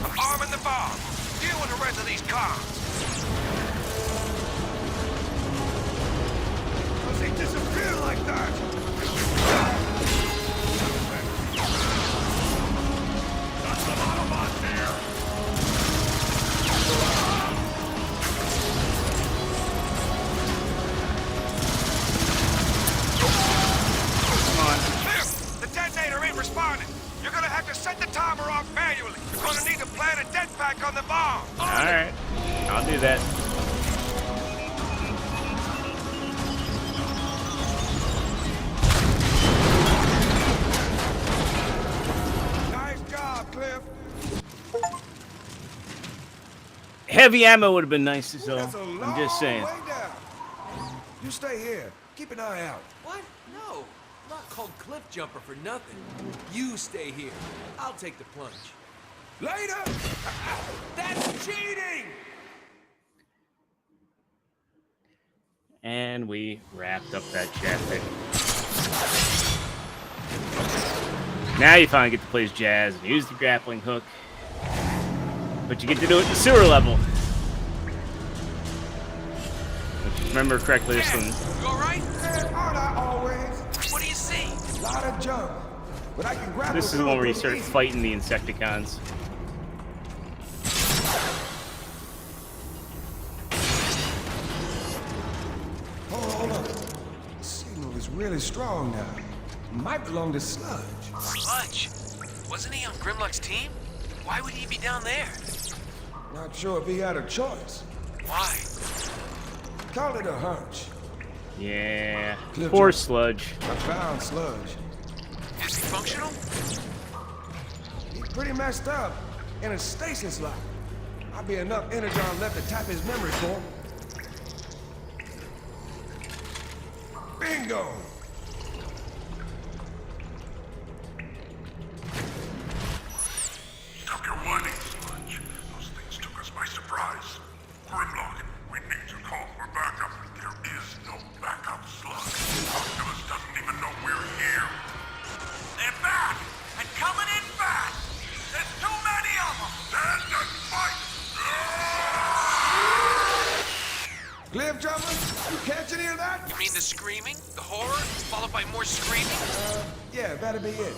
I'm arming the bomb. Deal with the rest of these cars. Does he disappear like that? That's the Autobot here! Come on. Clear! The detonator ain't responding. You're gonna have to set the timer off manually. You're gonna need to plant a dead pack on the bomb. Alright. I'll do that. Nice job, Cliff. Heavy ammo would have been nice as well. That's a I'm just saying. long way down. You stay here. Keep an eye out. What? No. I'm not called Cliff Jumper for nothing. You stay here. I'll take the plunge. Later! That's cheating! And we wrapped up that chapter. Now you finally get to play as Jazz and use the grappling hook. But you get to do it at the sewer level. If you remember correctly, this one. You alright? Aren't I always? What do you see? A lot of junk. But I can grab This is the one where you start fighting the Insecticons. Hold on. The signal is really strong now. Might belong to Sludge. Sludge. Wasn't he on Grimlock's team? Why would he be down there? Not sure if he had a choice. Why? Call it a hunch. Yeah. Cliff Poor Jumper. Sludge. I found Sludge. Is he functional? He's pretty messed up in a stasis lock. I'll be enough energon left to tap his memory core. Bingo! Stop your whining, Sludge. Those things took us by surprise. Grimlock, we need to call for backup. There is no backup, Sludge. Optimus doesn't even know we're here. They're back! And coming in fast! There's too many of them! Stand and fight! Cliff Jumper, you catch any of that? You mean the screaming? The horror? Followed by more screaming? Yeah, that'll be it.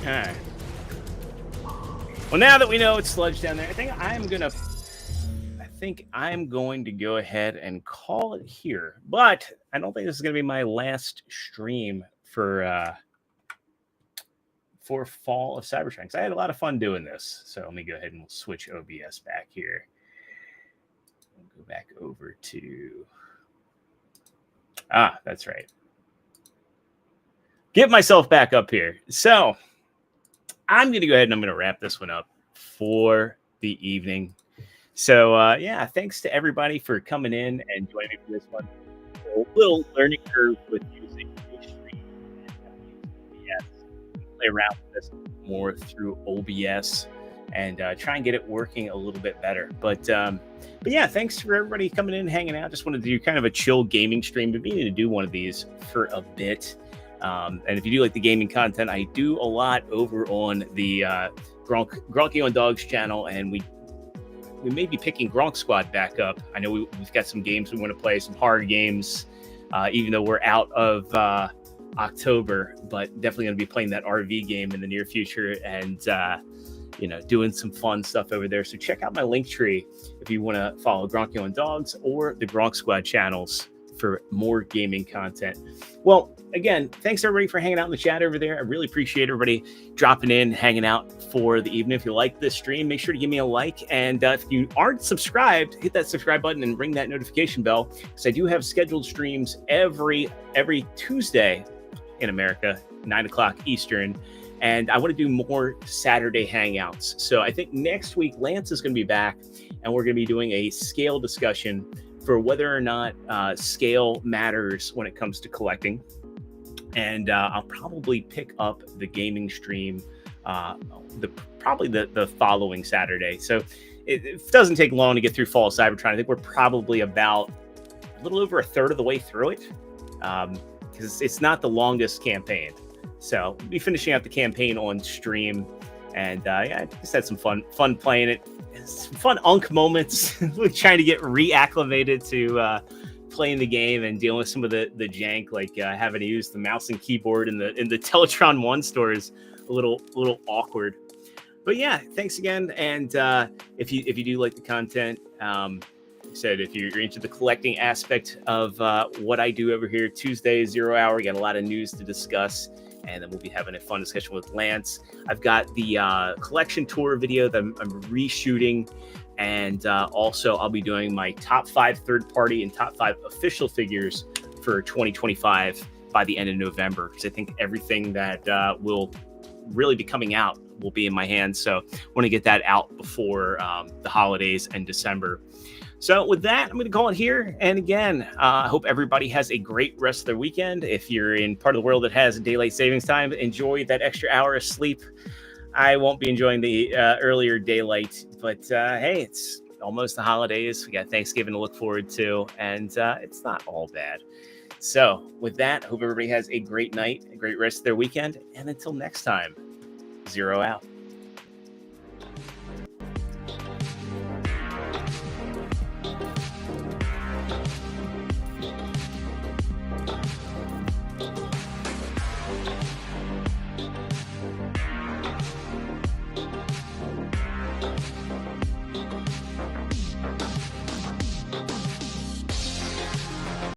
Alright. Well, now that we know it's Sludge down there, I think I'm going to go ahead and call it here. But I don't think this is going to be my last stream for Fall of Cybertron, because I had a lot of fun doing this. So let me go ahead and we'll switch OBS back here. We'll go back over to... that's right. Get myself back up here. So I'm going to go ahead and I'm going to wrap this one up for the evening. So, yeah, thanks to everybody for coming in and joining me for this one. A little learning curve with using Restream and OBS. Play around with this more through OBS and try and get it working a little bit better. But yeah, thanks for everybody coming in and hanging out. Just wanted to do kind of a chill gaming stream. Been meaning to do one of these for a bit. And if you do like the gaming content, I do a lot over on the Gronky on Dogs channel, and we may be picking Gronk Squad back up. I know we've got some games we want to play, some hard games, even though we're out of October, but definitely going to be playing that RV game in the near future and, doing some fun stuff over there. So check out my link tree if you want to follow Gronky on Dogs or the Gronk Squad channels for more gaming content. Well, again, thanks everybody for hanging out in the chat over there. I really appreciate everybody dropping in, hanging out for the evening. If you like this stream, make sure to give me a like. And if you aren't subscribed, hit that subscribe button and ring that notification bell, because I do have scheduled streams every Tuesday in America, 9 o'clock Eastern. And I want to do more Saturday Hangouts. So I think next week, Lance is going to be back, and we're going to be doing a scale discussion for whether or not scale matters when it comes to collecting. and I'll probably pick up the gaming stream probably the following Saturday. So it doesn't take long to get through Fall of Cybertron. I think we're probably about a little over a third of the way through it, because it's not the longest campaign. So we'll be finishing out the campaign on stream, and yeah, I just had some fun playing it. Some fun unk moments, trying to get reacclimated to playing the game and dealing with some of the jank, like having to use the mouse and keyboard in the Teletron 1 store is a little awkward. But yeah, thanks again. And if you do like the content, said if you're into the collecting aspect of what I do over here, Tuesday 0 hour, we got a lot of news to discuss, and then we'll be having a fun discussion with Lance. I've got the collection tour video that I'm reshooting, and also I'll be doing my top 5 third-party and top 5 official figures for 2025 by the end of November, because I think everything that will really be coming out will be in my hands. So I want to get that out before the holidays and December. So with that, I'm going to call it here. And again, I hope everybody has a great rest of their weekend. If you're in part of the world that has daylight savings time, enjoy that extra hour of sleep. I won't be enjoying the earlier daylight, but hey, it's almost the holidays. We got Thanksgiving to look forward to, and it's not all bad. So with that, I hope everybody has a great night, a great rest of their weekend. And until next time, 0 out.